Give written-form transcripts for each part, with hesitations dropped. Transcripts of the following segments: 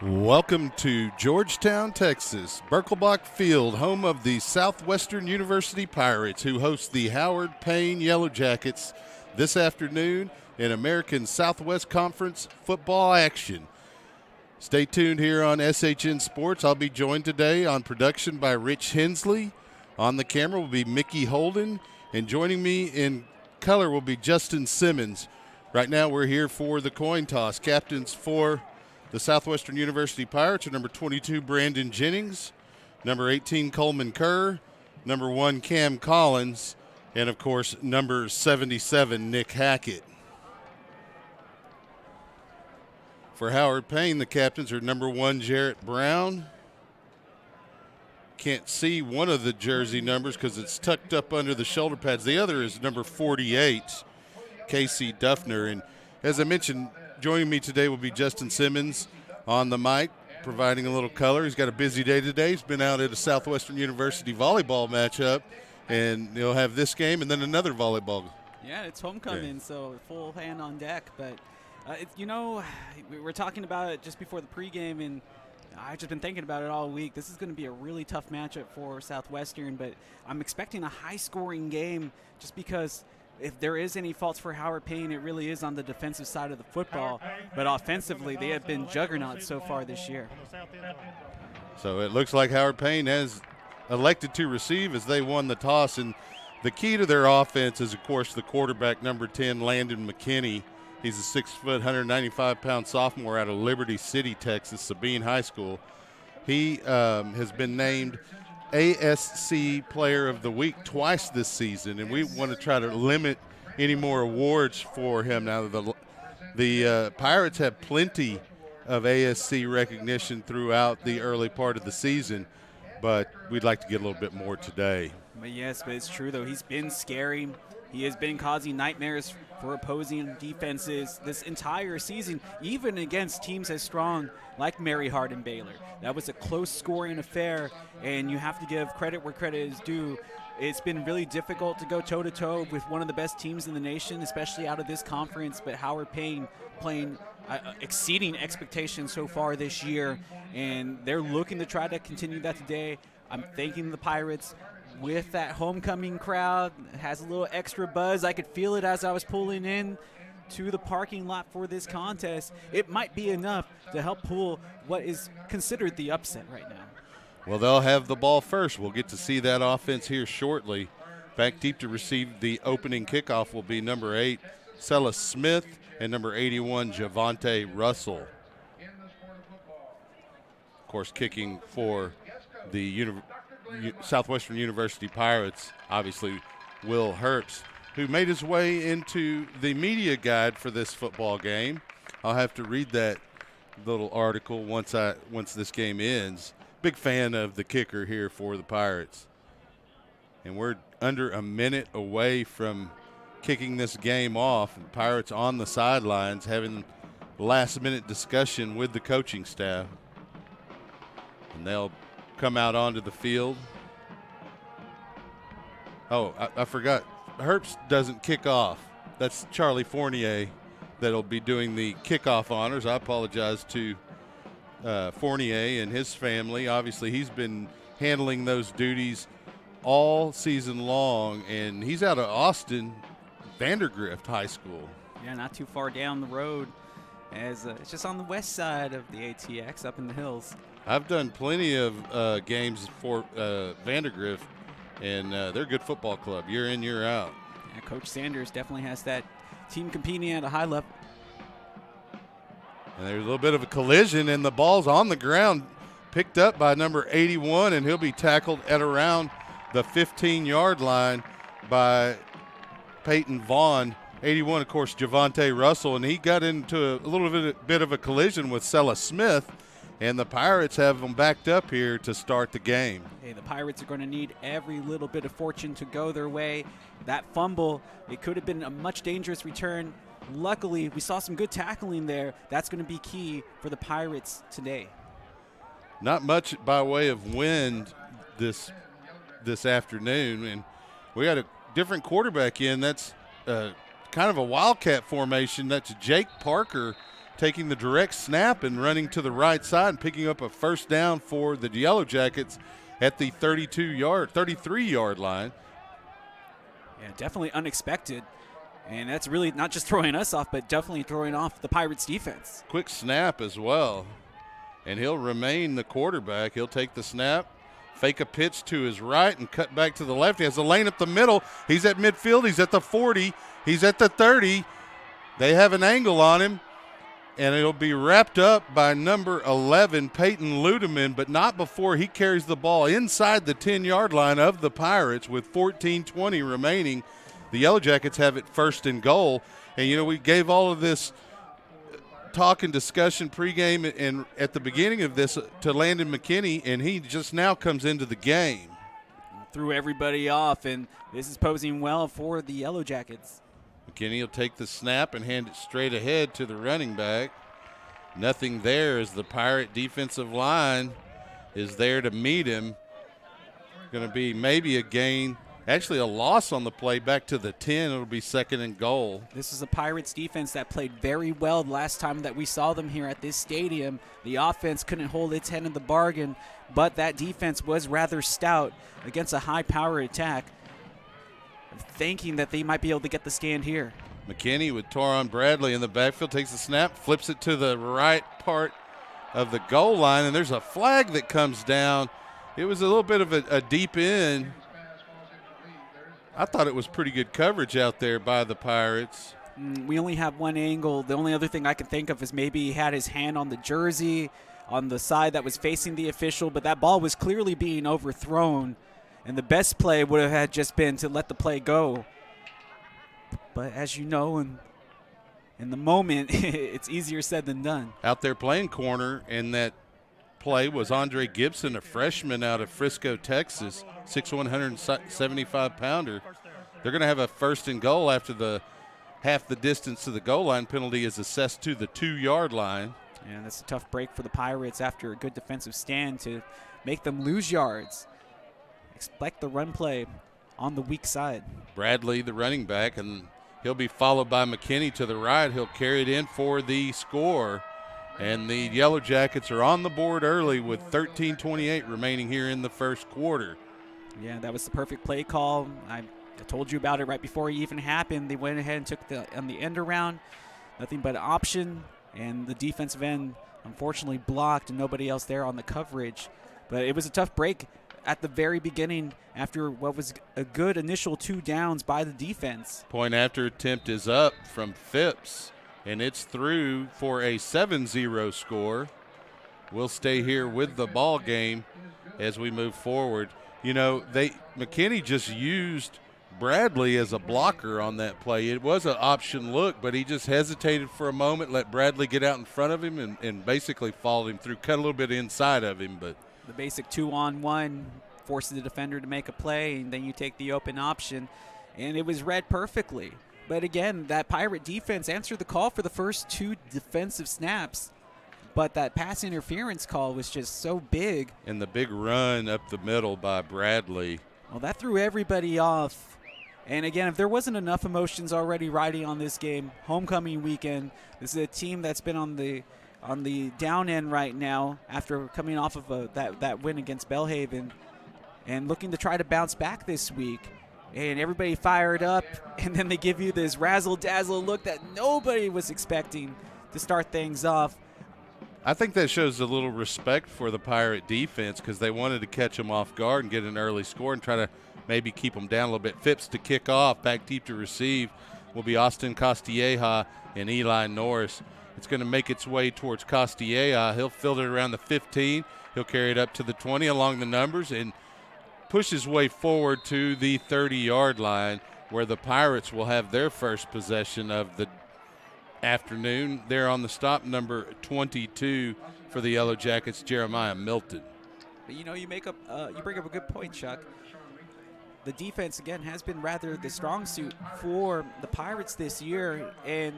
Welcome to Georgetown, Texas, Birkelbach Field, home of the Southwestern University Pirates, who host the Howard Payne Yellow Jackets this afternoon in American Southwest Conference football action. Stay tuned here on SHN Sports. I'll be joined today on production by Rich Hensley. On the camera will be Mickey Holden, and joining me in color will be Justin Simmons. Right now we're here for the coin toss. Captains for the Southwestern University Pirates are number 22, Brandon Jennings, number 18, Coleman Kerr, number 1, Cam Collins, and, of course, number 77, Nick Hackett. For Howard Payne, the captains are number 1, Jarrett Brown. Can't see one of the jersey numbers because it's tucked up under the shoulder pads. The other is number 48, Casey Duffner. And as I mentioned, joining me today will be Justin Simmons on the mic, providing a little color. He's got a busy day today. He's been out at a Southwestern University volleyball matchup, and he'll have this game and then another volleyball. Yeah, it's homecoming, so full hand on deck. But, we were talking about it just before the pregame, and I've just been thinking about it all week. This is going to be a really tough matchup for Southwestern, but I'm expecting a high-scoring game just because if there is any faults for Howard Payne, it really is on the defensive side of the football. But offensively, they have been juggernauts so far this year. So it looks like Howard Payne has elected to receive as they won the toss. And the key to their offense is, of course, the quarterback, number 10, Landon McKinney. He's a 6-foot, 195-pound sophomore out of Liberty City, Texas, Sabine High School. He has been named ASC Player of the Week twice this season, and we want to try to limit any more awards for him. Now, the Pirates have plenty of ASC recognition throughout the early part of the season, but we'd like to get a little bit more today. But yes, but it's true, though. He's been scary. He has been causing nightmares for opposing defenses this entire season, even against teams as strong like Mary Hardin Baylor. That was a close scoring affair, and you have to give credit where credit is due. It's been really difficult to go toe-to-toe with one of the best teams in the nation, especially out of this conference, but Howard Payne playing exceeding expectations so far this year, and they're looking to try to continue that today. I'm thanking the Pirates with that homecoming crowd. It has a little extra buzz. I could feel it as I was pulling in to the parking lot for this contest. It might be enough to help pull what is considered the upset right now. Well, they'll have the ball first. We'll get to see that offense here shortly. Back deep to receive the opening kickoff will be number 8, Celis Smith, and number 81, Javante Russell. Of course, kicking for the Southwestern University Pirates, obviously, Will Herbst, who made his way into the media guide for this football game. I'll have to read that little article once this game ends. Big fan of the kicker here for the Pirates. And we're under a minute away from kicking this game off. And Pirates on the sidelines having last-minute discussion with the coaching staff. And they'll come out onto the field. Oh, I forgot. Herbst doesn't kick off. That's Charlie Fournier that'll be doing the kickoff honors. I apologize to Fournier and his family. Obviously, he's been handling those duties all season long, and he's out of Austin, Vandergrift High School. Yeah, not too far down the road. As it's just on the west side of the ATX up in the hills. I've done plenty of games for Vandergrift, and they're a good football club, year in, year out. Yeah, Coach Sanders definitely has that team competing at a high level. And there's a little bit of a collision, and the ball's on the ground, picked up by number 81, and he'll be tackled at around the 15-yard line by Peyton Vaughn. 81, of course, Javante Russell, and he got into a little bit of a collision with Celis Smith, and the Pirates have them backed up here to start the game. Hey, the Pirates are going to need every little bit of fortune to go their way. That fumble, it could have been a much dangerous return. Luckily, we saw some good tackling there. That's going to be key for the Pirates today. Not much by way of wind this afternoon, and we got a different quarterback in. That's kind of a wildcat formation. That's Jake Parker taking the direct snap and running to the right side and picking up a first down for the Yellow Jackets at the 33-yard line. Yeah, definitely unexpected. And that's really not just throwing us off, but definitely throwing off the Pirates defense. Quick snap as well. And he'll remain the quarterback. He'll take the snap, fake a pitch to his right, and cut back to the left. He has a lane up the middle. He's at midfield. He's at the 40. He's at the 30. They have an angle on him, and it'll be wrapped up by number 11, Payne Ludeman, but not before he carries the ball inside the 10-yard line of the Pirates with 14:20 remaining. The Yellow Jackets have it first and goal. And, you know, we gave all of this talk and discussion pregame and at the beginning of this to Landon McKinney, and he just now comes into the game. Threw everybody off, and this is posing well for the Yellow Jackets. McKinney will take the snap and hand it straight ahead to the running back. Nothing there as the Pirate defensive line is there to meet him. Going to be maybe a gain. Actually, a loss on the play back to the 10. It'll be second and goal. This is a Pirates defense that played very well the last time that we saw them here at this stadium. The offense couldn't hold its head in the bargain, but that defense was rather stout against a high-power attack, thinking that they might be able to get the stand here. McKinney with Toron Bradley in the backfield, takes the snap, flips it to the right part of the goal line, and there's a flag that comes down. It was a little bit of a deep end. I thought it was pretty good coverage out there by the Pirates. We only have one angle. The only other thing I can think of is maybe he had his hand on the jersey on the side that was facing the official, but that ball was clearly being overthrown, and the best play would have had just been to let the play go. But as you know, in the moment, it's easier said than done. Out there playing corner in that play was Andre Gibson, a freshman out of Frisco, Texas, 6'1", 175-pounder. They're going to have a first and goal after the half the distance to the goal line. Penalty is assessed to the 2-yard line. And that's a tough break for the Pirates after a good defensive stand to make them lose yards. Expect the run play on the weak side. Bradley, the running back, and he'll be followed by McKinney to the right. He'll carry it in for the score. And the Yellow Jackets are on the board early with 13:28 remaining here in the first quarter. Yeah, that was the perfect play call. I told you about it right before it even happened. They went ahead and took on the end around. Nothing but an option, and the defensive end unfortunately blocked and nobody else there on the coverage. But it was a tough break at the very beginning after what was a good initial 2 downs by the defense. Point after attempt is up from Phipps, and it's through for a 7-0 score. We'll stay here with the ball game as we move forward. You know, McKinney just used Bradley as a blocker on that play. It was an option look, but he just hesitated for a moment, let Bradley get out in front of him, and basically followed him through, cut a little bit inside of him. But the basic 2-on-1 forces the defender to make a play, and then you take the open option, and it was read perfectly. But again, that Pirate defense answered the call for the first 2 defensive snaps, but that pass interference call was just so big. And the big run up the middle by Bradley. Well, that threw everybody off. And again, if there wasn't enough emotions already riding on this game, homecoming weekend, this is a team that's been on the down end right now after coming off of that win against Belhaven and looking to try to bounce back this week. And everybody fired up, and then they give you this razzle-dazzle look that nobody was expecting to start things off. I think that shows a little respect for the Pirate defense because they wanted to catch them off guard and get an early score and try to maybe keep them down a little bit. Phipps to kick off, back deep to receive will be Austin Castilleja and Eli Norris. It's going to make its way towards Castilleja. He'll field it around the 15. He'll carry it up to the 20 along the numbers and push his way forward to the 30-yard line where the Pirates will have their first possession of the afternoon. They're on the stop, number 22 for the Yellow Jackets, Jeremiah Milton. You know, you bring up a good point, Chuck. The defense, again, has been rather the strong suit for the Pirates this year, and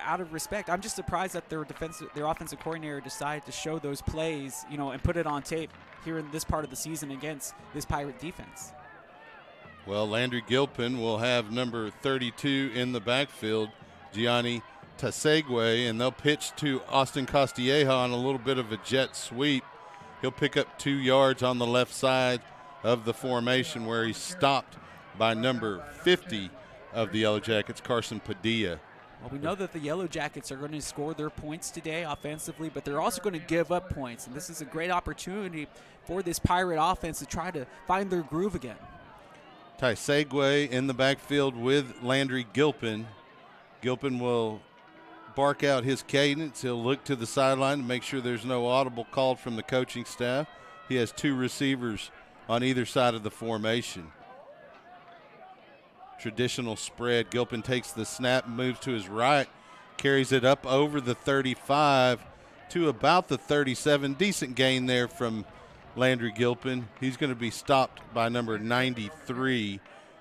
out of respect, I'm just surprised that their offensive coordinator decided to show those plays, you know, and put it on tape here in this part of the season against this Pirate defense. Well, Landry Gilpin will have number 32 in the backfield, Gianni Tasegwe, and they'll pitch to Austin Castilleja on a little bit of a jet sweep. He'll pick up 2 yards on the left side of the formation where he's stopped by number 50 of the Yellow Jackets, Carson Padilla. Well, we know that the Yellow Jackets are going to score their points today offensively, but they're also going to give up points, and this is a great opportunity for this Pirate offense to try to find their groove again. Tasegwe in the backfield with Landry Gilpin. Gilpin will bark out his cadence. He'll look to the sideline to make sure there's no audible called from the coaching staff. He has 2 receivers on either side of the formation. Traditional spread. Gilpin takes the snap, moves to his right, carries it up over the 35 to about the 37. Decent gain there from Landry Gilpin. He's going to be stopped by number 93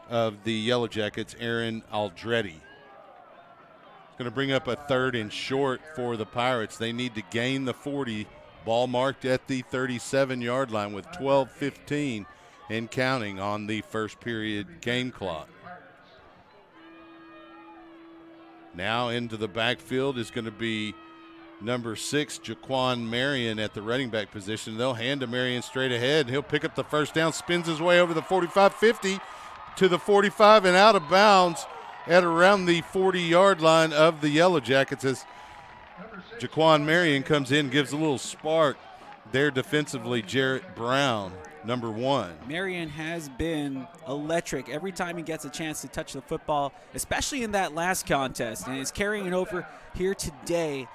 of the Yellow Jackets, Aaron Aldretti. It's going to bring up a 3rd and short for the Pirates. They need to gain the 40. Ball marked at the 37-yard line with 12:15 and counting on the first period game clock. Now into the backfield is going to be number 6, Jaquan Marion at the running back position. They'll hand to Marion straight ahead. He'll pick up the first down, spins his way over the 45-50 to the 45 and out of bounds at around the 40-yard line of the Yellow Jackets as Jaquan Marion comes in, gives a little spark there defensively. Jarrett Brown, number 1. Marion has been electric every time he gets a chance to touch the football, especially in that last contest, and is carrying it over here today.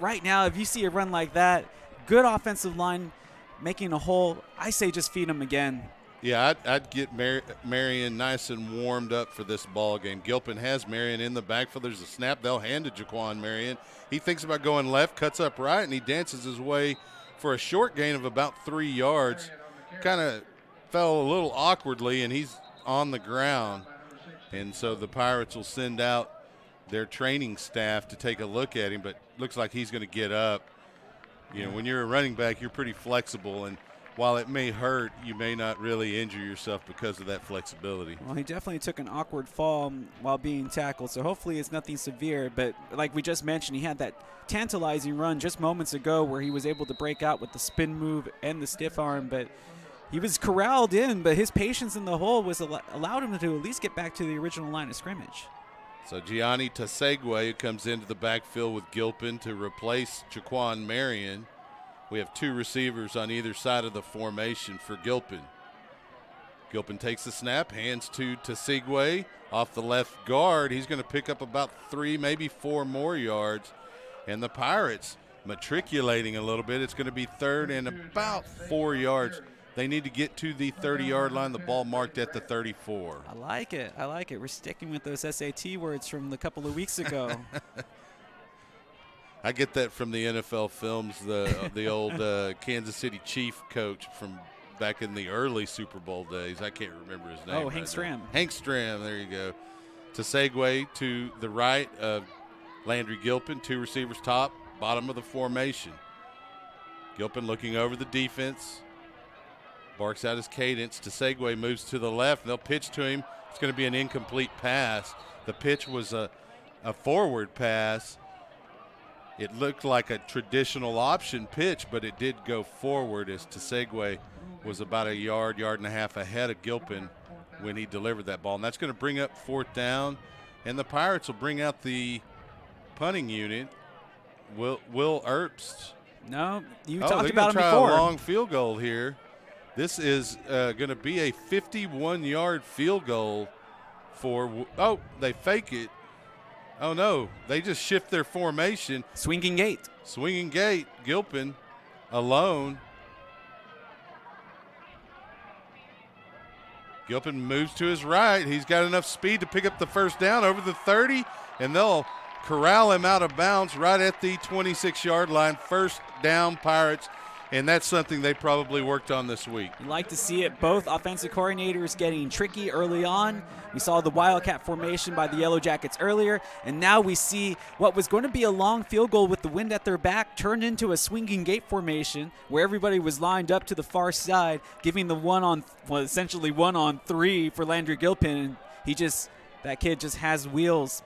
Right now, if you see a run like that, good offensive line making a hole, I say just feed him again. Yeah, I'd get Marion nice and warmed up for this ball game. Gilpin has Marion in the backfield. There's a snap. They'll hand to Jaquan Marion. He thinks about going left, cuts up right, and he dances his way for a short gain of about 3 yards. Kind of fell a little awkwardly, and he's on the ground. And so the Pirates will send out their training staff to take a look at him, but looks like he's going to get up. You know, when you're a running back, you're pretty flexible, and while it may hurt, you may not really injure yourself because of that flexibility. Well, he definitely took an awkward fall while being tackled, so hopefully it's nothing severe. But like we just mentioned, he had that tantalizing run just moments ago where he was able to break out with the spin move and the stiff arm, but he was corralled in, but his patience in the hole was allowed him to at least get back to the original line of scrimmage. So Gianni Tasegwe, who comes into the backfield with Gilpin to replace Jaquan Marion. We have 2 receivers on either side of the formation for Gilpin. Gilpin takes the snap, hands to Tasegwe off the left guard. He's going to pick up about 3, maybe 4 more yards. And the Pirates matriculating a little bit. It's going to be 3rd and about 4 yards. They need to get to the 30-yard line. The ball marked at the 34. I like it. I like it. We're sticking with those SAT words from a couple of weeks ago. I get that from the NFL films, the old Kansas City Chief coach from back in the early Super Bowl days. I can't remember his name. Oh, Hank Stram. Hank Stram, there you go. Tasegwe to the right of Landry Gilpin, 2 receivers top, bottom of the formation. Gilpin looking over the defense, barks out his cadence. Tasegwe moves to the left, and they'll pitch to him. It's going to be an incomplete pass. The pitch was a forward pass. It looked like a traditional option pitch, but it did go forward as Tasegwe was about a yard and a half ahead of Gilpin when he delivered that ball. And that's going to bring up 4th down, and the Pirates will bring out the punting unit. Will Earpst. No, you talked about him before. They're going to try a long field goal here. This is going to be a 51-yard field goal for – they fake it. Oh, no, they just shift their formation. Swinging gate. Gilpin alone. Gilpin moves to his right. He's got enough speed to pick up the first down over the 30, and they'll corral him out of bounds right at the 26-yard line. First down, Pirates. And that's something they probably worked on this week. You like to see it, both offensive coordinators getting tricky early on. We saw the Wildcat formation by the Yellow Jackets earlier, and now we see what was going to be a long field goal with the wind at their back turned into a swinging gate formation where everybody was lined up to the far side, giving the essentially 1-on-3 for Landry Gilpin. That kid just has wheels.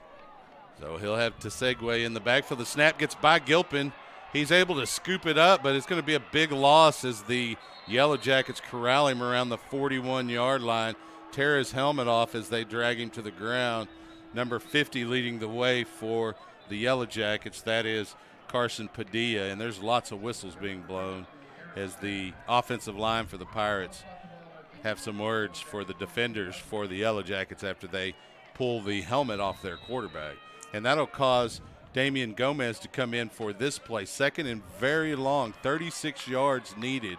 So he'll have to segue in the backfield. The snap gets by Gilpin. He's able to scoop it up, but it's going to be a big loss as the Yellow Jackets corral him around the 41-yard line, tear his helmet off as they drag him to the ground. Number 50 leading the way for the Yellow Jackets, that is Carson Padilla, and there's lots of whistles being blown as the offensive line for the Pirates have some words for the defenders for the Yellow Jackets after they pull the helmet off their quarterback. And that'll cause Damian Gomez to come in for this play. Second and very long, 36 yards needed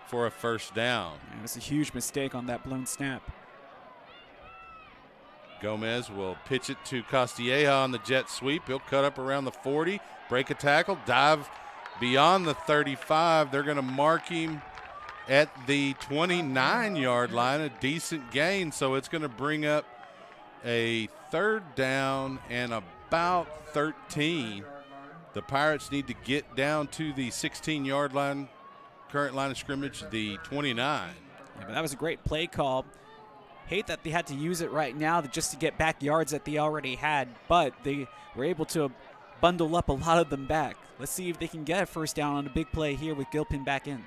for a first down. It was a huge mistake on that blown snap. Gomez will pitch it to Costilleja on the jet sweep. He'll cut up around the 40, break a tackle, dive beyond the 35. They're going to mark him at the 29-yard line, a decent gain. So it's going to bring up a third down and about 13. The Pirates need to get down to the 16-yard line, current line of scrimmage, the 29. Yeah, but that was a great play call. Hate that they had to use it right now just to get back yards that they already had, but they were able to bundle up a lot of them back. Let's see if they can get a first down on a big play here with Gilpin back in.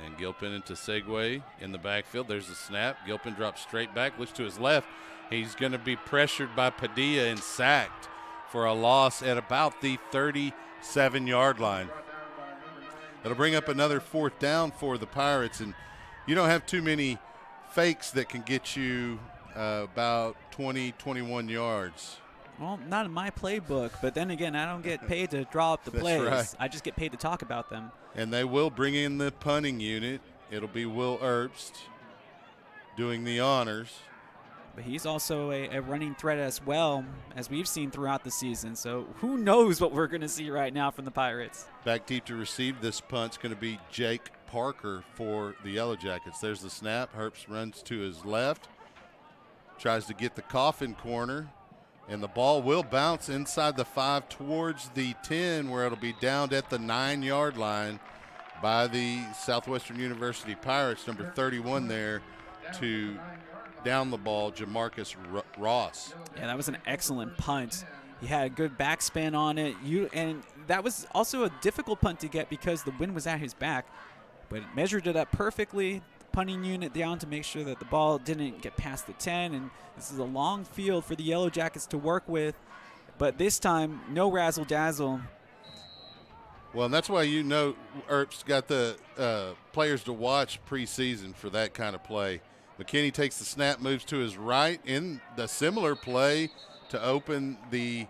And Gilpin into Segway in the backfield. There's the snap. Gilpin drops straight back, looks to his left. He's going to be pressured by Padilla and sacked for a loss at about the 37-yard line. That'll bring up another fourth down for the Pirates, and you don't have too many fakes that can get you about 20, 21 yards. Well, not in my playbook, but then again, I don't get paid to draw up the plays. Right. I just get paid to talk about them. And they will bring in the punting unit. It'll be Will Erbst doing the honors. But he's also a running threat as well, as we've seen throughout the season. So who knows what we're going to see right now from the Pirates. Back deep to receive this punt's going to be Jake Parker for the Yellow Jackets. There's the snap. Herbst runs to his left, tries to get the coffin corner, and the ball will bounce inside the 5 towards the 10, where it'll be downed at the 9-yard line by the Southwestern University Pirates, number 31 there, to down the ball, Jamarcus Ross. Yeah, that was an excellent punt. He had a good backspin on it. And that was also a difficult punt to get because the wind was at his back. But it measured it up perfectly, the punting unit down to make sure that the ball didn't get past the 10. And this is a long field for the Yellow Jackets to work with. But this time, no razzle-dazzle. Well, and that's why you know Earp's got the players to watch preseason for that kind of play. McKinney takes the snap, moves to his right in the similar play to open the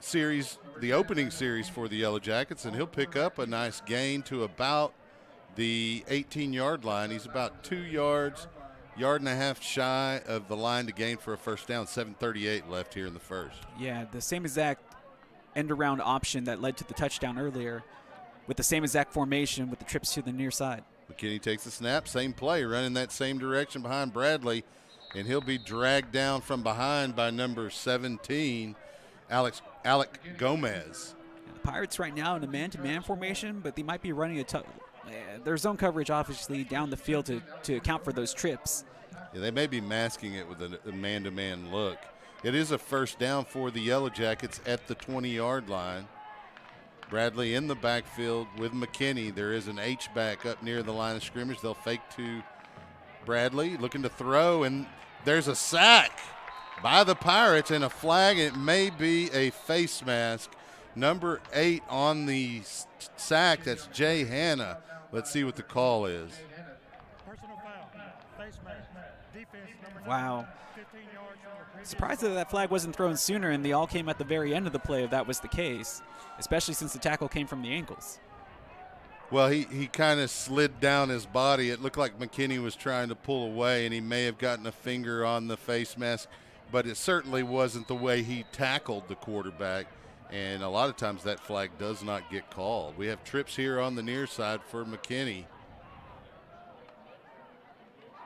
series, the opening series for the Yellow Jackets, and he'll pick up a nice gain to about the 18-yard line. He's about 2 yards, yard and a half shy of the line to gain for a first down. 7:38 left here in the first. Yeah, the same exact end-around option that led to the touchdown earlier with the same exact formation with the trips to the near side. McKinney takes the snap, same play, running that same direction behind Bradley, and he'll be dragged down from behind by number 17, Alec Gomez. The Pirates right now in a man-to-man formation, but they might be running their zone coverage obviously down the field to account for those trips. Yeah, they may be masking it with a man-to-man look. It is a first down for the Yellow Jackets at the 20-yard line. Bradley in the backfield with McKinney. There is an H-back up near the line of scrimmage. They'll fake to Bradley, looking to throw, and there's a sack by the Pirates and a flag. It may be a face mask. Number 8 on the sack, that's Jay Hanna. Let's see what the call is. Personal foul, face mask, defense number 2. Wow. 15 yards from the Surprised that that flag wasn't thrown sooner, and they all came at the very end of the play if that was the case, especially since the tackle came from the ankles. Well, he kind of slid down his body. It looked like McKinney was trying to pull away, and he may have gotten a finger on the face mask, but it certainly wasn't the way he tackled the quarterback, and a lot of times that flag does not get called. We have trips here on the near side for McKinney.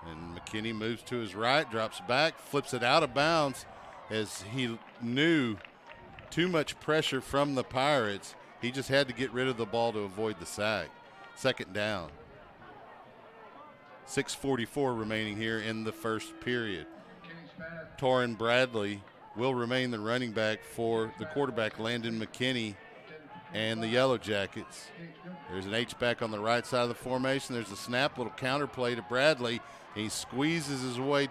And McKinney moves to his right, drops back, flips it out of bounds as he knew too much pressure from the Pirates. He just had to get rid of the ball to avoid the sack. Second down. 6:44 remaining here in the first period. Torrin Bradley will remain the running back for the quarterback, Landon McKinney, and the Yellow Jackets. There's an H-back on the right side of the formation. There's a snap, little counter play to Bradley. He squeezes his way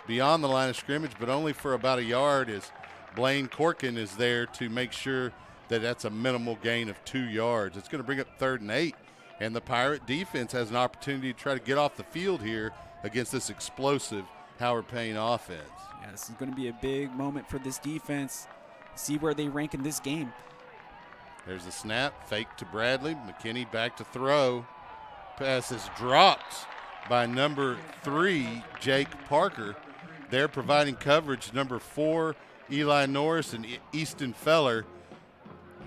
beyond the line of scrimmage, but only for about a yard, as Blaine Corkin is there to make sure that that's a minimal gain of 2 yards. It's going to bring up 3rd and 8, and the Pirate defense has an opportunity to try to get off the field here against this explosive Howard Payne offense. Yeah, this is going to be a big moment for this defense. See where they rank in this game. There's the snap, fake to Bradley. McKinney back to throw. Pass is dropped by number 3, Jake Parker. They're providing coverage. Number 4, Eli Norris and Easton Feller.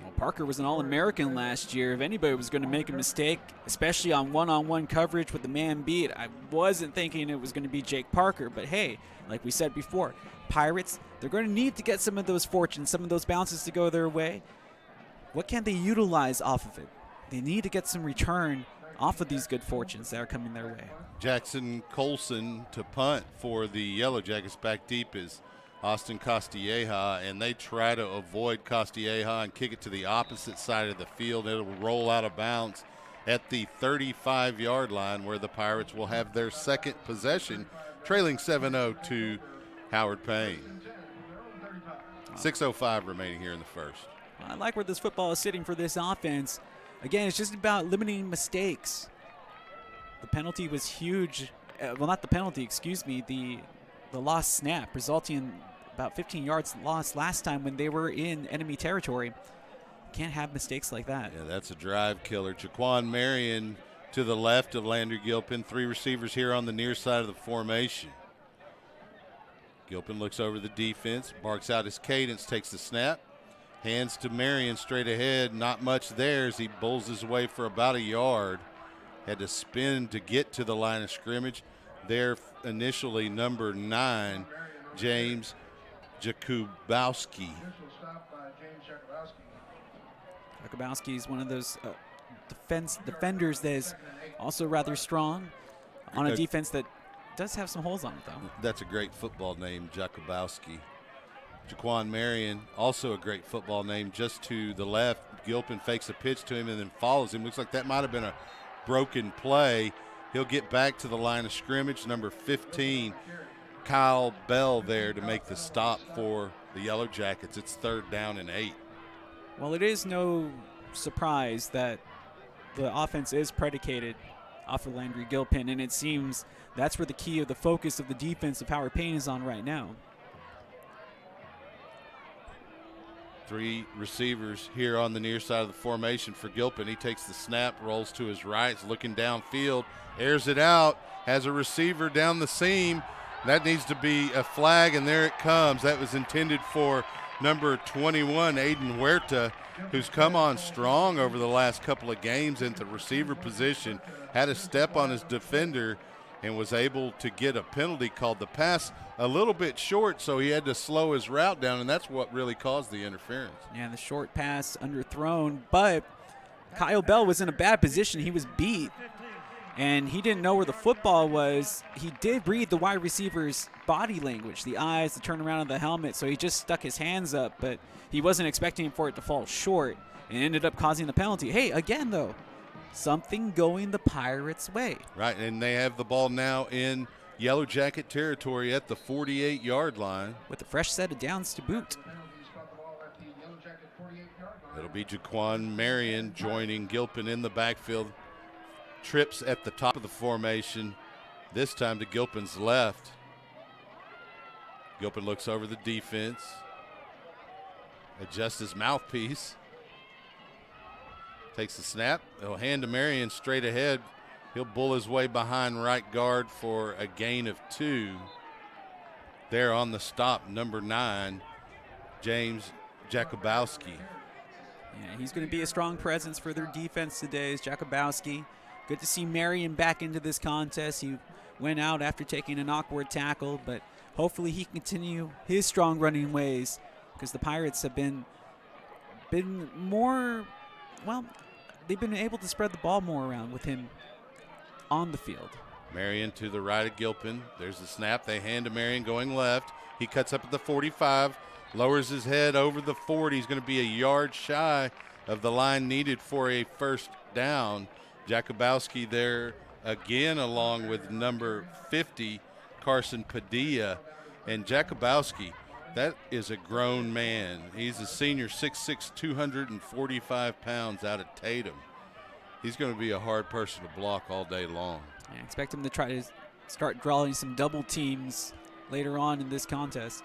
Well, Parker was an All-American last year. If anybody was going to make a mistake, especially on one-on-one coverage with the man beat, I wasn't thinking it was going to be Jake Parker. But hey, like we said before, Pirates, they're going to need to get some of those fortunes, some of those bounces to go their way. What can they utilize off of it? They need to get some return off of these good fortunes that are coming their way. Jackson Colson to punt for the Yellow Jackets. Back deep is Austin Castilleja, and they try to avoid Castilleja and kick it to the opposite side of the field. It'll roll out of bounds at the 35-yard line, where the Pirates will have their second possession, trailing 7-0 to Howard Payne. 6:05 remaining here in the first. I like where this football is sitting for this offense. Again, it's just about limiting mistakes. The penalty was huge. Well, not the penalty, excuse me. The lost snap, resulting in about 15 yards lost last time when they were in enemy territory. Can't have mistakes like that. Yeah, that's a drive killer. Jaquan Marion to the left of Landry Gilpin. 3 receivers here on the near side of the formation. Gilpin looks over the defense, barks out his cadence, takes the snap. Hands to Marion straight ahead. Not much there as he bowls his way for about a yard. Had to spin to get to the line of scrimmage. There initially number 9, James Jakubowski. Jakubowski is one of those defenders that is also rather strong on a defense that does have some holes on it, though. That's a great football name, Jakubowski. Jaquan Marion, also a great football name, just to the left. Gilpin fakes a pitch to him and then follows him. Looks like that might have been a broken play. He'll get back to the line of scrimmage. Number 15, Kyle Bell, there to make the stop for the Yellow Jackets. It's 3rd down and 8. Well, it is no surprise that the offense is predicated off of Landry Gilpin, and it seems that's where the key of the focus of the defense of Howard Payne is on right now. 3 receivers here on the near side of the formation for Gilpin. He takes the snap, rolls to his right, looking downfield, airs it out, has a receiver down the seam. That needs to be a flag, and there it comes. That was intended for number 21, Aiden Huerta, who's come on strong over the last couple of games into receiver position, had a step on his defender and was able to get a penalty called. The pass a little bit short, so he had to slow his route down, and that's what really caused the interference. Yeah, the short pass underthrown, but Kyle Bell was in a bad position. He was beat, and he didn't know where the football was. He did read the wide receiver's body language, the eyes, the turnaround of the helmet, so he just stuck his hands up, but he wasn't expecting for it to fall short and ended up causing the penalty. Hey, again, though, something going the Pirates' way. Right, and they have the ball now in Yellow Jacket territory at the 48-yard line. With a fresh set of downs to boot. It'll be Jaquan Marion joining Gilpin in the backfield. Trips at the top of the formation, this time to Gilpin's left. Gilpin looks over the defense, adjusts his mouthpiece, takes the snap. He'll hand to Marion straight ahead. He'll bull his way behind right guard for a gain of 2. There on the stop, number 9, James Jakubowski. Yeah, he's going to be a strong presence for their defense today is Jakubowski. Good to see Marion back into this contest. He went out after taking an awkward tackle, but hopefully he can continue his strong running ways because the Pirates have been more, well, they've been able to spread the ball more around with him on the field. Marion to the right of Gilpin. There's the snap. They hand to Marion going left. He cuts up at the 45, lowers his head over the 40. He's going to be a yard shy of the line needed for a first down. Jakubowski there again, along with number 50, Carson Padilla. And Jakubowski, that is a grown man. He's a senior, 6'6", 245 pounds out of Tatum. He's going to be a hard person to block all day long. I expect him to try to start drawing some double teams later on in this contest.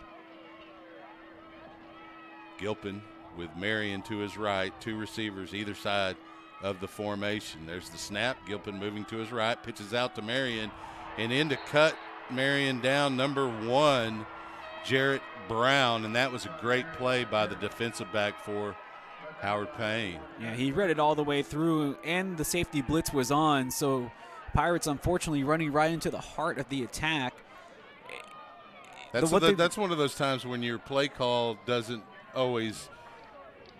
Gilpin with Marion to his right, two receivers either side of the formation. There's the snap. Gilpin moving to his right, pitches out to Marion, and in to cut Marion down, number 1, Jarrett Brown, and that was a great play by the defensive back for Howard Payne. Yeah, he read it all the way through, and the safety blitz was on, so Pirates unfortunately running right into the heart of the attack. That's one of those times when your play call doesn't always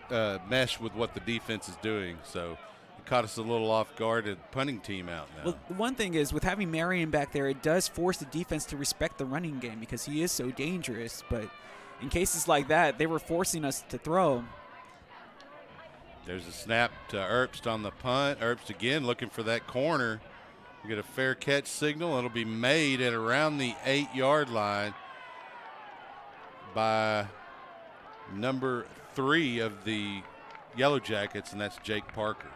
mesh with what the defense is doing, so it caught us a little off guard. The punting team out now. Well, the one thing is, with having Marion back there, it does force the defense to respect the running game because he is so dangerous, but in cases like that, they were forcing us to throw. There's a snap to Erbst on the punt. Erbst again looking for that corner. We get a fair catch signal. It'll be made at around the 8-yard line by number 3 of the Yellow Jackets, and that's Jake Parker.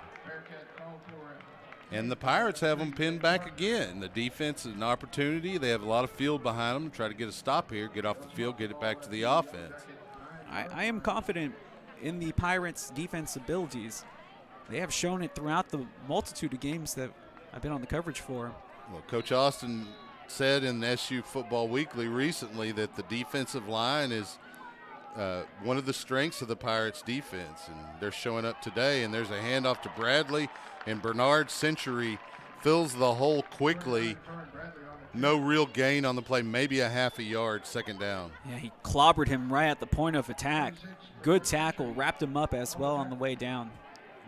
And the Pirates have them pinned back again. The defense is an opportunity. They have a lot of field behind them. Try to get a stop here, get off the field, get it back to the offense. I am confident in the Pirates' defense abilities. They have shown it throughout the multitude of games that I've been on the coverage for. Well, Coach Austin said in SU Football Weekly recently that the defensive line is one of the strengths of the Pirates' defense, and they're showing up today. And there's a handoff to Bradley, and Bernard Century fills the hole quickly. No real gain on the play, maybe a half a yard, second down. Yeah, he clobbered him right at the point of attack. Good tackle, wrapped him up as well on the way down.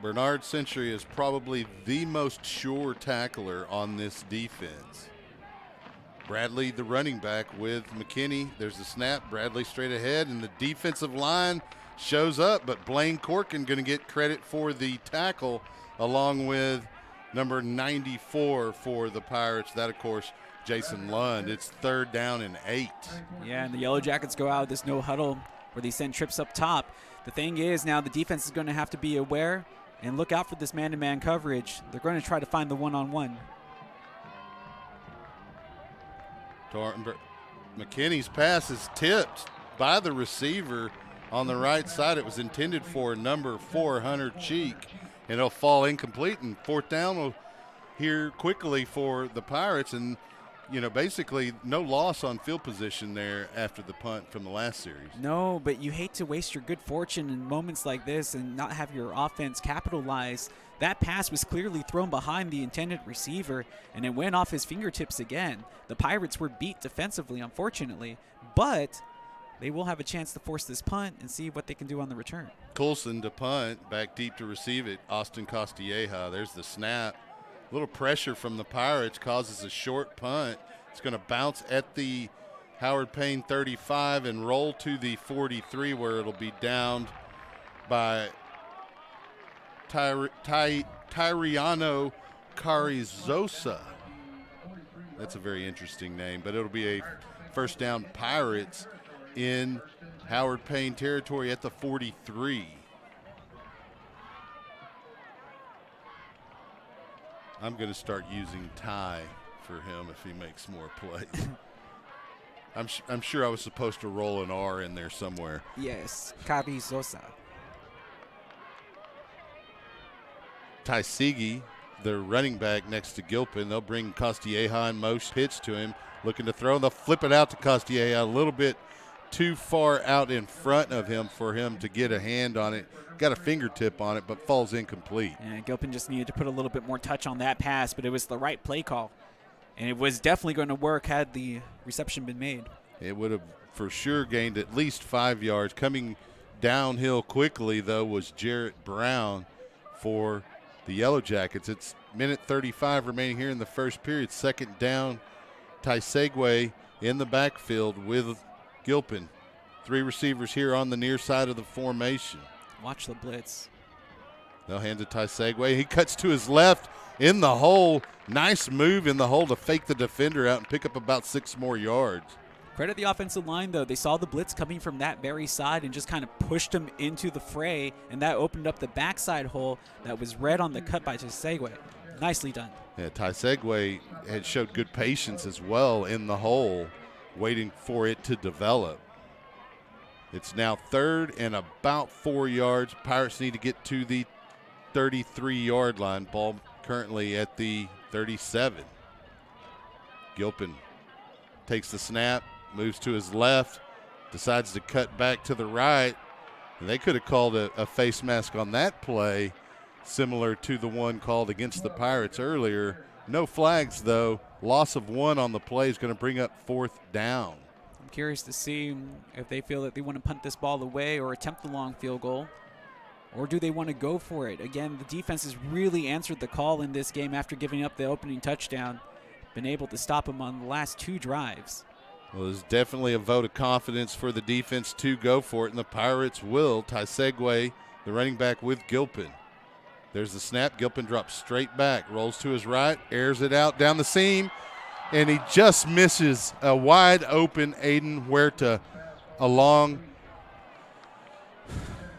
Bernard Century is probably the most sure tackler on this defense. Bradley, the running back, with McKinney. There's the snap. Bradley straight ahead, and the defensive line shows up, but Blaine Corkin going to get credit for the tackle along with number 94 for the Pirates. That, of course, Jason Lund. It's 3rd down and 8. Yeah, and the Yellow Jackets go out of this no huddle where they send trips up top. The thing is now the defense is going to have to be aware and look out for this man-to-man coverage. They're going to try to find the one-on-one. McKinney's pass is tipped by the receiver on the right side. It was intended for number 4, Hunter Cheek, and it'll fall incomplete. And 4th down will here quickly for the Pirates, and basically no loss on field position there after the punt from the last series. No, but you hate to waste your good fortune in moments like this and not have your offense capitalize. That pass was clearly thrown behind the intended receiver, and it went off his fingertips again. The Pirates were beat defensively, unfortunately, but they will have a chance to force this punt and see what they can do on the return. Coulson to punt, back deep to receive it. Austin Costilleja, there's the snap. A little pressure from the Pirates causes a short punt. It's going to bounce at the Howard Payne 35 and roll to the 43, where it'll be downed by Tyriano Carrizosa. That's a very interesting name, but it'll be a first down Pirates in Howard Payne territory at the 43. I'm going to start using Ty for him if he makes more plays. I'm sure I was supposed to roll an R in there somewhere. Yes, Carrizosa. Ty Sigi, the running back next to Gilpin. They'll bring Costilleja in motion, pitch to him, looking to throw. They'll flip it out to Costilleja, a little bit too far out in front of him for him to get a hand on it. Got a fingertip on it, but falls incomplete. And Gilpin just needed to put a little bit more touch on that pass, but it was the right play call. And it was definitely going to work had the reception been made. It would have for sure gained at least 5 yards. Coming downhill quickly, though, was Jarrett Brown for the Yellow Jackets. It's minute 35 remaining here in the first period. Second down, Taisegwe in the backfield with Gilpin. 3 receivers here on the near side of the formation. Watch the blitz. They'll hand it to Segway. He cuts to his left in the hole. Nice move in the hole to fake the defender out and pick up about 6 more yards. Credit the offensive line, though. They saw the blitz coming from that very side and just kind of pushed him into the fray, and that opened up the backside hole that was red on the cut by Segway. Nicely done. Yeah, Segway had showed good patience as well in the hole, waiting for it to develop. It's now 3rd and about 4 yards. Pirates need to get to the 33-yard line. Ball currently at the 37. Gilpin takes the snap, moves to his left, decides to cut back to the right. And they could have called a face mask on that play, similar to the one called against the Pirates earlier. No flags, though. Loss of 1 on the play is going to bring up 4th down. I'm curious to see if they feel that they want to punt this ball away or attempt the long field goal. Or do they want to go for it? Again, the defense has really answered the call in this game after giving up the opening touchdown. Been able to stop them on the last 2 drives. Well, there's definitely a vote of confidence for the defense to go for it, and the Pirates will. Segway, the running back with Gilpin. There's the snap. Gilpin drops straight back, rolls to his right, airs it out down the seam, and he just misses a wide open Aiden Huerta along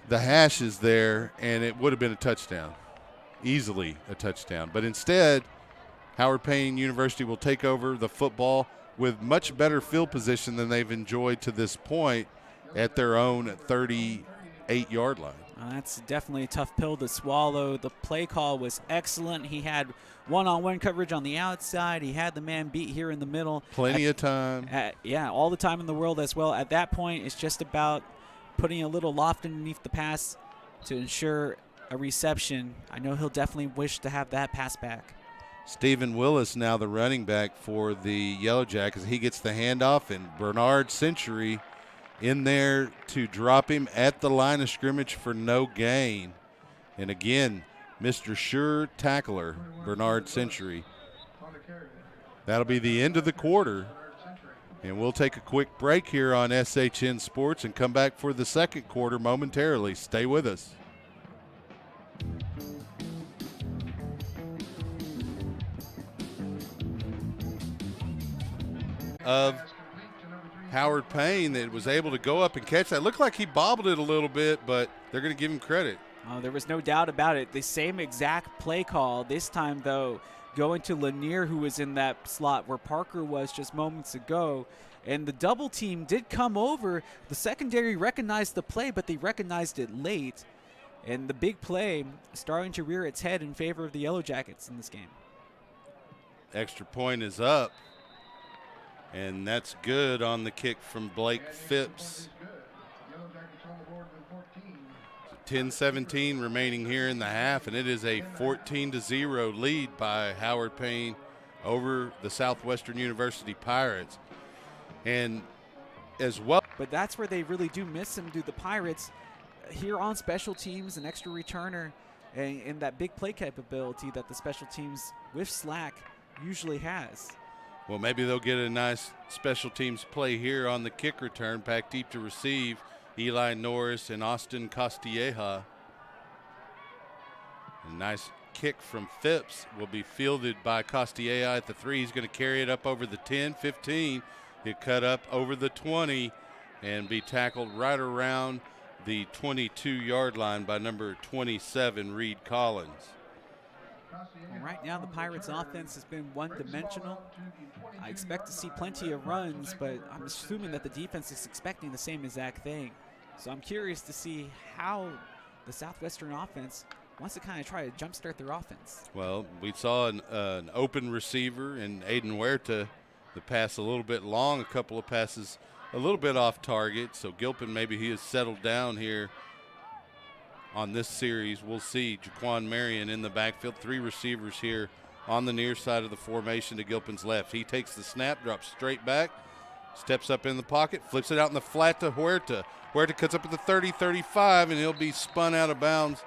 the hashes there, and it would have been a touchdown, easily a touchdown. But instead, Howard Payne University will take over the football with much better field position than they've enjoyed to this point at their own 38-yard line. That's definitely a tough pill to swallow. The play call was excellent. He had one-on-one coverage on the outside. He had the man beat here in the middle. Plenty of time. Yeah, all the time in the world as well. At that point, it's just about putting a little loft underneath the pass to ensure a reception. I know he'll definitely wish to have that pass back. Stephen Willis now the running back for the Yellow Jackets. He gets the handoff, and Bernard Century in there to drop him at the line of scrimmage for no gain. And again, Mr. Sure tackler, Bernard Century. That'll be the end of the quarter. And we'll take a quick break here on SHN Sports and come back for the second quarter momentarily. Stay with us. Of Howard Payne that was able to go up and catch that. Looked like he bobbled it a little bit, but they're going to give him credit. There was no doubt about it. The same exact play call. This time, though, going to Lanier, who was in that slot where Parker was just moments ago. And the double team did come over. The secondary recognized the play, but they recognized it late. And the big play starting to rear its head in favor of the Yellow Jackets in this game. Extra point is up. And that's good on the kick from Blake Phipps. 10-17 remaining here in the half, and it is a 14-0 lead by Howard Payne over the Southwestern University Pirates. And as well. But that's where they really do miss him, do the Pirates. Here on special teams, an extra returner, and that big play capability that the special teams with slack usually has. Well, maybe they'll get a nice special teams play here on the kick return. Back deep to receive, Eli Norris and Austin Castilleja. A nice kick from Phipps will be fielded by Castilleja at the 3. He's going to carry it up over the 10, 15. He'll cut up over the 20 and be tackled right around the 22-yard line by number 27, Reed Collins. Well, right now, the Pirates' offense has been one-dimensional. I expect to see plenty of runs, but I'm assuming that the defense is expecting the same exact thing. So I'm curious to see how the Southwestern offense wants to kind of try to jumpstart their offense. Well, we saw an open receiver in Aiden Huerta. The pass a little bit long, a couple of passes a little bit off target. So Gilpin, maybe he has settled down here on this series. We'll see. Jaquan Marion in the backfield. 3 receivers here on the near side of the formation to Gilpin's left. He takes the snap, drops straight back, steps up in the pocket, flips it out in the flat to Huerta. Huerta cuts up at the 30, 35, and he'll be spun out of bounds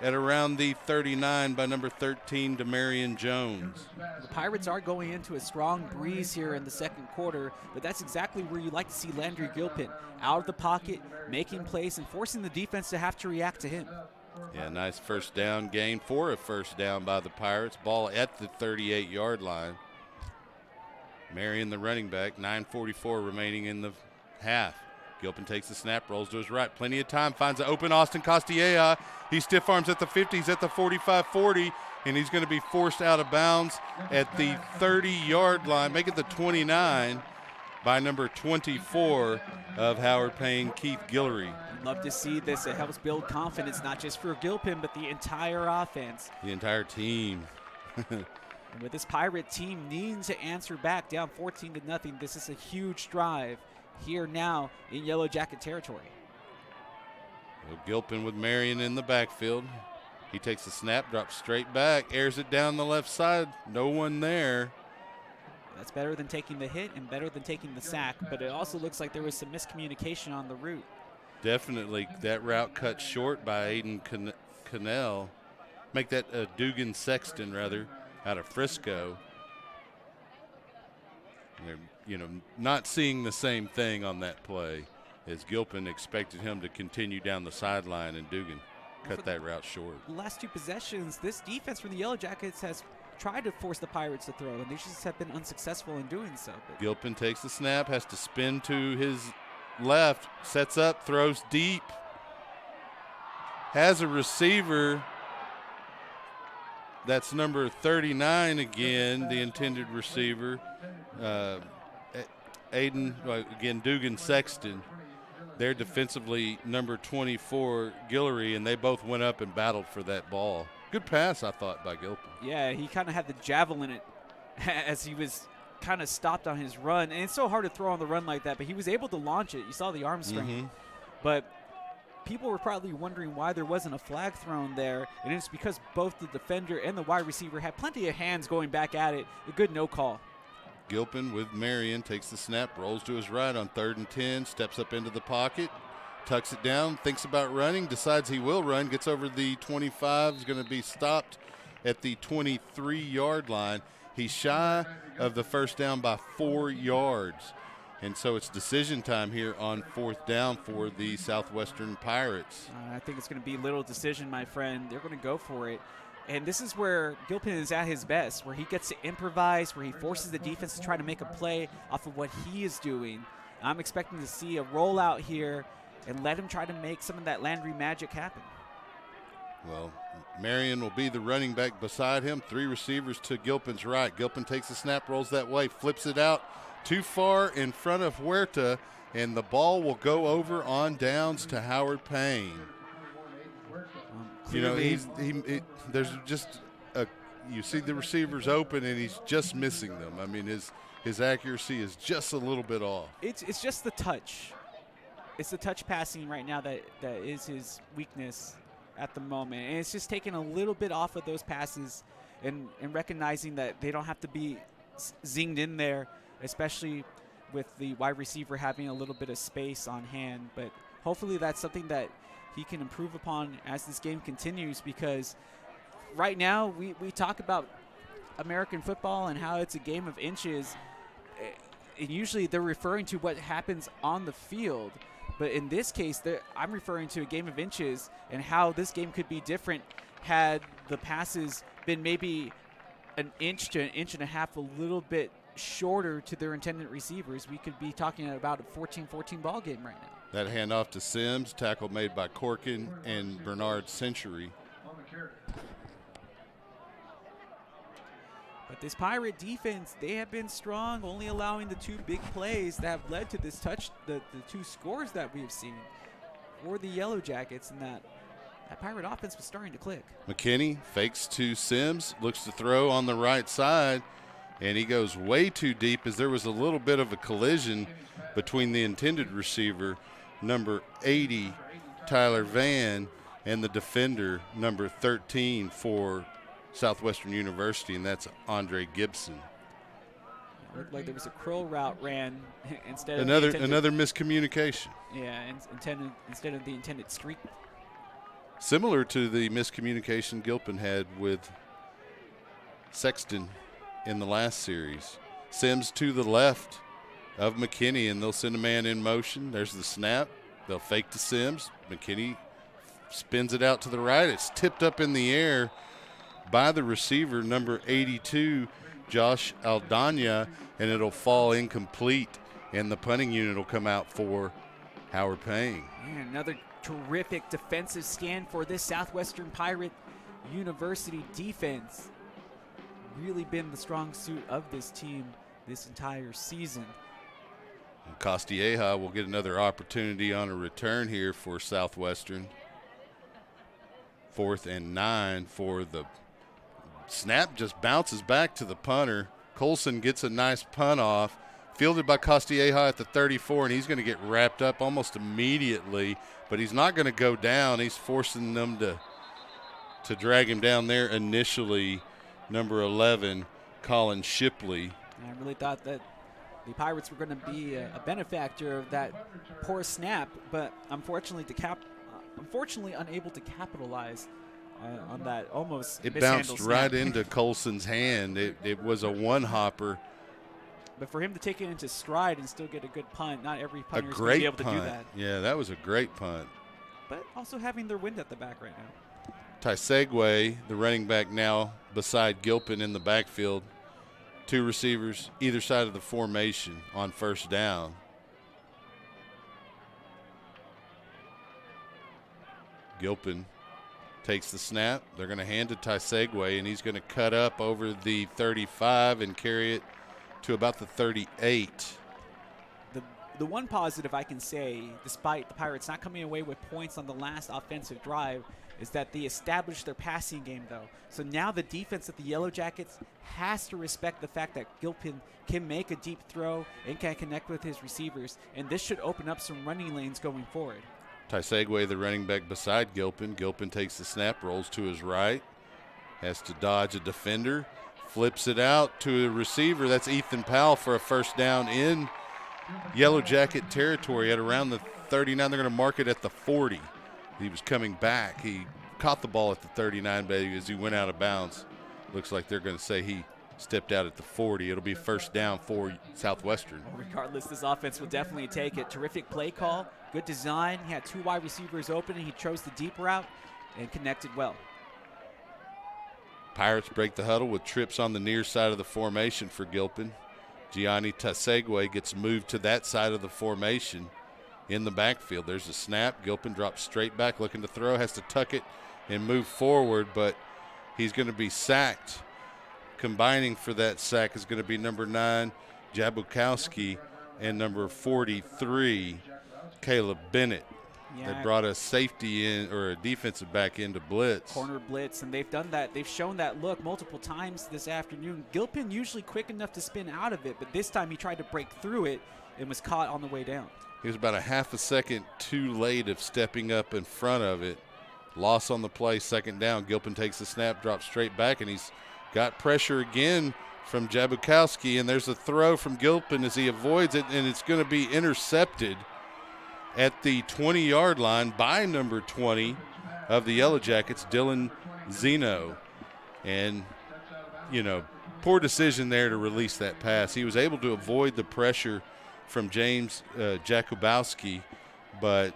at around the 39 by number 13, Demarion Jones. The Pirates are going into a strong breeze here in the second quarter, but that's exactly where you like to see Landry Gilpin, out of the pocket, making plays, and forcing the defense to have to react to him. Yeah, nice first down gain for a first down by the Pirates. Ball at the 38-yard line. Marion, the running back, 9:44 remaining in the half. Gilpin takes the snap, rolls to his right. Plenty of time, finds an open Austin Costilla. He stiff arms at the 50, he's at the 45-40, and he's going to be forced out of bounds at the 30-yard line, make it the 29 by number 24 of Howard Payne, Keith Guillory. Love to see this. It helps build confidence, not just for Gilpin, but the entire offense. The entire team. And with this Pirate team needing to answer back down 14-0, this is a huge drive here now in Yellow Jacket territory. Well, Gilpin with Marion in the backfield. He takes the snap, drops straight back, airs it down the left side. No one there. That's better than taking the hit and better than taking the sack, but it also looks like there was some miscommunication on the route. Definitely that route cut short by Aiden Cannell. Make that Dugan Sexton, rather, out of Frisco. They're, not seeing the same thing on that play as Gilpin expected him to continue down the sideline, and Dugan cut that route short. The last two possessions, this defense from the Yellow Jackets has tried to force the Pirates to throw, and they just have been unsuccessful in doing so. But Gilpin takes the snap, has to spin to his left, sets up, throws deep, has a receiver. That's number 39 again, the intended receiver. Again, Dugan Sexton. They're defensively number 24, Guillory, and they both went up and battled for that ball. Good pass, I thought, by Gilpin. Yeah, he kind of had the javelin it as he was kind of stopped on his run. And it's so hard to throw on the run like that, but he was able to launch it. You saw the arm strength. But people were probably wondering why there wasn't a flag thrown there, and it's because both the defender and the wide receiver had plenty of hands going back at it. A good no call. Gilpin with Marion takes the snap, rolls to his right on 3rd and 10, steps up into the pocket, tucks it down, thinks about running, decides he will run, gets over the 25, is going to be stopped at the 23-yard line. He's shy of the first down by 4 yards. And so it's decision time here on 4th down for the Southwestern Pirates. I think it's going to be little decision, my friend. They're going to go for it. And this is where Gilpin is at his best, where he gets to improvise, where he forces the defense to try to make a play off of what he is doing. I'm expecting to see a rollout here and let him try to make some of that Landry magic happen. Well, Marion will be the running back beside him. 3 receivers to Gilpin's right. Gilpin takes the snap, rolls that way, flips it out too far in front of Huerta, and the ball will go over on downs to Howard Payne. There's just you see the receivers open, and he's just missing them. I mean, his accuracy is just a little bit off. It's just the touch. It's the touch passing right now that is his weakness at the moment. And it's just taking a little bit off of those passes and recognizing that they don't have to be zinged in there, especially with the wide receiver having a little bit of space on hand. But hopefully that's something that he can improve upon as this game continues, because right now we talk about American football and how it's a game of inches. And usually they're referring to what happens on the field. But in this case, I'm referring to a game of inches and how this game could be different had the passes been maybe an inch to an inch and a half, a little bit shorter to their intended receivers. We could be talking about a 14-14 ball game right now. That handoff to Sims, tackle made by Corkin and Bernard Century. But this Pirate defense, they have been strong, only allowing the 2 big plays that have led to this the 2 scores that we've seen for the Yellow Jackets, and that Pirate offense was starting to click. McKinney fakes to Sims, looks to throw on the right side, and he goes way too deep as there was a little bit of a collision between the intended receiver, number 80, Tyler Van, and the defender, number 13 for Southwestern University, and that's Andre Gibson. It looked like there was a curl route ran instead of another miscommunication. Yeah, instead of the intended streak. Similar to the miscommunication Gilpin had with Sexton in the last series. Sims to the left of McKinney, and they'll send a man in motion. There's the snap. They'll fake to Sims. McKinney spins it out to the right. It's tipped up in the air by the receiver, number 82, Josh Aldana, and it'll fall incomplete, and the punting unit will come out for Howard Payne. Man, another terrific defensive stand for this Southwestern Pirate University defense. Really been the strong suit of this team this entire season. And Costieja will get another opportunity on a return here for Southwestern. 4th and 9 for the snap, just bounces back to the punter. Colson gets a nice punt off, fielded by Costieja at the 34, and he's going to get wrapped up almost immediately, but he's not going to go down. He's forcing them to drag him down there initially. Number 11, Colin Shipley. I really thought that the Pirates were going to be a benefactor of that poor snap, but unfortunately unable to capitalize on that almost It mishandled bounced snap. right into Colson's hand. It was a one-hopper. But for him to take it into stride and still get a good punt, not every A punter is going to be great able to do punt. that. Yeah, that was a great punt. But also having their wind at the back right now. Tysegwe, the running back now beside Gilpin in the backfield. 2 receivers either side of the formation on first down. Gilpin takes the snap. They're going to hand it to Tysegwe, and he's going to cut up over the 35 and carry it to about the 38. The one positive I can say, despite the Pirates not coming away with points on the last offensive drive, is that they established their passing game, though. So now the defense of the Yellow Jackets has to respect the fact that Gilpin can make a deep throw and can connect with his receivers, and this should open up some running lanes going forward. Tysegwe, the running back beside Gilpin. Gilpin takes the snap, rolls to his right, has to dodge a defender, flips it out to a receiver. That's Ethan Powell for a first down in Yellow Jacket territory at around the 39. They're going to mark it at the 40. He was coming back. He caught the ball at the 39, but as he went out of bounds, looks like they're going to say he stepped out at the 40. It'll be first down for Southwestern. Well, regardless, this offense will definitely take it. Terrific play call, good design. He had 2 wide receivers open, and he chose the deep route and connected well. Pirates break the huddle with trips on the near side of the formation for Gilpin. Gianni Tysegwe gets moved to that side of the formation in the backfield. There's a snap. Gilpin drops straight back, looking to throw, has to tuck it and move forward, but he's going to be sacked. Combining for that sack is going to be number 9, Jabukowski, and number 43, Caleb Bennett. Yeah. They brought a safety in, or a defensive back into blitz. Corner blitz, and they've done that. They've shown that look multiple times this afternoon. Gilpin usually quick enough to spin out of it, but this time he tried to break through it and was caught on the way down. He was about a half a second too late of stepping up in front of it. Loss on the play, second down. Gilpin takes the snap, drops straight back, and he's got pressure again from Jabukowski, and there's a throw from Gilpin as he avoids it, and it's going to be intercepted at the 20-yard line by number 20 of the Yellow Jackets, Dylan Zeno. And, poor decision there to release that pass. He was able to avoid the pressure from James Jakubowski, but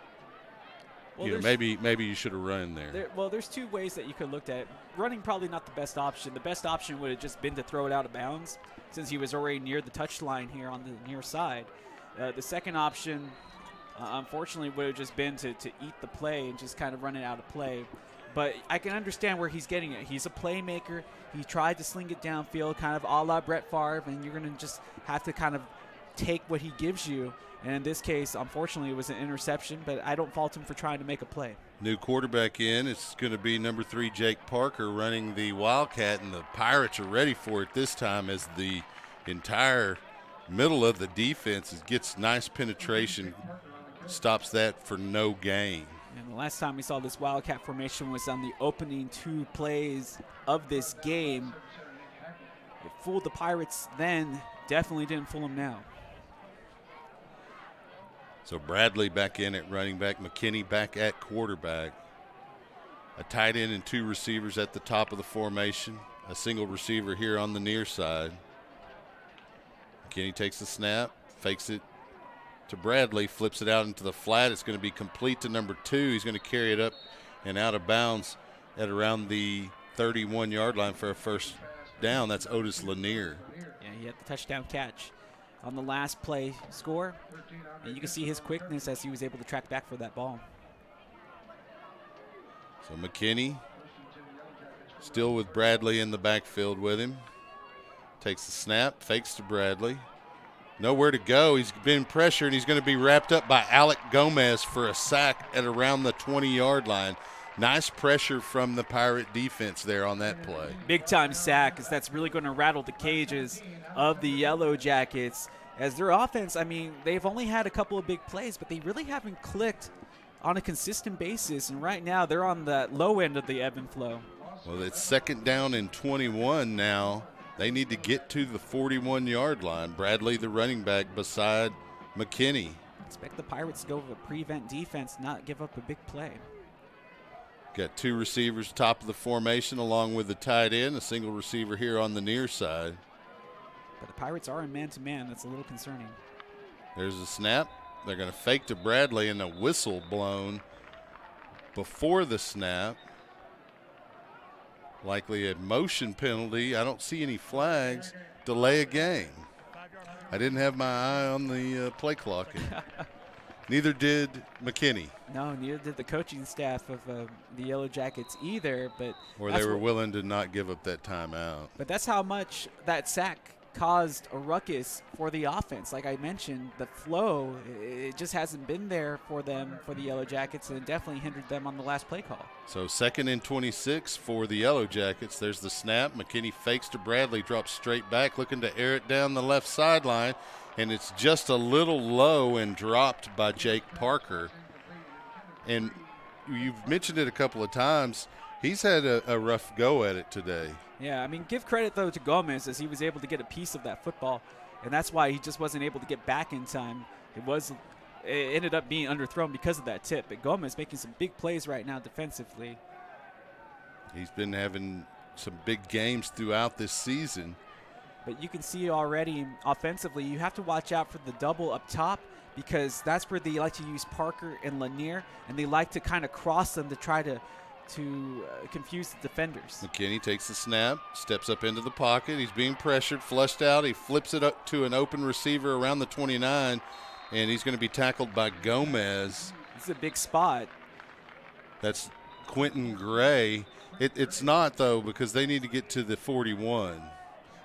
maybe you should have run there. There's 2 ways that you could look at it. Running probably not the best option. The best option would have just been to throw it out of bounds since he was already near the touchline here on the near side. The second option, unfortunately, would have just been to eat the play and just kind of run it out of play. But I can understand where he's getting it. He's a playmaker. He tried to sling it downfield, kind of a la Brett Favre, and you're going to just have to kind of take what he gives you. And in this case, unfortunately, it was an interception, but I don't fault him for trying to make a play. New quarterback in. It's going to be number 3, Jake Parker, running the Wildcat, and the Pirates are ready for it this time as the entire middle of the defense gets nice penetration, stops that for no gain. And the last time we saw this Wildcat formation was on the opening 2 plays of this game. It fooled the Pirates then, definitely didn't fool them now. So Bradley back in at running back, McKinney back at quarterback. A tight end and 2 receivers at the top of the formation. A single receiver here on the near side. McKinney takes the snap, fakes it to Bradley, flips it out into the flat. It's going to be complete to number 2. He's going to carry it up and out of bounds at around the 31-yard line for a first down. That's Otis Lanier. Yeah, he had the touchdown catch on the last play score. And you can see his quickness as he was able to track back for that ball. So McKinney still with Bradley in the backfield with him. Takes the snap, fakes to Bradley. Nowhere to go. He's been pressured. He's going to be wrapped up by Alec Gomez for a sack at around the 20-yard line. Nice pressure from the Pirate defense there on that play. Big-time sack, because that's really going to rattle the cages of the Yellow Jackets. As their offense, I mean, they've only had a couple of big plays, but they really haven't clicked on a consistent basis. And right now, they're on the low end of the ebb and flow. Well, it's 2nd down and 21 now. They need to get to the 41-yard line. Bradley, the running back, beside McKinney. Expect the Pirates to go with a prevent defense, not give up a big play. Got 2 receivers top of the formation along with the tight end, a single receiver here on the near side. But the Pirates are in man-to-man. That's a little concerning. There's a snap. They're going to fake to Bradley and a whistle blown before the snap. Likely a motion penalty. I don't see any flags. Delay a game. I didn't have my eye on the play clock. Neither did McKinney. No, neither did the coaching staff of the Yellow Jackets either. But or they were willing to not give up that timeout. But that's how much that sack caused a ruckus for the offense. Like I mentioned, the flow, it just hasn't been there for them, for the Yellow Jackets, and it definitely hindered them on the last play call. So 2nd and 26 for the Yellow Jackets. There's the snap. McKinney fakes to Bradley, drops straight back, looking to air it down the left sideline, and it's just a little low and dropped by Jake Parker. And you've mentioned it a couple of times. He's had a rough go at it today. Yeah, I mean, give credit, though, to Gomez as he was able to get a piece of that football, and that's why he just wasn't able to get back in time. It ended up being underthrown because of that tip. But Gomez making some big plays right now defensively. He's been having some big games throughout this season. But you can see already offensively, you have to watch out for the double up top because that's where they like to use Parker and Lanier, and they like to kind of cross them to try to confuse the defenders. McKinney takes the snap, steps up into the pocket. He's being pressured, flushed out. He flips it up to an open receiver around the 29, and he's going to be tackled by Gomez. This is a big spot. That's Quentin Gray. It's not, though, because they need to get to the 41.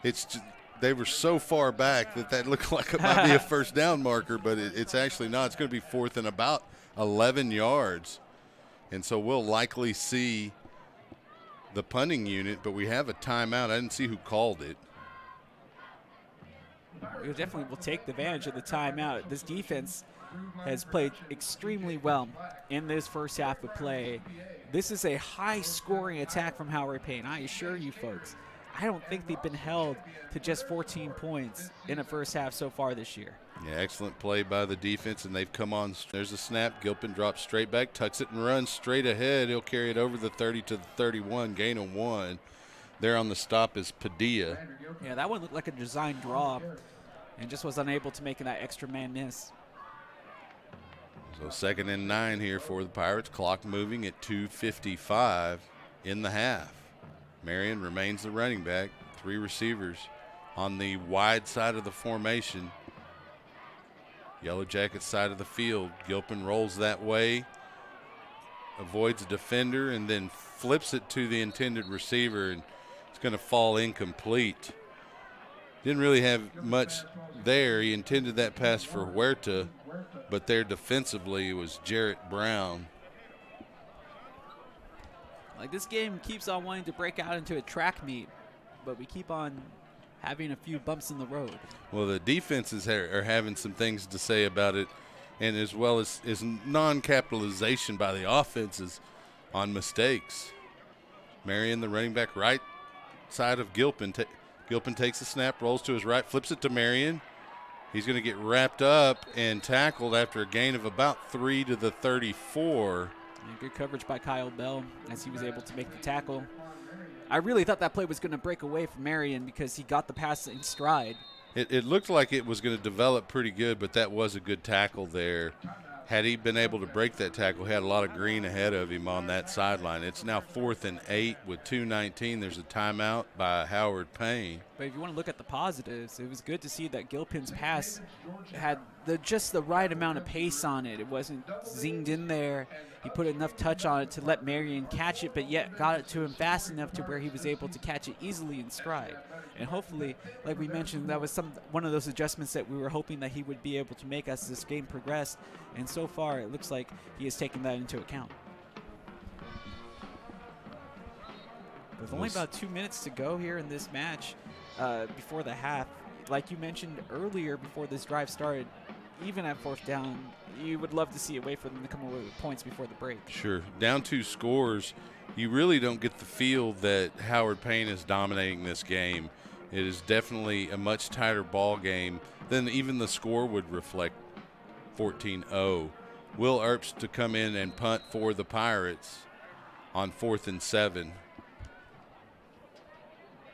It's just, they were so far back that looked like it might be a first down marker, but it's actually not. It's going to be 4th and about 11 yards. And so we'll likely see the punting unit, but we have a timeout. I didn't see who called it. We definitely will take the advantage of the timeout. This defense has played extremely well in this first half of play. This is a high-scoring attack from Howard Payne. I assure you folks, I don't think they've been held to just 14 points in a first half so far this year. Yeah, excellent play by the defense, and they've come on. There's a snap. Gilpin drops straight back, tucks it and runs straight ahead. He'll carry it over the 30 to the 31, gain of 1. There on the stop is Padilla. Yeah, that one looked like a design draw and just was unable to make that extra man miss. So 2nd and 9 here for the Pirates. Clock moving at 2:55 in the half. Marion remains the running back. 3 receivers on the wide side of the formation. Yellow Jackets side of the field. Gilpin rolls that way, avoids a defender, and then flips it to the intended receiver, and it's going to fall incomplete. Didn't really have much there. He intended that pass for Huerta, but there defensively was Jarrett Brown. Like, this game keeps on wanting to break out into a track meet, but we keep on having a few bumps in the road. Well, the defenses are having some things to say about it, and as well as non-capitalization by the offenses on mistakes. Marion, the running back, right side of Gilpin. Gilpin takes the snap, rolls to his right, flips it to Marion. He's going to get wrapped up and tackled after a gain of about 3 to the 34. And good coverage by Kyle Bell as he was able to make the tackle. I really thought that play was going to break away from Marion because he got the pass in stride. It looked like it was going to develop pretty good, but that was a good tackle there. Had he been able to break that tackle, he had a lot of green ahead of him on that sideline. It's now 4th and 8 with 2:19. There's a timeout by Howard Payne. But if you want to look at the positives, it was good to see that Gilpin's pass had just the right amount of pace on it. It wasn't zinged in there. He put enough touch on it to let Marion catch it, but yet got it to him fast enough to where he was able to catch it easily in stride. And hopefully, like we mentioned, that was one of those adjustments that we were hoping that he would be able to make as this game progressed. And so far, it looks like he has taken that into account. With only about 2 minutes to go here in this match before the half, like you mentioned earlier before this drive started, even at 4th down, you would love to see a way for them to come away with points before the break. Sure. Down 2 scores, you really don't get the feel that Howard Payne is dominating this game. It is definitely a much tighter ball game than even the score would reflect. 14-0. Will Earps to come in and punt for the Pirates on 4th and 7.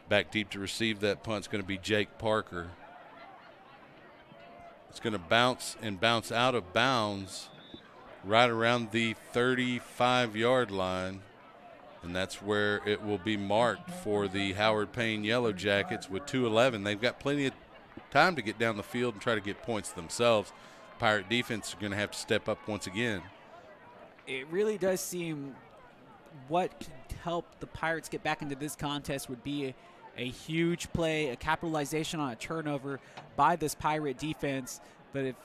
Back deep to receive that punt is going to be Jake Parker. It's going to bounce out of bounds right around the 35-yard line, and that's where it will be marked for the Howard Payne Yellow Jackets with 2:11. They've got plenty of time to get down the field and try to get points themselves. Pirate defense is going to have to step up once again. It really does seem what could help the Pirates get back into this contest would be a huge play, a capitalization on a turnover by this Pirate defense. But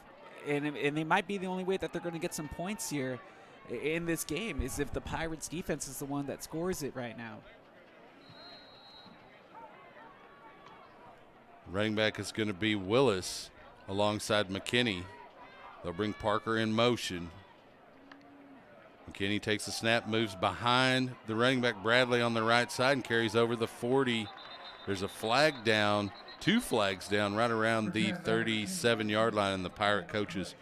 and they might be the only way that they're going to get some points here in this game is if the Pirates defense is the one that scores it right now. Running back is going to be Willis alongside McKinney. They'll bring Parker in motion. McKinney takes the snap, moves behind the running back Bradley on the right side and carries over the 40. There's a flag down, 2 flags down right around the 37-yard line, and the Pirate coaches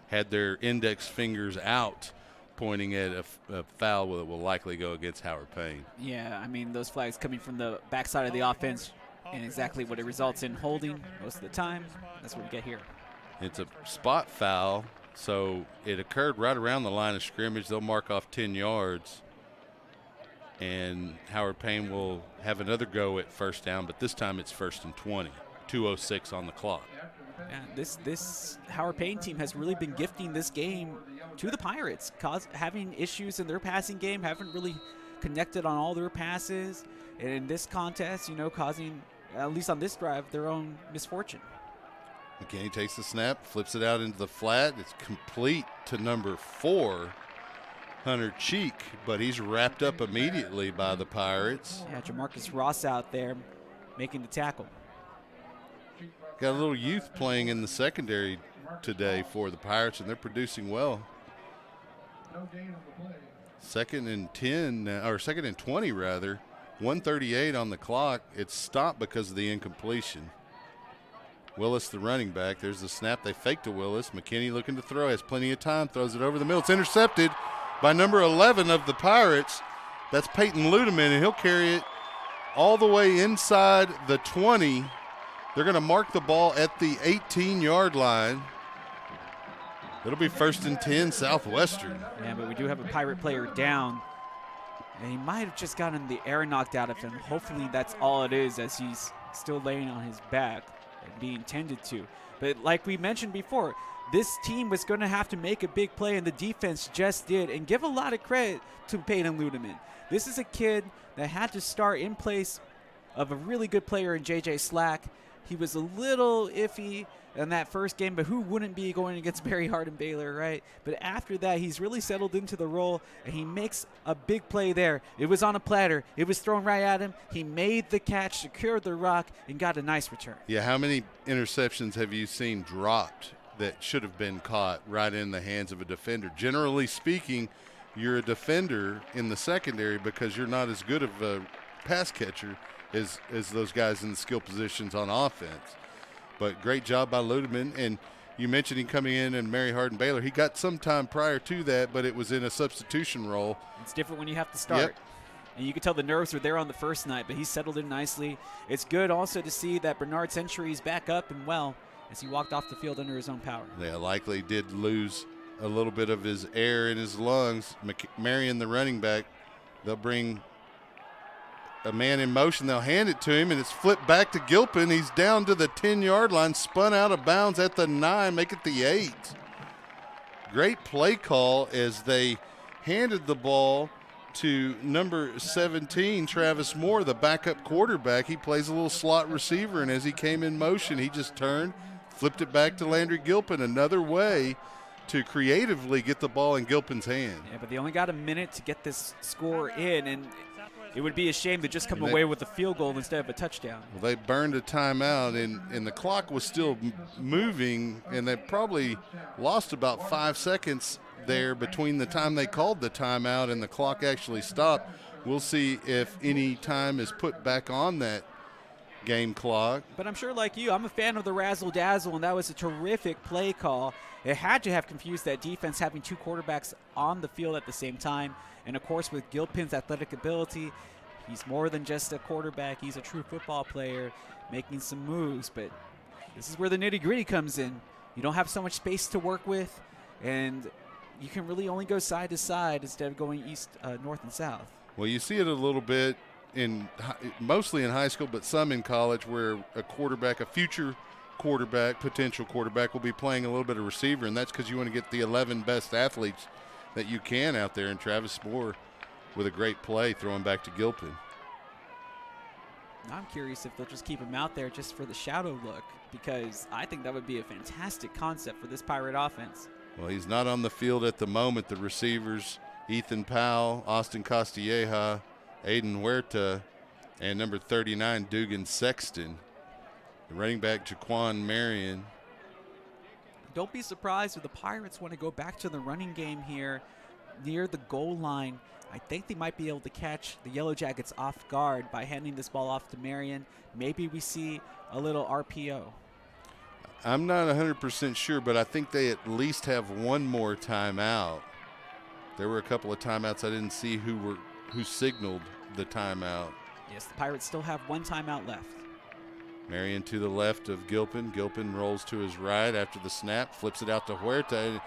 had their index fingers out pointing at a foul that will likely go against Howard Payne. Yeah, I mean, those flags coming from the backside of the offense and exactly what it results in holding most of the time. That's what we get here. It's a spot foul, so it occurred right around the line of scrimmage. They'll mark off 10 yards, and Howard Payne will have another go at 1st down, but this time it's 1st and 20, 2:06 on the clock. Yeah, this Howard Payne team has really been gifting this game to the Pirates, having issues in their passing game, haven't really connected on all their passes, and in this contest, causing, at least on this drive, their own misfortune. McKinney takes the snap, flips it out into the flat. It's complete to number 4, Hunter Cheek, but he's wrapped up immediately by the Pirates. Yeah, Jamarcus Ross out there making the tackle. Got a little youth playing in the secondary today for the Pirates, and they're producing well. 2nd and 10, or 2nd and 20 rather. 1:38 on the clock. It's stopped because of the incompletion. Willis, the running back. There's the snap. They fake to Willis. McKinney looking to throw. Has plenty of time. Throws it over the middle. It's intercepted by number 11 of the Pirates. That's Peyton Ludeman, and he'll carry it all the way inside the 20. They're going to mark the ball at the 18-yard line. It'll be 1st and 10 Southwestern. Yeah, but we do have a Pirate player down. And he might have just gotten the air knocked out of him. Hopefully that's all it is, as he's still laying on his back and being tended to. But like we mentioned before, this team was going to have to make a big play, and the defense just did. And give a lot of credit to Peyton Ludeman. This is a kid that had to start in place of a really good player in J.J. Slack. He was a little iffy in that first game, but who wouldn't be going against Barry Hardin-Baylor, right? But after that, he's really settled into the role, and he makes a big play there. It was on a platter. It was thrown right at him. He made the catch, secured the rock, and got a nice return. Yeah, how many interceptions have you seen dropped that should have been caught right in the hands of a defender? Generally speaking, you're a defender in the secondary because you're not as good of a pass catcher as those guys in the skill positions on offense. But great job by Ludeman. And, you mentioned him coming in and Mary Hardin-Baylor. He got some time prior to that, but it was in a substitution role. It's different when you have to start. Yep. And you could tell the nerves were there on the first night, but he settled in nicely. It's good also to see that Bernard Century is back up and well as he walked off the field under his own power. Yeah, likely did lose a little bit of his air in his lungs. Marion, the running back, they'll bring a man in motion. They'll hand it to him, and it's flipped back to Gilpin. He's down to the 10-yard line, spun out of bounds at the 9, make it the 8. Great play call as they handed the ball to number 17, Travis Moore, the backup quarterback. He plays a little slot receiver, and as he came in motion, he just turned, flipped it back to Landry Gilpin. Another way to creatively get the ball in Gilpin's hand. Yeah, but they only got a minute to get this score in, and it would be a shame to just come away with a field goal instead of a touchdown. Well, they burned a timeout, and the clock was still moving, and they probably lost about 5 seconds there between the time they called the timeout and the clock actually stopped. We'll see if any time is put back on that game clock. But I'm sure, like you, I'm a fan of the razzle-dazzle, and that was a terrific play call. It had to have confused that defense, having two quarterbacks on the field at the same time. And, of course, with Gilpin's athletic ability, he's more than just a quarterback. He's a true football player making some moves. But this is where the nitty-gritty comes in. You don't have so much space to work with, and you can really only go side to side instead of going east, north, and south. Well, you see it a little bit mostly in high school, but some in college, where a quarterback, a future quarterback, potential quarterback, will be playing a little bit of receiver, and that's because you want to get the 11 best athletes that you can out there. And Travis Moore with a great play throwing back to Gilpin. I'm curious if they'll just keep him out there just for the shadow look, because I think that would be a fantastic concept for this Pirate offense. Well, he's not on the field at the moment. The receivers, Ethan Powell, Austin Castilleja, Aiden Huerta, and number 39, Dugan Sexton. The running back, Jaquan Marion. Don't be surprised if the Pirates want to go back to the running game here near the goal line. I think they might be able to catch the Yellow Jackets off guard by handing this ball off to Marion. Maybe we see a little RPO. I'm not 100% sure, but I think they at least have one more timeout. There were a couple of timeouts. I didn't see who signaled the timeout. Yes, the Pirates still have one timeout left. Marion to the left of Gilpin. Gilpin rolls to his right after the snap, flips it out to Huerta. It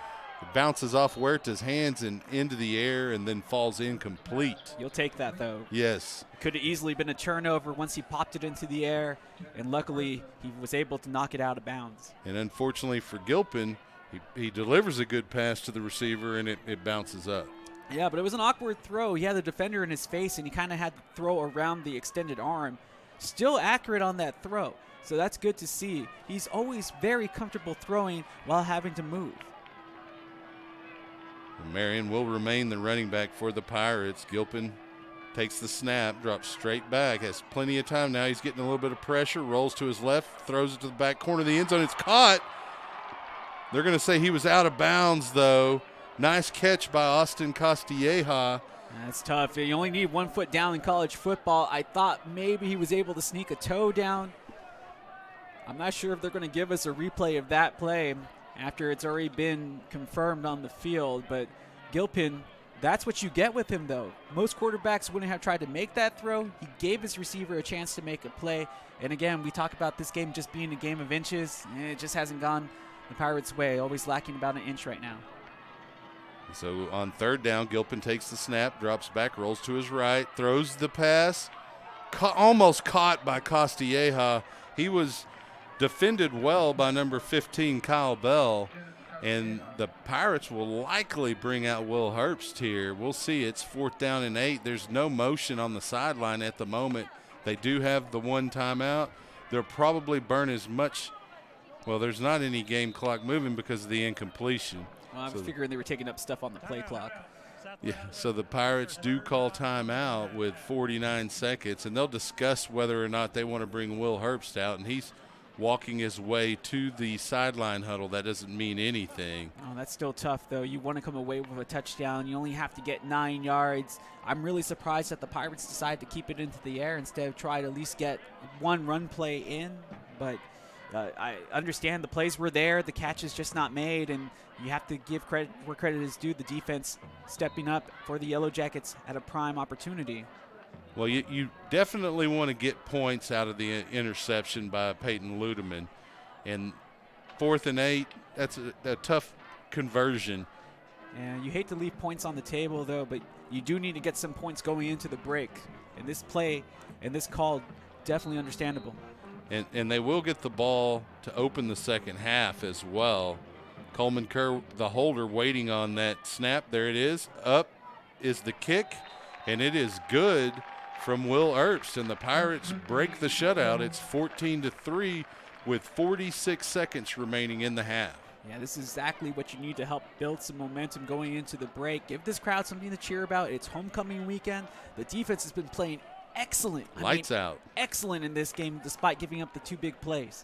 bounces off Huerta's hands and into the air and then falls incomplete. You'll take that, though. Yes. Could have easily been a turnover once he popped it into the air, and luckily he was able to knock it out of bounds. And unfortunately for Gilpin, he delivers a good pass to the receiver, and it bounces up. Yeah, but it was an awkward throw. He had the defender in his face, and he kind of had to throw around the extended arm. Still accurate on that throw, so that's good to see. He's always very comfortable throwing while having to move. Marion will remain the running back for the Pirates. Gilpin takes the snap, drops straight back, has plenty of time now. He's getting a little bit of pressure, rolls to his left, throws it to the back corner of the end zone. It's caught. They're going to say he was out of bounds, though. Nice catch by Austin Castilleja. That's tough. You only need 1 foot down in college football. I thought maybe he was able to sneak a toe down. I'm not sure if they're going to give us a replay of that play after it's already been confirmed on the field. But Gilpin, that's what you get with him, though. Most quarterbacks wouldn't have tried to make that throw. He gave his receiver a chance to make a play. And again, we talk about this game just being a game of inches. It just hasn't gone the Pirates' way, always lacking about an inch right now. So on third down, Gilpin takes the snap, drops back, rolls to his right, throws the pass, almost caught by Castilleja. He was defended well by number 15, Kyle Bell, and the Pirates will likely bring out Will Herbst here. We'll see. It's 4th down and 8. There's no motion on the sideline at the moment. They do have the one timeout. They'll probably burn as much. Well, there's not any game clock moving because of the incompletion. Well, I was figuring they were taking up stuff on the play clock. Yeah, so the Pirates do call timeout with 49 seconds, and they'll discuss whether or not they want to bring Will Herbst out, and he's walking his way to the sideline huddle. That doesn't mean anything. Oh, that's still tough, though. You want to come away with a touchdown. You only have to get 9 yards. I'm really surprised that the Pirates decided to keep it into the air instead of try to at least get one run play in, but I understand the plays were there, the catch is just not made, and you have to give credit where credit is due. The defense stepping up for the Yellow Jackets at a prime opportunity. Well, you definitely want to get points out of the interception by Payton Ludeman. And 4th and 8, that's a tough conversion. And you hate to leave points on the table, though, but you do need to get some points going into the break. And this play and this call, definitely understandable. And they will get the ball to open the second half as well. Coleman Kerr, the holder, waiting on that snap. There it is. Up is the kick, and it is good from Will Ertz. And the Pirates break the shutout. It's 14-3 with 46 seconds remaining in the half. Yeah, this is exactly what you need to help build some momentum going into the break. Give this crowd something to cheer about. It's homecoming weekend. The defense has been playing excellent. Lights out. Excellent in this game despite giving up the 2 big plays.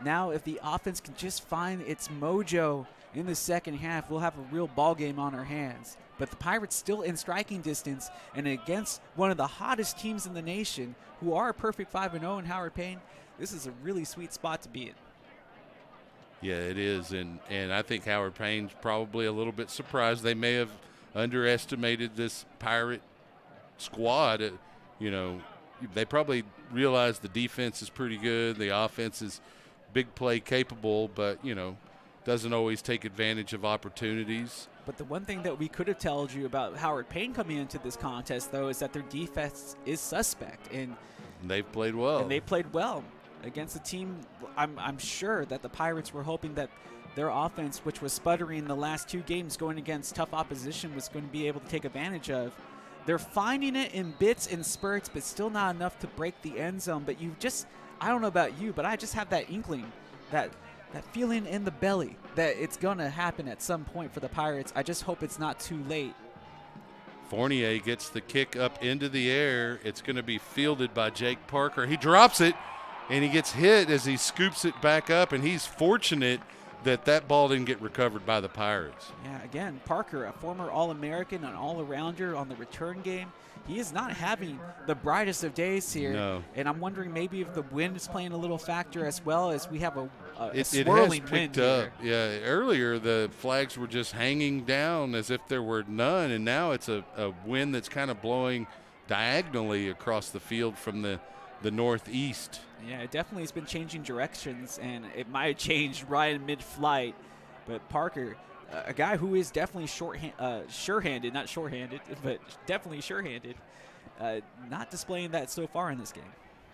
Now if the offense can just find its mojo in the second half, we'll have a real ball game on our hands. But the Pirates still in striking distance, and against one of the hottest teams in the nation who are a perfect 5-0 in Howard Payne, this is a really sweet spot to be in. Yeah, it is, and I think Howard Payne's probably a little bit surprised. They may have underestimated this Pirate squad. They probably realized the defense is pretty good, the offense is big play capable, but, doesn't always take advantage of opportunities. But the one thing that we could have told you about Howard Payne coming into this contest, though, is that their defense is suspect. And they've played well. And they played well against a team. I'm sure that the Pirates were hoping that their offense, which was sputtering the last 2 games going against tough opposition, was going to be able to take advantage of. They're finding it in bits and spurts, but still not enough to break the end zone. But I don't know about you, but I just have that inkling, that feeling in the belly that it's going to happen at some point for the Pirates. I just hope it's not too late. Fournier gets the kick up into the air. It's going to be fielded by Jake Parker. He drops it, and he gets hit as he scoops it back up, and he's fortunate that ball didn't get recovered by the Pirates. Yeah, again, Parker, a former All-American, an all-arounder on the return game. He is not having the brightest of days here. No. And I'm wondering maybe if the wind is playing a little factor as well, as we have a It swirling has wind picked up. here. Yeah, earlier the flags were just hanging down as if there were none, and now it's a wind that's kind of blowing diagonally across the field from the northeast. Yeah, it definitely has been changing directions, and it might have changed right in mid-flight. But Parker, a guy who is definitely sure-handed, not short-handed, but definitely sure-handed, not displaying that so far in this game.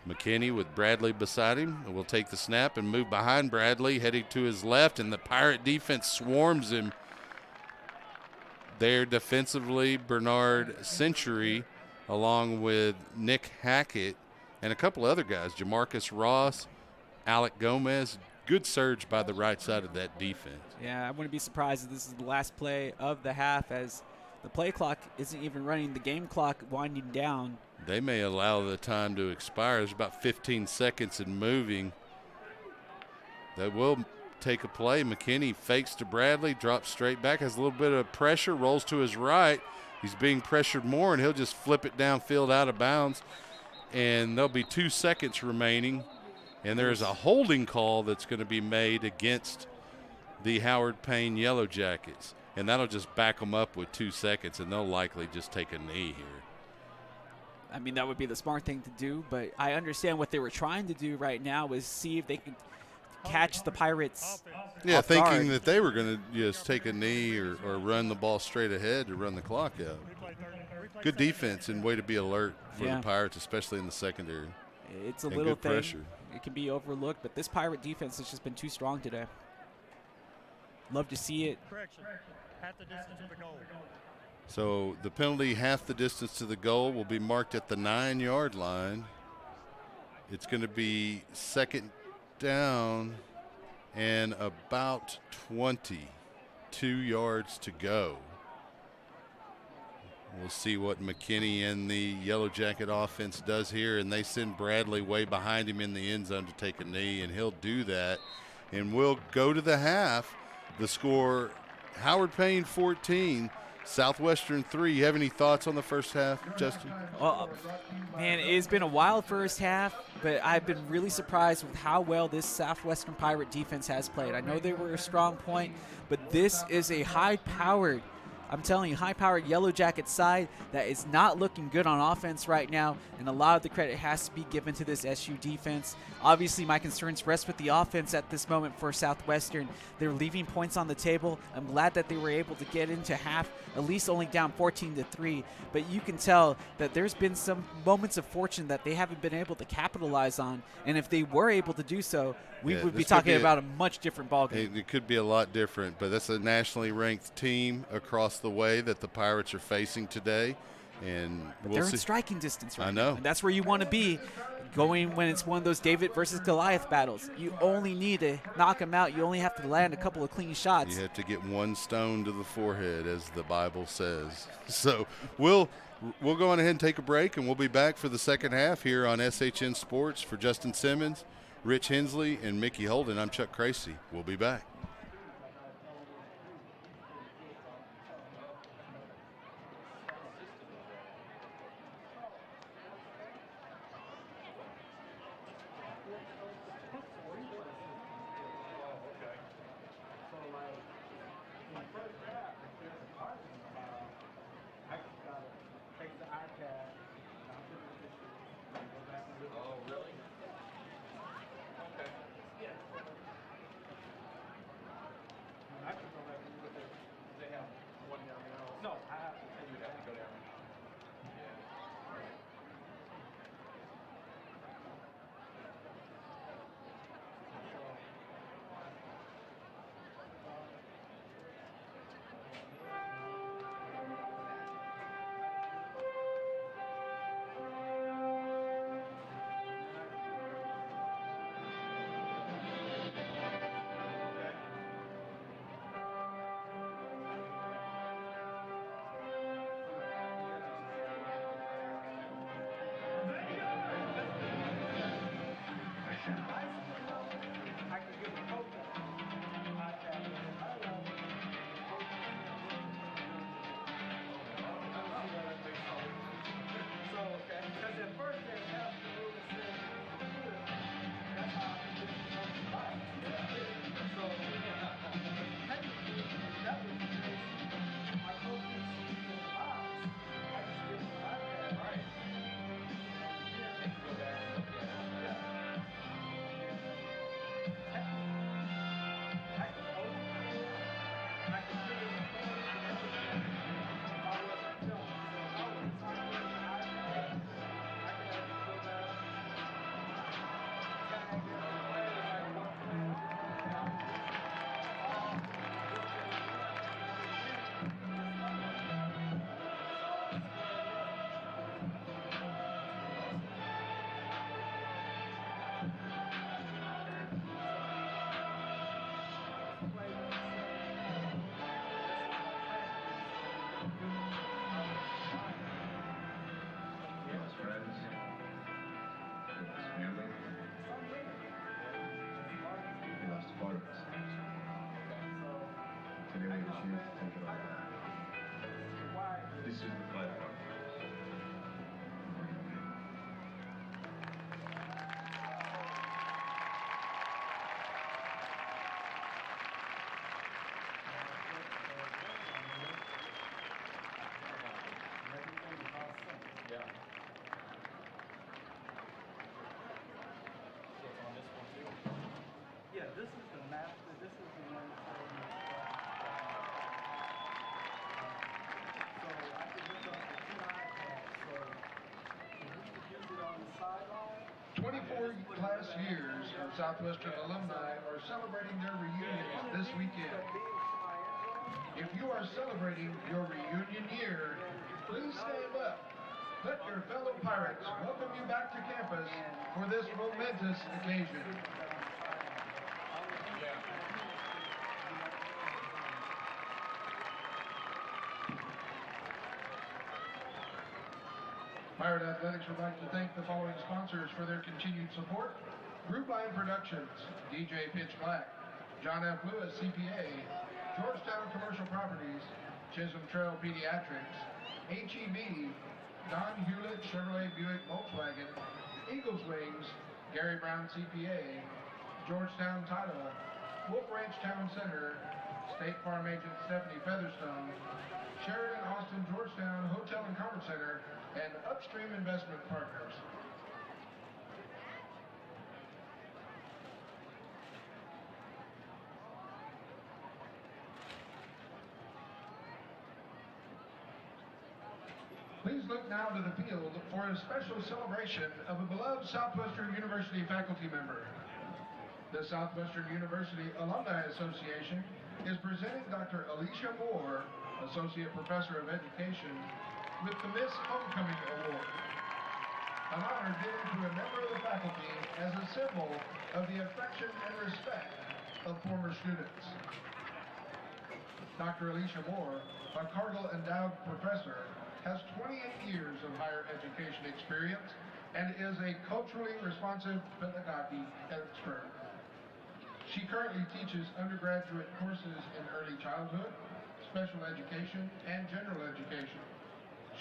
McKinney with Bradley beside him will take the snap and move behind Bradley, heading to his left, and the Pirate defense swarms him. There defensively, Bernard Century, along with Nick Hackett, and a couple other guys, Jamarcus Ross, Alec Gomez. Good surge by the right side of that defense. Yeah, I wouldn't be surprised if this is the last play of the half, as the play clock isn't even running, the game clock winding down. They may allow the time to expire. There's about 15 seconds in moving. They will take a play. McKinney fakes to Bradley, drops straight back, has a little bit of pressure, rolls to his right. He's being pressured more, and he'll just flip it downfield out of bounds. And there'll be 2 seconds remaining, and there is a holding call that's going to be made against the Howard Payne Yellow Jackets, and that'll just back them up with 2 seconds, and they'll likely just take a knee here. I mean, that would be the smart thing to do, but I understand what they were trying to do right now was see if they could catch the Pirates. Yeah, off thinking guard. that they were going to just take a knee or run the ball straight ahead to run the clock out. Good defense and way to be alert for the Pirates, especially in the secondary. It's a and little good thing. pressure. It can be overlooked, but this Pirate defense has just been too strong today. Love to see it. Correction. Half the distance of the goal. So the penalty, half the distance to the goal, will be marked at the 9-yard line. It's going to be second down and about 22 yards to go. We'll see what McKinney and the Yellow Jacket offense does here, and they send Bradley way behind him in the end zone to take a knee, and he'll do that. And we'll go to the half. The score, Howard Payne 14, Southwestern 3. You have any thoughts on the first half, Justin? Well, man, it's been a wild first half, but I've been really surprised with how well this Southwestern Pirate defense has played. I know they were a strong point, but this is a high-powered, I'm telling you, high-powered Yellow Jacket side that is not looking good on offense right now, and a lot of the credit has to be given to this SU defense. Obviously, my concerns rest with the offense at this moment for Southwestern. They're leaving points on the table. I'm glad that they were able to get into half, at least only down 14-3, but you can tell that there's been some moments of fortune that they haven't been able to capitalize on, and if they were able to do so, we would be talking about a much different ballgame. It could be a lot different, but that's a nationally ranked team across the way that the Pirates are facing today, and they're in striking distance right I know. now. And that's where you want to be going when it's one of those David versus Goliath battles. You only need to knock them out. You only have to land a couple of clean shots. You have to get one stone to the forehead, as the Bible says. So we'll go on ahead and take a break, and we'll be back for the second half here on SHN Sports. For Justin Simmons, Rich Hensley, and Mickey Holden, I'm Chuck Cracy. We'll be back. Class years of Southwestern alumni are celebrating their reunions this weekend. If you are celebrating your reunion year, please stand up. Let your fellow Pirates welcome you back to campus for this momentous occasion. Pirate Athletics would like to thank the following sponsors for their continued support. Group Line Productions, DJ Pitch Black, John F. Lewis, CPA, Georgetown Commercial Properties, Chisholm Trail Pediatrics, HEB, Don Hewlett Chevrolet Buick Volkswagen, Eagles Wings, Gary Brown CPA, Georgetown Title, Wolf Ranch Town Center, State Farm Agent Stephanie Featherstone, Sheridan Austin Georgetown Hotel and Commerce Center, and Upstream Investment Partners. Please look now to the field for a special celebration of a beloved Southwestern University faculty member. The Southwestern University Alumni Association is presenting Dr. Alicia Moore, Associate Professor of Education, with the Miss Homecoming Award, an honor given to a member of the faculty as a symbol of the affection and respect of former students. Dr. Alicia Moore, a Cargill Endowed Professor, has 28 years of higher education experience and is a culturally responsive pedagogy expert. She currently teaches undergraduate courses in early childhood, special education, and general education.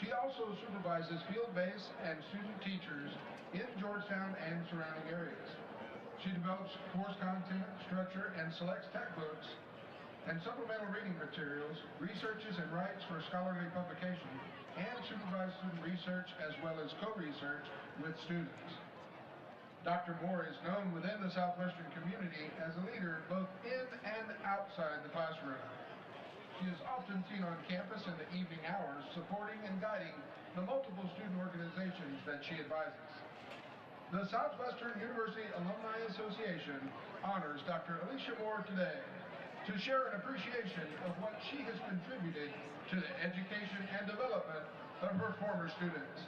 She also supervises field-based and student teachers in Georgetown and surrounding areas. She develops course content, structure, and selects textbooks and supplemental reading materials, researches and writes for scholarly publication, and supervises student research as well as co-research with students. Dr. Moore is known within the Southwestern community as a leader both in and outside the classroom. She is often seen on campus in the evening hours supporting and guiding the multiple student organizations that she advises. The Southwestern University Alumni Association honors Dr. Alicia Moore today to share an appreciation of what she has contributed to the education and development of her former students.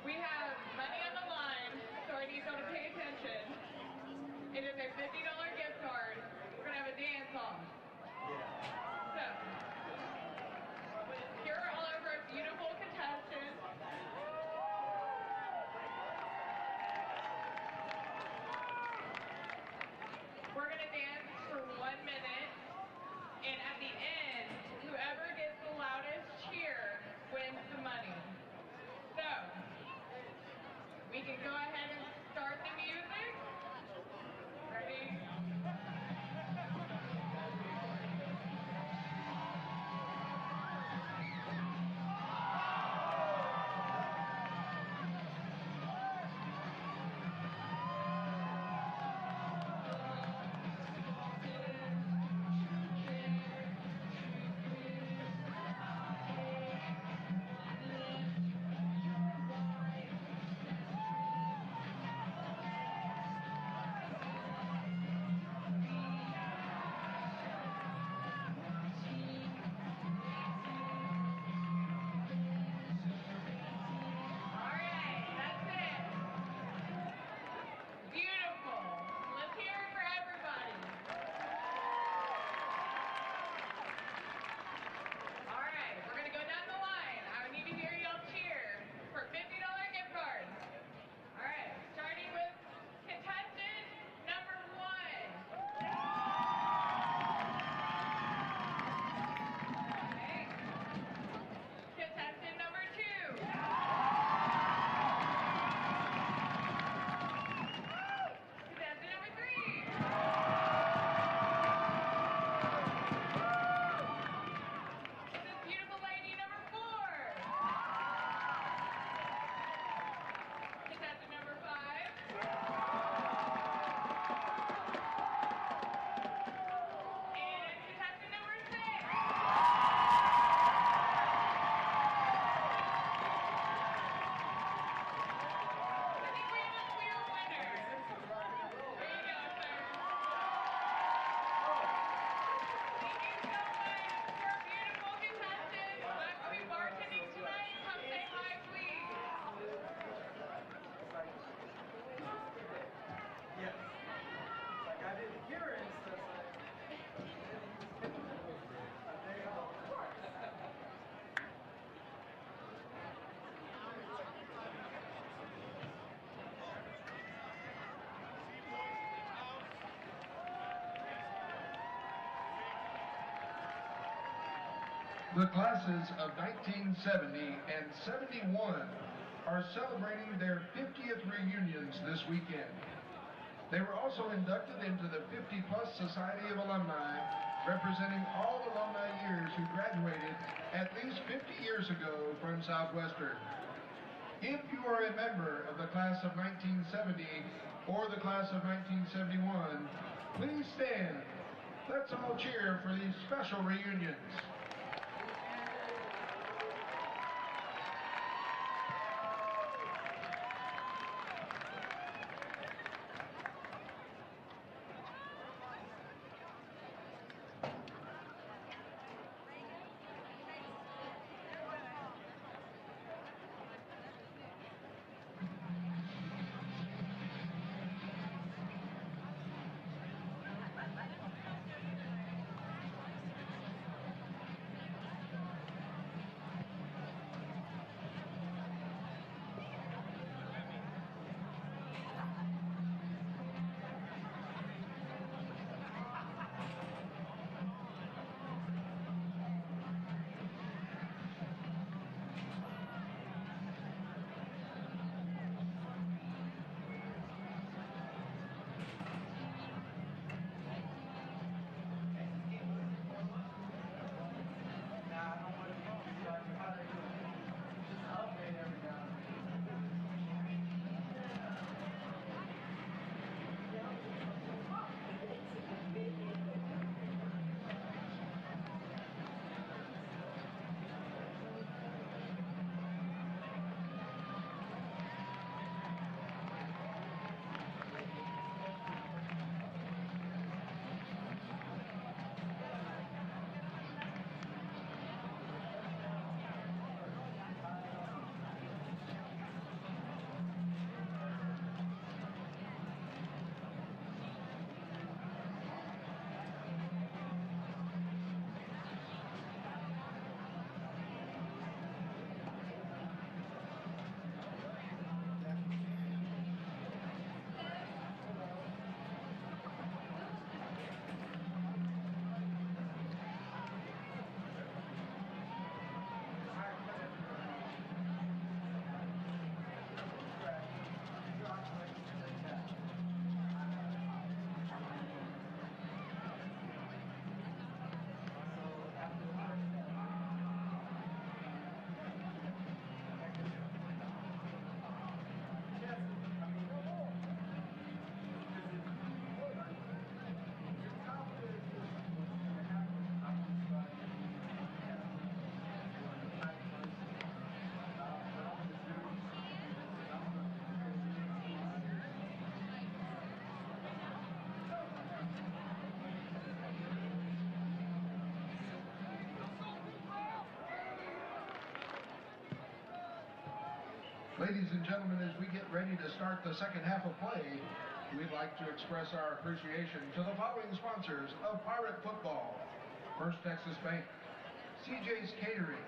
We have money on the line, so I need y'all to pay attention. It is a $50 gift card. We're going to have a dance off. So, here are all of our beautiful contestants. The classes of 1970 and 71 are celebrating their 50th reunions this weekend. They were also inducted into the 50-plus Society of Alumni, representing all alumni years who graduated at least 50 years ago from Southwestern. If you are a member of the class of 1970 or the class of 1971, please stand. Let's all cheer for these special reunions. Ladies and gentlemen, as we get ready to start the second half of play, we'd like to express our appreciation to the following sponsors of Pirate Football: First Texas Bank, CJ's Catering,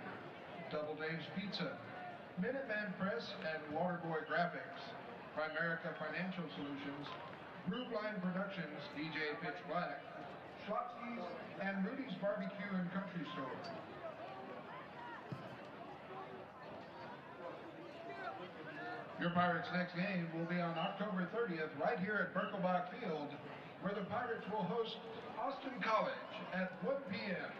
Double Dave's Pizza, Minuteman Press and Waterboy Graphics, Primerica Financial Solutions, Groove Line Productions, DJ Pitch Black, Schlotzky's, and Rudy's Barbecue and Country Store. Your Pirates' next game will be on October 30th right here at Birkelbach Field, where the Pirates will host Austin College at 1 p.m.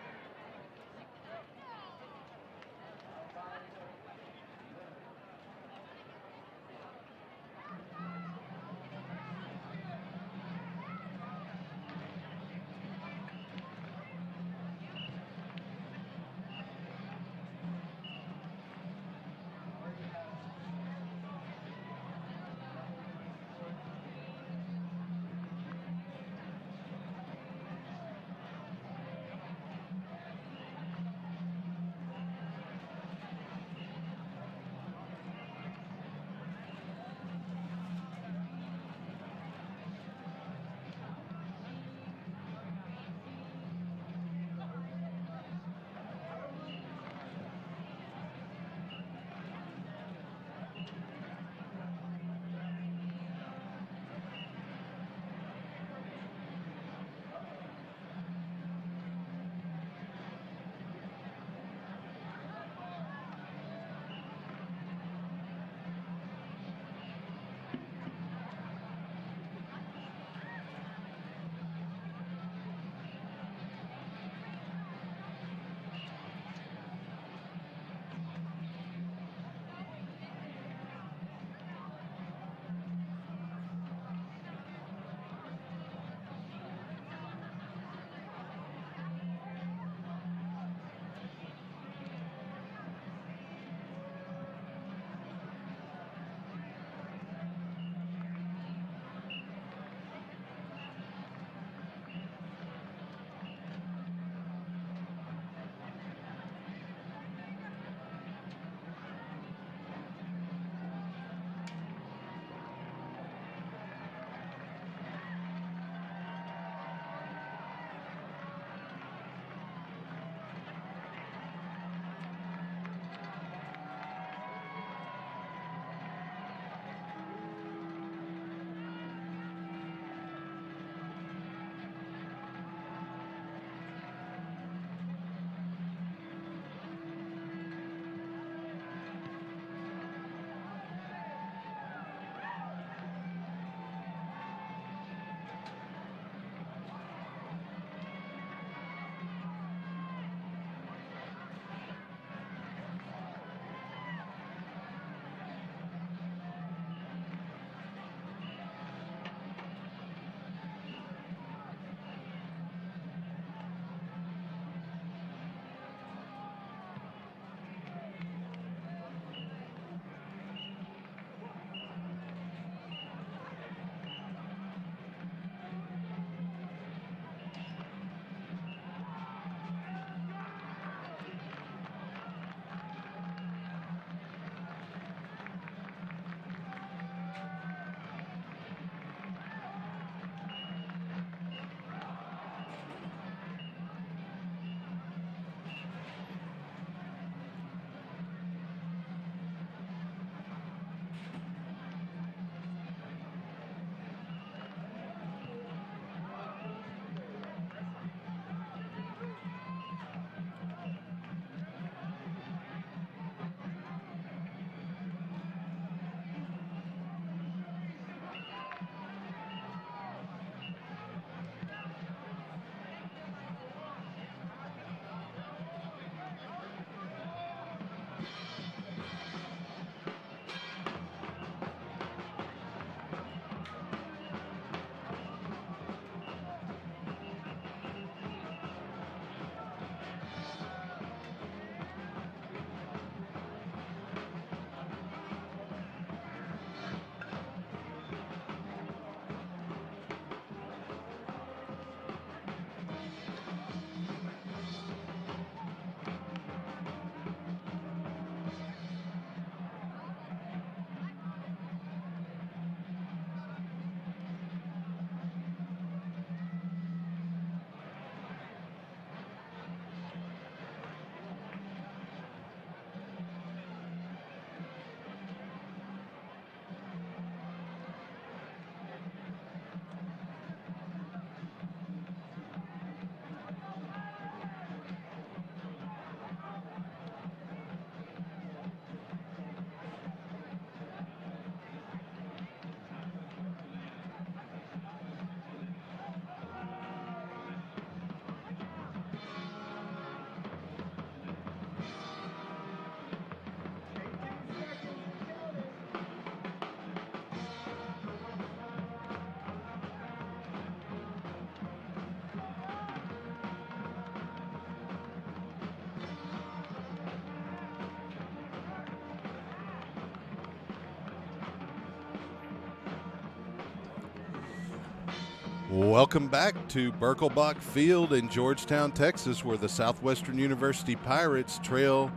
Welcome back to Birkelbach Field in Georgetown, Texas, where the Southwestern University Pirates trail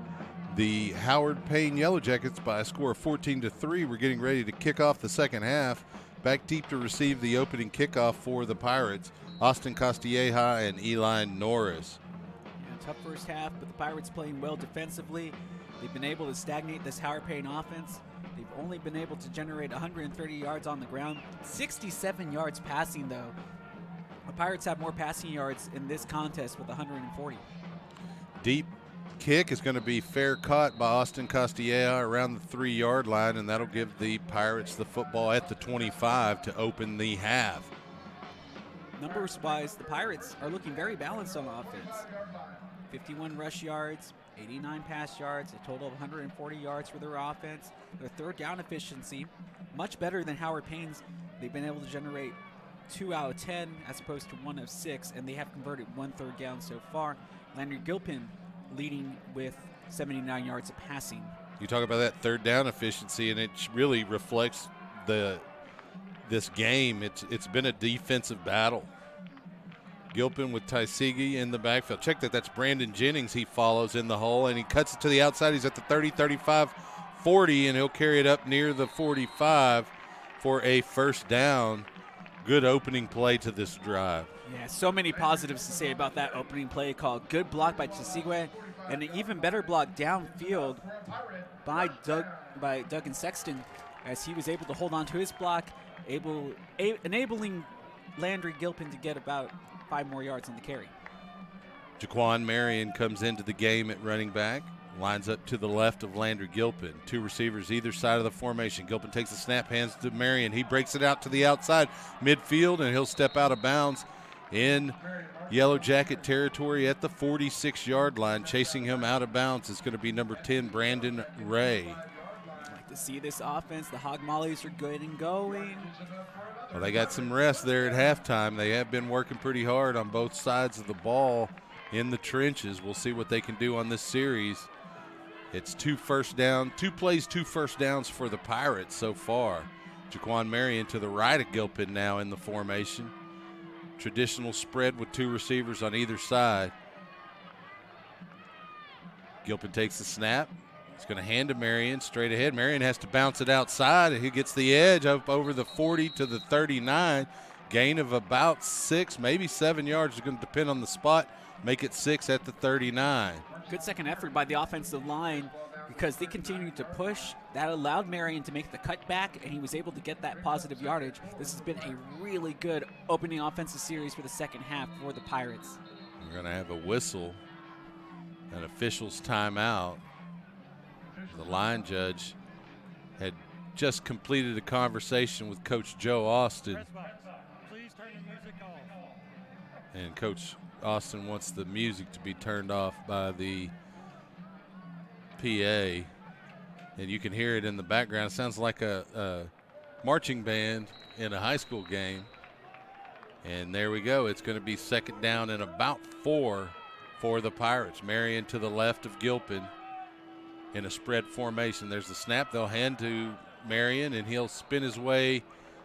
the Howard Payne Yellow Jackets by a score of 14-3. We're getting ready to kick off the second half. Back deep to receive the opening kickoff for the Pirates, Austin Castilleja and Eli Norris. Yeah, tough first half, but the Pirates playing well defensively. They've been able to stagnate this Howard Payne offense. They've only been able to generate 130 yards on the ground, 67 yards passing, though. The Pirates have more passing yards in this contest with 140. Deep kick is going to be fair caught by Austin Castilleja around the 3-yard line, and that'll give the Pirates the football at the 25 to open the half. Numbers-wise, the Pirates are looking very balanced on offense. 51 rush yards, 89 pass yards, a total of 140 yards for their offense. Their third down efficiency, much better than Howard Payne's. They've been able to generate 2 out of 10 as opposed to 1 of 6, and they have converted 1 third down so far. Landry Gilpin leading with 79 yards of passing. You talk about that third down efficiency, and it really reflects this game. It's been a defensive battle. Gilpin with Taisigi in the backfield. Check that. That's Brandon Jennings. He follows in the hole, and he cuts it to the outside. He's at the 30, 35, 40, and he'll carry it up near the 45 for a first down. Good opening play to this drive. Yeah, so many positives to say about that opening play call. Good block by Taisigi, and an even better block downfield by Duggan Sexton, as he was able to hold on to his block, enabling Landry Gilpin to get about 5 more yards on the carry. Jaquan Marion comes into the game at running back, lines up to the left of Landry Gilpin. 2 receivers either side of the formation. Gilpin takes the snap, hands to Marion. He breaks it out to the outside midfield, and he'll step out of bounds in Yellow Jacket territory at the 46-yard line. Chasing him out of bounds is going to be number 10, Brandon Ray. Like to see this offense. The Hog Mollies are good and going. Well, they got some rest there at halftime. They have been working pretty hard on both sides of the ball in the trenches. We'll see what they can do on this series. It's 2 first down, 2 plays, 2 first downs for the Pirates so far. Jaquan Marion to the right of Gilpin now in the formation. Traditional spread with 2 receivers on either side. Gilpin takes the snap. He's going to hand to Marion straight ahead. Marion has to bounce it outside, and he gets the edge up over the 40 to the 39. Gain of about 6, maybe 7 yards. It's going to depend on the spot. Make it 6 at the 39. Good second effort by the offensive line because they continued to push. That allowed Marion to make the cutback, and he was able to get that positive yardage. This has been a really good opening offensive series for the second half for the Pirates. We're going to have a whistle, an official's timeout. The line judge had just completed a conversation with Coach Joe Austin. Please turn the music off. And Coach Austin wants the music to be turned off by the PA. And you can hear it in the background. It sounds like a marching band in a high school game. And there we go. It's going to be second down and about 4 for the Pirates. Marion to the left of Gilpin in a spread formation. There's the snap. They'll hand to Marion, and he'll spin his way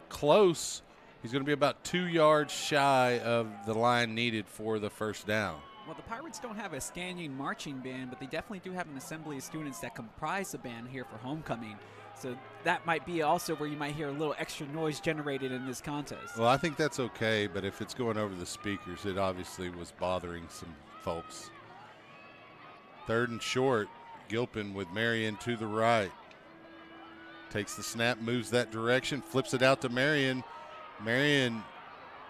close. He's going to be about 2 yards shy of the line needed for the first down. Well, the Pirates don't have a standing marching band, but they definitely do have an assembly of students that comprise the band here for homecoming. So that might be also where you might hear a little extra noise generated in this contest. Well, I think that's okay, but if it's going over the speakers, it obviously was bothering some folks. 3rd and short. Gilpin with Marion to the right. Takes the snap, moves that direction, flips it out to Marion. Marion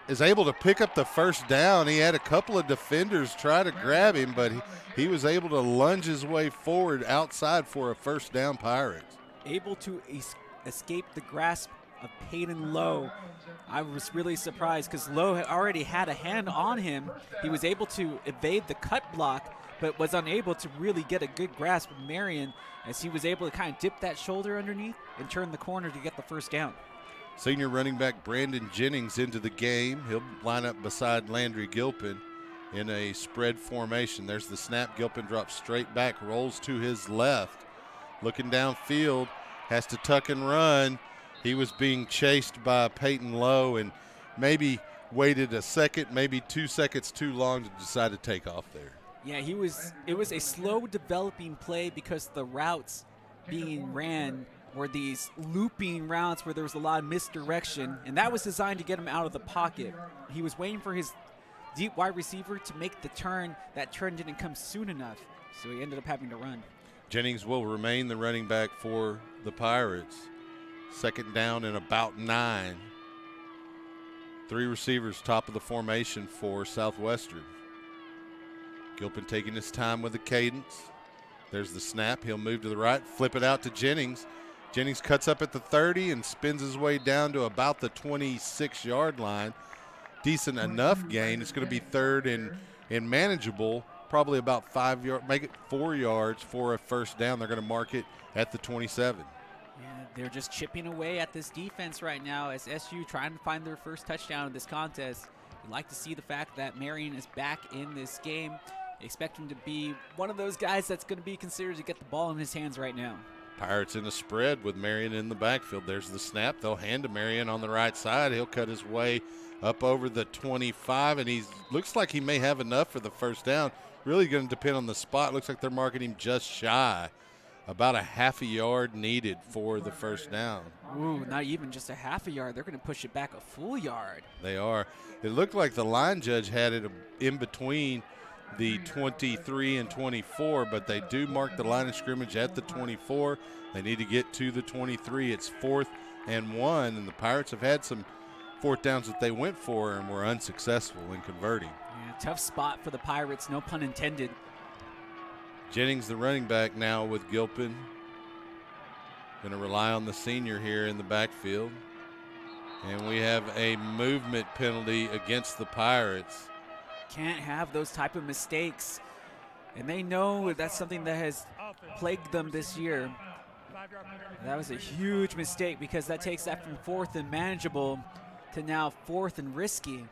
is able to pick up the first down. He had a couple of defenders try to grab him, but he was able to lunge his way forward outside for a first down, Pirates. Able to escape the grasp of Payne Lowe. I was really surprised because Lowe had already had a hand on him. He was able to evade the cut block, but was unable to really get a good grasp of Marion as he was able to kind of dip that shoulder underneath and turn the corner to get the first down. Senior running back Brandon Jennings into the game. He'll line up beside Landry Gilpin in a spread formation. There's the snap. Gilpin drops straight back, rolls to his left. Looking downfield, has to tuck and run. He was being chased by Payne Lowe, and maybe waited a second, maybe 2 seconds too long to decide to take off there. Yeah, it was a slow developing play because the routes being ran were these looping routes where there was a lot of misdirection, and that was designed to get him out of the pocket. He was waiting for his deep wide receiver to make the turn. That turn didn't come soon enough, so he ended up having to run. Jennings will remain the running back for the Pirates. Second down and about 9. 3 receivers top of the formation for Southwestern. Gilpin taking his time with the cadence. There's the snap. He'll move to the right, flip it out to Jennings. Jennings cuts up at the 30 and spins his way down to about the 26-yard line. Decent enough gain. It's going to be third and manageable, probably about 5 yards, make it 4 yards for a first down. They're going to mark it at the 27. Yeah, they're just chipping away at this defense right now as SU trying to find their first touchdown in this contest. You'd like to see the fact that Marion is back in this game. Expect him to be one of those guys that's going to be considered to get the ball in his hands right now. Pirates in a spread with Marion in the backfield. There's the snap. They'll hand to Marion on the right side. He'll cut his way up over the 25, and he looks like he may have enough for the first down. Really going to depend on the spot. Looks like they're marking him just shy. About a half a yard needed for the first down. Ooh, not even just a half a yard. They're going to push it back a full yard. They are. It looked like the line judge had it in between the 23 and 24, but they do mark the line of scrimmage at the 24. They need to get to the 23. It's 4th and 1, and the Pirates have had some 4th downs that they went for and were unsuccessful in converting. Yeah, tough spot for the Pirates, no pun intended. Jennings, the running back now with Gilpin. Going to rely on the senior here in the backfield. And we have a movement penalty against the Pirates. Can't have those type of mistakes. And they know that's something that has plagued them this year. That was a huge mistake because that takes that from 4th and manageable to now 4th and risky.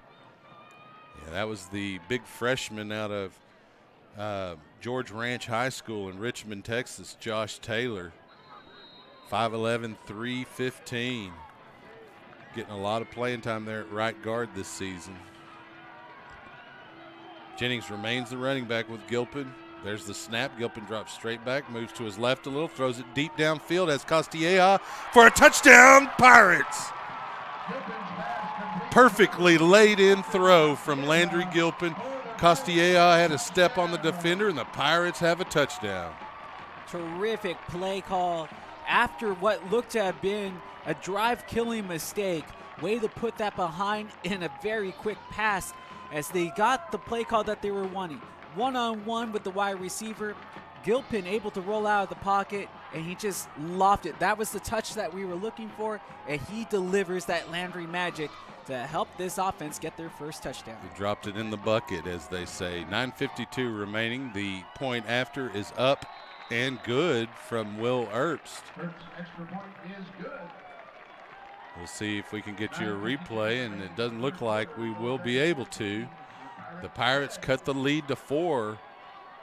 Yeah, that was the big freshman out of George Ranch High School in Richmond, Texas, Josh Taylor. 5'11", 315. Getting a lot of playing time there at right guard this season. Jennings remains the running back with Gilpin. There's the snap. Gilpin drops straight back, moves to his left a little, throws it deep downfield as Costilleja for a touchdown, Pirates. Perfectly laid in throw from Landry Gilpin. Costilleja had a step on the defender, and the Pirates have a touchdown. Terrific play call after what looked to have been a drive-killing mistake. Way to put that behind in a very quick pass as they got the play call that they were wanting. One-on-one with the wide receiver. Gilpin able to roll out of the pocket, and he just lofted it. That was the touch that we were looking for, and he delivers that Landry magic to help this offense get their first touchdown. He dropped it in the bucket, as they say. 9:52 remaining. The point after is up and good from Will Erbst. Extra point is good. We'll see if we can get you a replay, and it doesn't look like we will be able to. The Pirates cut the lead to 4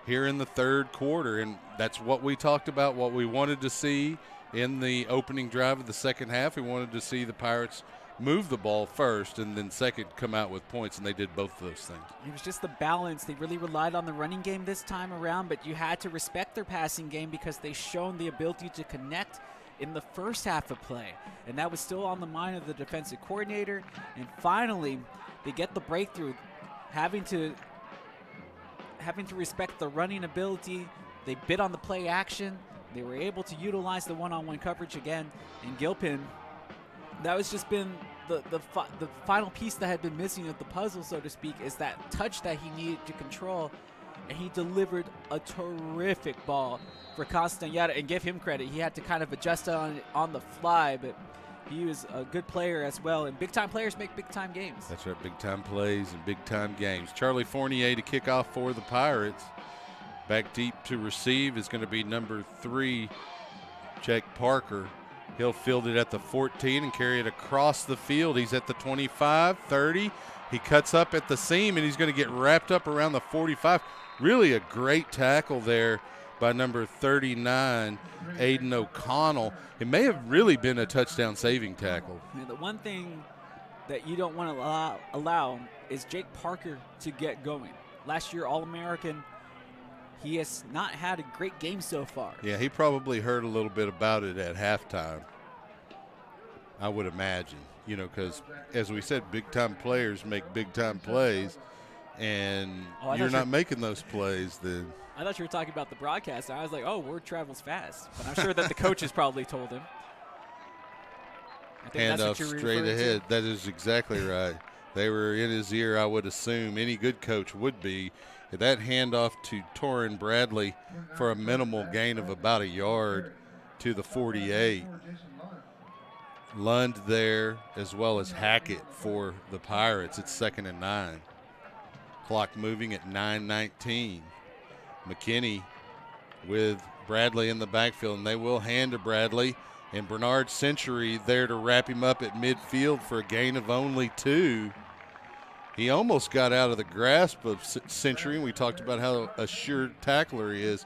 here in the third quarter, and that's what we talked about, what we wanted to see in the opening drive of the second half. We wanted to see the Pirates move the ball first and then second come out with points, and they did both of those things. It was just the balance. They really relied on the running game this time around, but you had to respect their passing game because they shown the ability to connect in the first half of play, and that was still on the mind of the defensive coordinator. And finally, they get the breakthrough, having to respect the running ability. They bid on the play action. They were able to utilize the one-on-one coverage again. And Gilpin, that was just been the final piece that had been missing of the puzzle, so to speak, is that touch that he needed to control. And he delivered a terrific ball for Castañeda, and give him credit. He had to kind of adjust on the fly, but he was a good player as well. And big-time players make big-time games. That's right, big-time plays and big-time games. Charlie Fournier to kick off for the Pirates. Back deep to receive is going to be number 3, Jake Parker. He'll field it at the 14 and carry it across the field. He's at the 25, 30. He cuts up at the seam, and he's going to get wrapped up around the 45. Really a great tackle there by number 39, Aiden O'Connell. It may have really been a touchdown saving tackle. And the one thing that you don't want to allow is Jake Parker to get going. Last year, All-American. He has not had a great game so far. Yeah, he probably heard a little bit about it at halftime, I would imagine. You know, because as we said, big-time players make big-time plays, and you're not making those plays then. I thought you were talking about the broadcast. I was like, oh, word travels fast. But I'm sure that the coaches probably told him. I think Hand that's off what you're straight referring ahead. That is exactly right. They were in his ear, I would assume. Any good coach would be. That handoff to Torrin Bradley for a minimal gain of about a yard to the 48. Lund there, as well as Hackett for the Pirates. It's 2nd and 9. Clock moving at 9:19. McKinney with Bradley in the backfield, and they will hand to Bradley. And Bernard Century there to wrap him up at midfield for a gain of only 2. He almost got out of the grasp of Century, and we talked about how a sure tackler he is.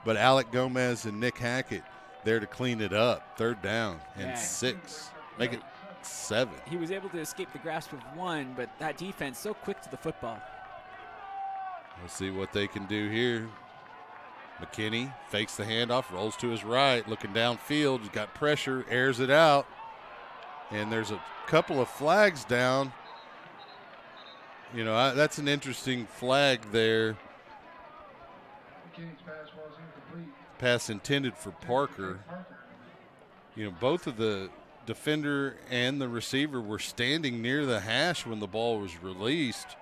But Alec Gomez and Nick Hackett there to clean it up. 3rd down and 6. Make it 7. He was able to escape the grasp of 1, but that defense so quick to the football. We'll see what they can do here. McKinney fakes the handoff, rolls to his right, looking downfield. He's got pressure, airs it out. And there's a couple of flags down. You know, that's an interesting flag there. Pass intended for Parker. You know, both of the defender and the receiver were standing near the hash when the ball was released.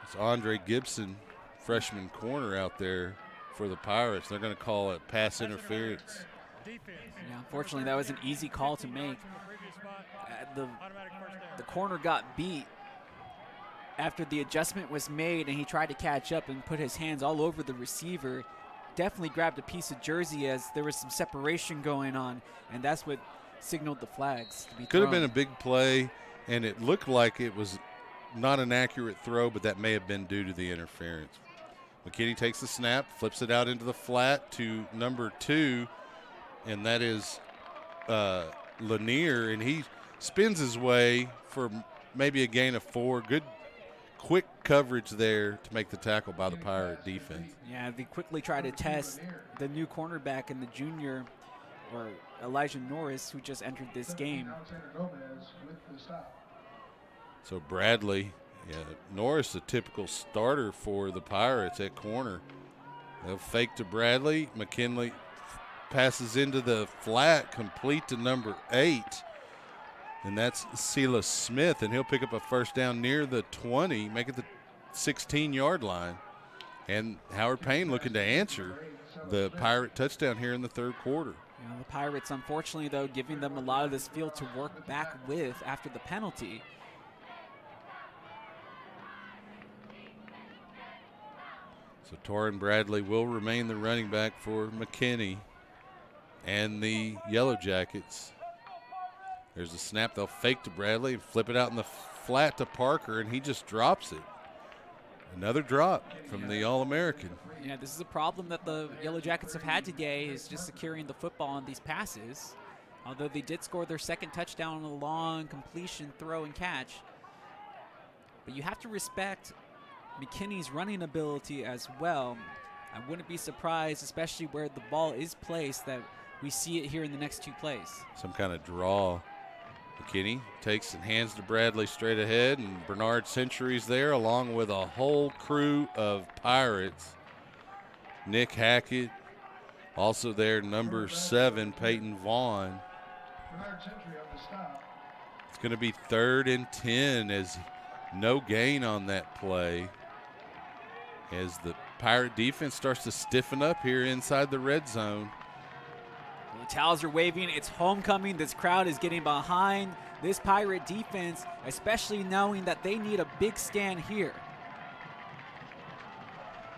It's Andre Gibson, freshman corner out there for the Pirates. They're going to call it pass interference. Yeah, unfortunately, that was an easy call to make. The corner got beat after the adjustment was made, and he tried to catch up and put his hands all over the receiver. Definitely grabbed a piece of jersey as there was some separation going on, and that's what signaled the flags to be Could have thrown. been a big play, and it looked like it was not an accurate throw, but that may have been due to the interference. McKinney takes the snap, flips it out into the flat to number 2, and that is Lanier, and he spins his way for maybe a gain of 4. Good quick coverage there to make the tackle by the Pirate defense. Yeah, they quickly try to test the new cornerback and the junior, or Elijah Norris, who just entered this game. So Bradley, Norris, a typical starter for the Pirates at corner. They'll fake to Bradley. McKinley passes into the flat, complete to number 8. And that's Silas Smith, and he'll pick up a 1st down near the 20, make it the 16-yard line. And Howard Payne looking to answer the Pirate touchdown here in the 3rd quarter. You know, the Pirates, unfortunately, though, giving them a lot of this field to work back with after the penalty. So Torrin Bradley will remain the running back for McKinney and the Yellow Jackets. There's a snap. They'll fake to Bradley and flip it out in the flat to Parker, and he just drops it. Another drop from the All-American. Yeah, this is a problem that the Yellow Jackets have had today, is just securing the football on these passes. Although they did score their 2nd touchdown on a long completion, throw, and catch. But you have to respect McKinney's running ability as well. I wouldn't be surprised, especially where the ball is placed, that we see it here in the next 2 plays. Some kind of draw. McKinney takes and hands to Bradley straight ahead, and Bernard Century's there along with a whole crew of Pirates. Nick Hackett, also there, number 7, Peyton Vaughn. It's going to be 3rd and 10 as no gain on that play, as the Pirate defense starts to stiffen up here inside the red zone. The towels are waving. It's homecoming. This crowd is getting behind this Pirate defense, especially knowing that they need a big stand here.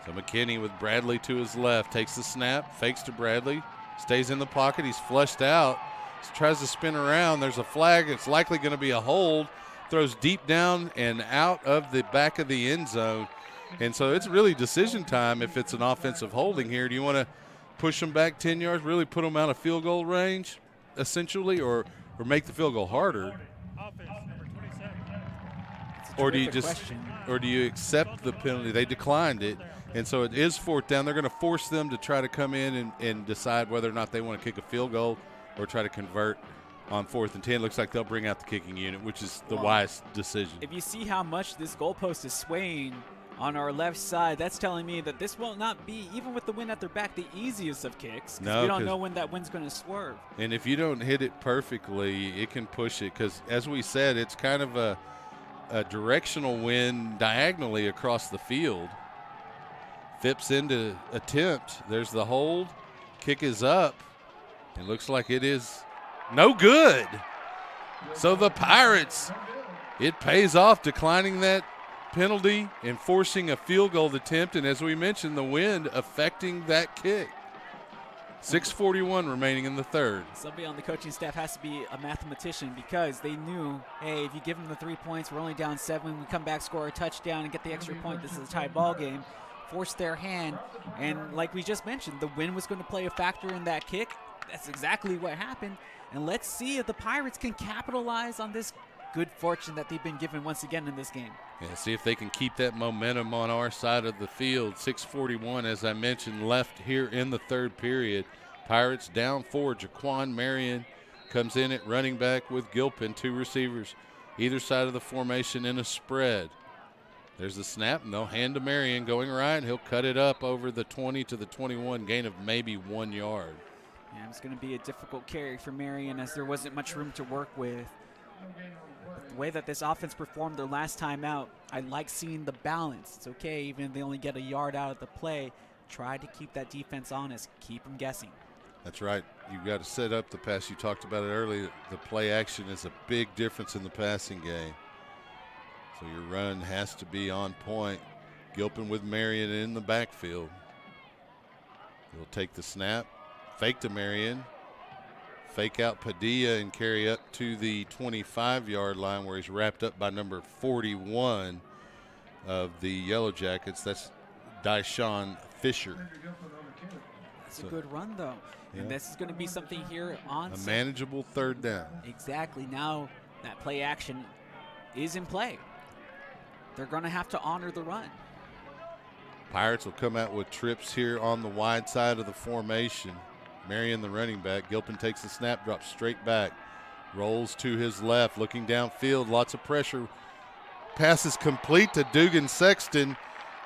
So McKinney with Bradley to his left takes the snap, fakes to Bradley, stays in the pocket. He's flushed out, tries to spin around. There's a flag. It's likely going to be a hold. Throws deep down and out of the back of the end zone. And so it's really decision time if it's an offensive holding here. Do you want to push them back 10 yards, really put them out of field goal range, essentially, or make the field goal harder? or do you Terrific just, question. or do you accept the penalty? They declined it, and so it is 4th down. They're going to force them to try to come in and decide whether or not they want to kick a field goal or try to convert on 4th and 10. Looks like they'll bring out the kicking unit, which is the wise decision. If you see how much this goalpost is swaying on our left side, that's telling me that this will not be, even with the wind at their back, the easiest of kicks. No, we don't know when that wind's going to swerve. And if you don't hit it perfectly, it can push it because, as we said, it's kind of a directional wind diagonally across the field. Phipps into attempt. There's the hold. Kick is up. It looks like it is no good. So the Pirates, it pays off declining that penalty and forcing a field goal attempt, and as we mentioned, the wind affecting that kick. 6:41 remaining in the third. Somebody on the coaching staff has to be a mathematician because they knew, hey, if you give them the 3 points, we're only down 7. We come back, score a touchdown, and get the extra point. This is a tie ball game. Force their hand, and like we just mentioned, the wind was going to play a factor in that kick. That's exactly what happened, and let's see if the Pirates can capitalize on this good fortune that they've been given once again in this game. Yeah, see if they can keep that momentum on our side of the field. 6:41, as I mentioned, left here in the third period. Pirates down 4. Jaquan Marion comes in at running back with Gilpin, 2 receivers, either side of the formation in a spread. There's the snap, and they'll hand to Marion going right. He'll cut it up over the 20 to the 21, gain of maybe 1 yard. Yeah, it's going to be a difficult carry for Marion as there wasn't much room to work with. The way that this offense performed their last time out, I like seeing the balance. It's okay, even if they only get a yard out of the play. Try to keep that defense honest. Keep them guessing. That's right. You've got to set up the pass. You talked about it earlier. The play action is a big difference in the passing game. So your run has to be on point. Gilpin with Marion in the backfield. He'll take the snap, fake to Marion, fake out Padilla and carry up to the 25-yard line where he's wrapped up by number 41 of the Yellow Jackets. That's Dyshawn Fisher. That's a good run, though. Yeah. And this is going to be something here on A manageable 3rd down. Exactly. Now that play action is in play. They're going to have to honor the run. Pirates will come out with trips here on the wide side of the formation. Marion, the running back. Gilpin takes the snap, drops straight back, rolls to his left, looking downfield, lots of pressure. Pass is complete to Dugan Sexton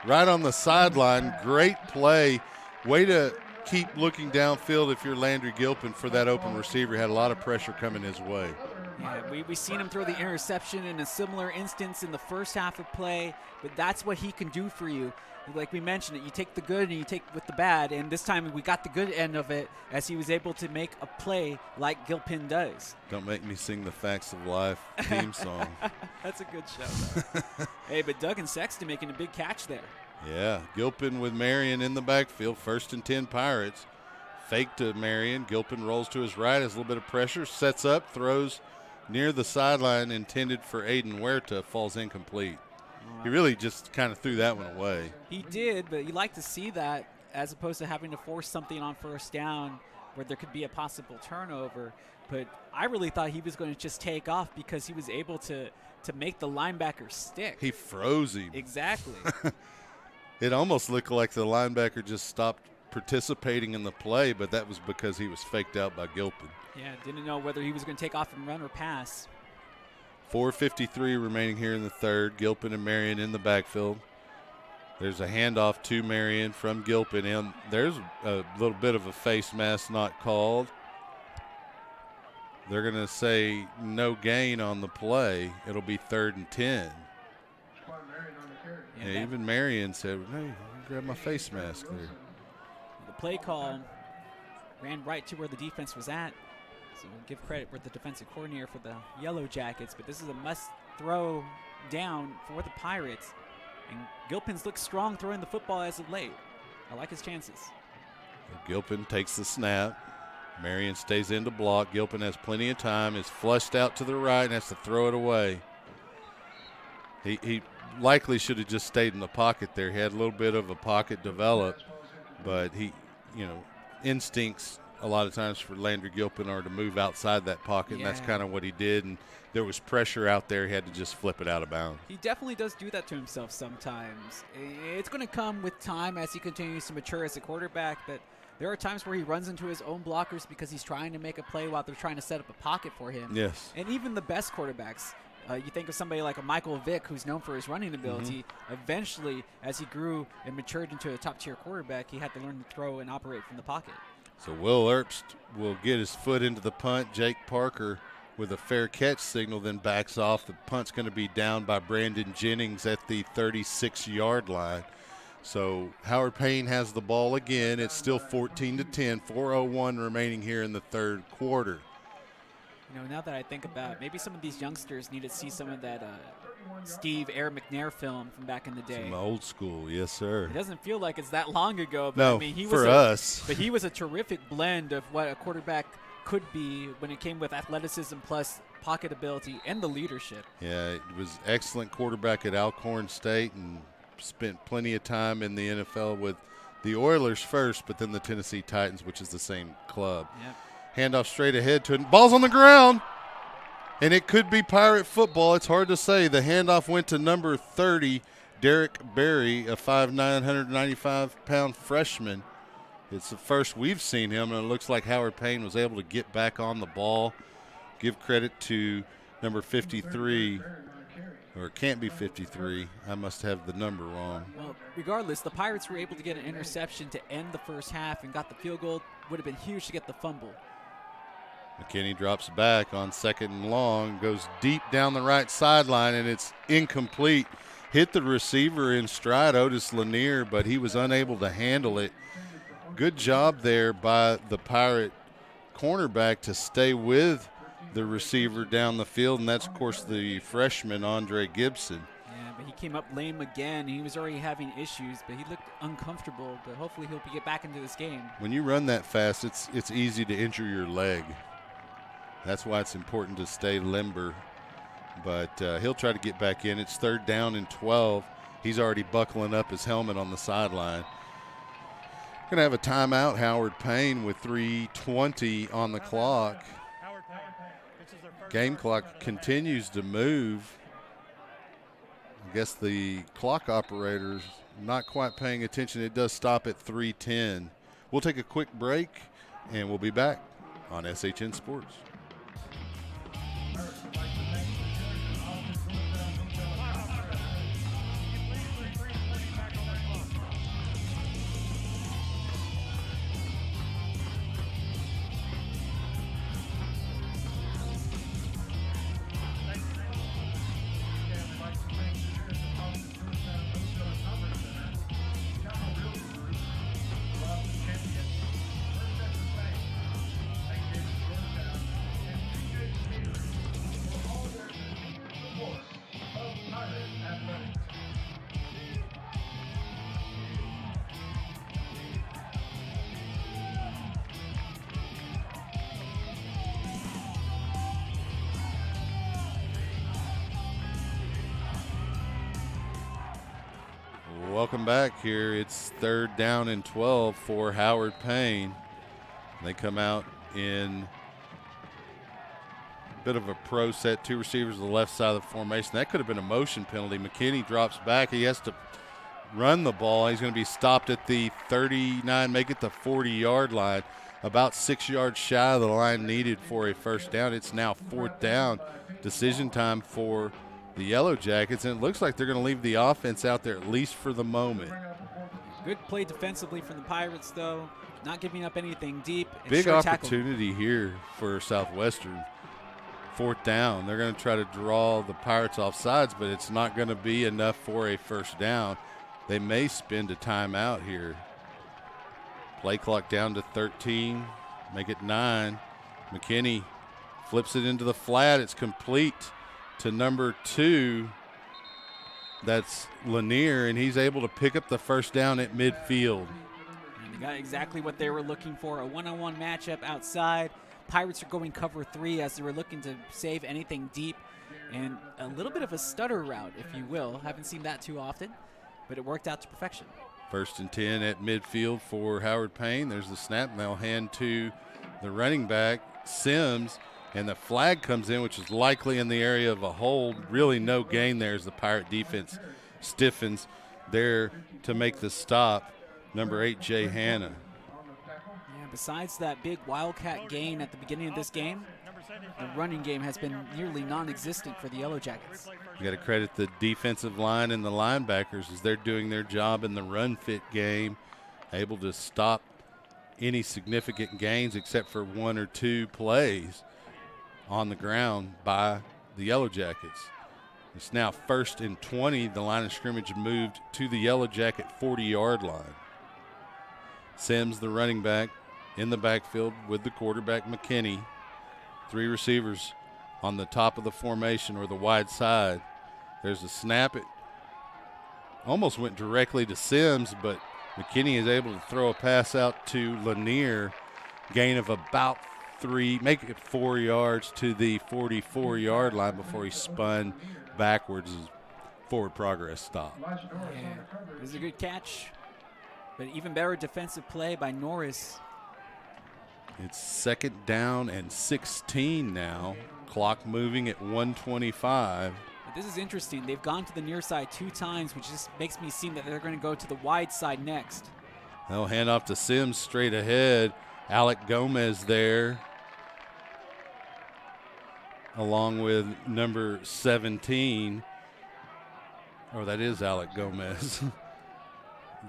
right on the sideline. Great play. Way to keep looking downfield if you're Landry Gilpin for that open receiver. Had a lot of pressure coming his way. Yeah, we seen him throw the interception in a similar instance in the first half of play, but that's what he can do for you. Like we mentioned, you take the good and you take with the bad, and this time we got the good end of it as he was able to make a play like Gilpin does. Don't make me sing the Facts of Life theme song. That's a good show, though. Hey, but Doug and Sexton making a big catch there. Yeah, Gilpin with Marion in the backfield, 1st and 10 Pirates. Fake to Marion. Gilpin rolls to his right, has a little bit of pressure, sets up, throws near the sideline, intended for Aiden Huerta, falls incomplete. He really just kind of threw that one away. He did, but you like to see that as opposed to having to force something on 1st down where there could be a possible turnover. But I really thought he was going to just take off because he was able to make the linebacker stick. He froze him. Exactly. It almost looked like the linebacker just stopped participating in the play, but that was because he was faked out by Gilpin. Yeah, didn't know whether he was going to take off and run or pass. 4:53 remaining here in the third. Gilpin and Marion in the backfield. There's a handoff to Marion from Gilpin, and there's a little bit of a face mask not called. They're going to say no gain on the play. It'll be 3rd and 10. Yeah, even Marion said, hey, grab my face mask there. The play call ran right to where the defense was at. So we'll give credit for the defensive coordinator for the Yellow Jackets, but this is a must-throw down for the Pirates. And Gilpin's looked strong throwing the football as of late. I like his chances. Gilpin takes the snap. Marion stays in to block. Gilpin has plenty of time, is flushed out to the right, and has to throw it away. He likely should have just stayed in the pocket there. He had a little bit of a pocket develop, but instincts a lot of times for Landry Gilpin to move outside that pocket, and that's kind of what he did. And there was pressure out there. He had to just flip it out of bounds. He definitely does do that to himself sometimes. It's going to come with time as he continues to mature as a quarterback, but there are times where he runs into his own blockers because he's trying to make a play while they're trying to set up a pocket for him. Yes. And even the best quarterbacks, you think of somebody like a Michael Vick, who's known for his running ability. Eventually, as he grew and matured into a top-tier quarterback, he had to learn to throw and operate from the pocket. So Will Earpst will get his foot into the punt. Jake Parker with a fair catch signal, then backs off. The punt's going to be down by Brandon Jennings at the 36-yard line. So Howard Payne has the ball again. It's still 14-10, 4:01 remaining here in the third quarter. You know, now that I think about it, maybe some of these youngsters need to see some of that Steve Air McNair film from back in the day. Some old school, yes, sir. It doesn't feel like it's that long ago, but No, I mean, he for was us. But he was a terrific blend of what a quarterback could be when it came with athleticism plus pocket ability and the leadership. Yeah, it was excellent quarterback at Alcorn State and spent plenty of time in the NFL with the Oilers first, but then the Tennessee Titans, which is the same club. Yep. Handoff straight ahead to it. Ball's on the ground, and it could be Pirate football. It's hard to say. The handoff went to number 30, Derek Berry, a 5'9", 195-pound freshman. It's the first we've seen him, and it looks like Howard Payne was able to get back on the ball. Give credit to number 53, or it can't be 53. I must have the number wrong. Well, regardless, the Pirates were able to get an interception to end the first half and got the field goal. Would have been huge to get the fumble. McKinney drops back on 2nd and long, goes deep down the right sideline, and it's incomplete. Hit the receiver in stride, Otis Lanier, but he was unable to handle it. Good job there by the Pirate cornerback to stay with the receiver down the field, and that's, of course, the freshman, Andre Gibson. Yeah, but he came up lame again. He was already having issues, but he looked uncomfortable, but hopefully he'll get back into this game. When you run that fast, it's easy to injure your leg. That's why it's important to stay limber. But he'll try to get back in. It's 3rd down and 12. He's already buckling up his helmet on the sideline. Going to have a timeout, Howard Payne, with 3:20 on the clock. Game clock continues to move. I guess the clock operator's not quite paying attention. It does stop at 3:10. We'll take a quick break, and we'll be back on SHN Sports. Welcome back here. It's 3rd down and 12 for Howard Payne. They come out in a bit of a pro set, 2 receivers on the left side of the formation. That could have been a motion penalty. McKinney drops back. He has to run the ball. He's going to be stopped at the 39, make it the 40-yard line, about 6 yards shy of the line needed for a first down. It's now 4th down. Decision time for the Yellow Jackets, and it looks like they're going to leave the offense out there at least for the moment. Good play defensively from the Pirates, though. Not giving up anything deep. Big sure opportunity here for Southwestern. 4th down. They're going to try to draw the Pirates off sides, but it's not going to be enough for a first down. They may spend a timeout here. Play clock down to 13. Make it 9. McKinney flips it into the flat. It's complete to number 2. That's Lanier, and he's able to pick up the first down at midfield. And they got exactly what they were looking for, a one-on-one matchup outside. Pirates are going cover 3 as they were looking to save anything deep, and a little bit of a stutter route, if you will. Haven't seen that too often, but it worked out to perfection. First and 10 at midfield for Howard Payne. There's the snap, and they'll hand to the running back, Sims, and the flag comes in, which is likely in the area of a hold. Really no gain there as the Pirate defense stiffens there to make the stop. Number 8, Jay Hanna. Yeah, besides that big Wildcat gain at the beginning of this game, the running game has been nearly non-existent for the Yellow Jackets. You got to credit the defensive line and the linebackers as they're doing their job in the run-fit game, able to stop any significant gains except for 1 or 2 plays on the ground by the Yellow Jackets. It's now 1st and 20. The line of scrimmage moved to the Yellow Jacket 40-yard line. Sims, the running back, in the backfield with the quarterback, McKinney. 3 receivers on the top of the formation or the wide side. There's a snap. It almost went directly to Sims, but McKinney is able to throw a pass out to Lanier. Gain of about 3, make it 4 yards to the 44-yard line before he spun backwards. His forward progress stop. Yeah, it was a good catch, but even better defensive play by Norris. It's 2nd down and 16 now. Clock moving at 1:25. But this is interesting. They've gone to the near side 2 times, which just makes me seem that they're going to go to the wide side next. They'll hand off to Sims straight ahead. Alec Gomez there, along with number 17. Oh, that is Alec Gomez.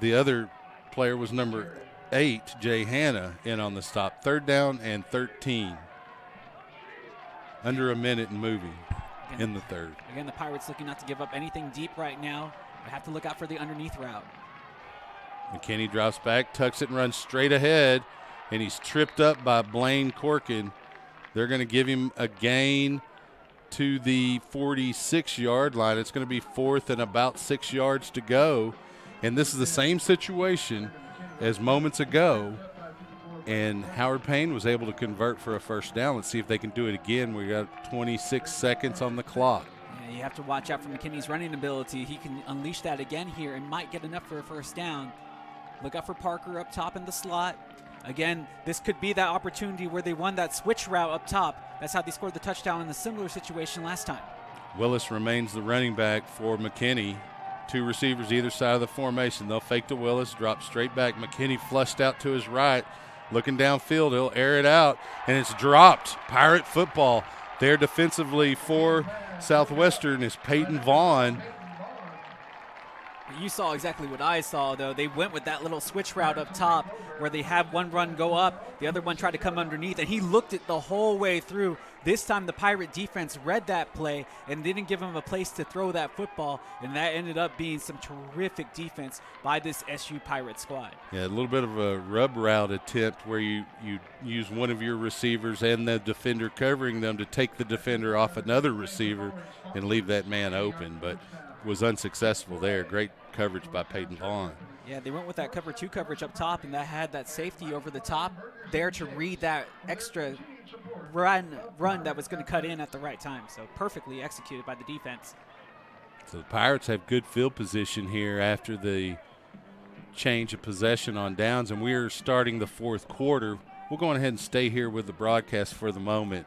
The other player was number 8, Jay Hanna, in on the stop. 3rd down and 13. Under a minute and moving in the 3rd. Again, the Pirates looking not to give up anything deep right now. They have to look out for the underneath route. McKinney drops back, tucks it, and runs straight ahead, and he's tripped up by Blaine Corkin. They're going to give him a gain to the 46-yard line. It's going to be 4th and about 6 yards to go. And this is the same situation as moments ago, and Howard Payne was able to convert for a 1st down. Let's see if they can do it again. We got 26 seconds on the clock. Yeah, you have to watch out for McKinney's running ability. He can unleash that again here and might get enough for a 1st down. Look out for Parker up top in the slot. Again, this could be that opportunity where they won that switch route up top. That's how they scored the touchdown in a similar situation last time. Willis remains the running back for McKinney. 2 receivers either side of the formation. They'll fake to Willis, drop straight back. McKinney flushed out to his right, looking downfield. He'll air it out, and it's dropped. Pirate football. There defensively for Southwestern is Peyton Vaughn. You saw exactly what I saw, though. They went with that little switch route up top where they had one run go up, the other one tried to come underneath, and he looked it the whole way through. This time the Pirate defense read that play and didn't give him a place to throw that football, and that ended up being some terrific defense by this SU Pirate squad. Yeah, a little bit of a rub route attempt where you use one of your receivers and the defender covering them to take the defender off another receiver and leave that man open, but was unsuccessful there. Great coverage by Peyton Vaughn. Yeah, they went with that cover 2 coverage up top, and that had that safety over the top there to read that extra run that was going to cut in at the right time. So perfectly executed by the defense. So the Pirates have good field position here after the change of possession on downs, and we're starting the 4th quarter. We'll go ahead and stay here with the broadcast for the moment.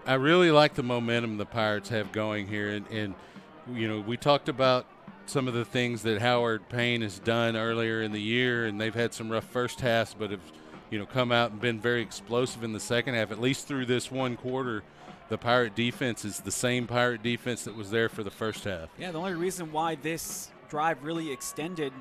I really like the momentum the Pirates have going here, and you know, we talked about some of the things that Howard Payne has done earlier in the year, and they've had some rough first halves, but have, you know, come out and been very explosive in the second half. At least through this 1 quarter, the Pirate defense is the same Pirate defense that was there for the first half. Yeah, the only reason why this drive really extended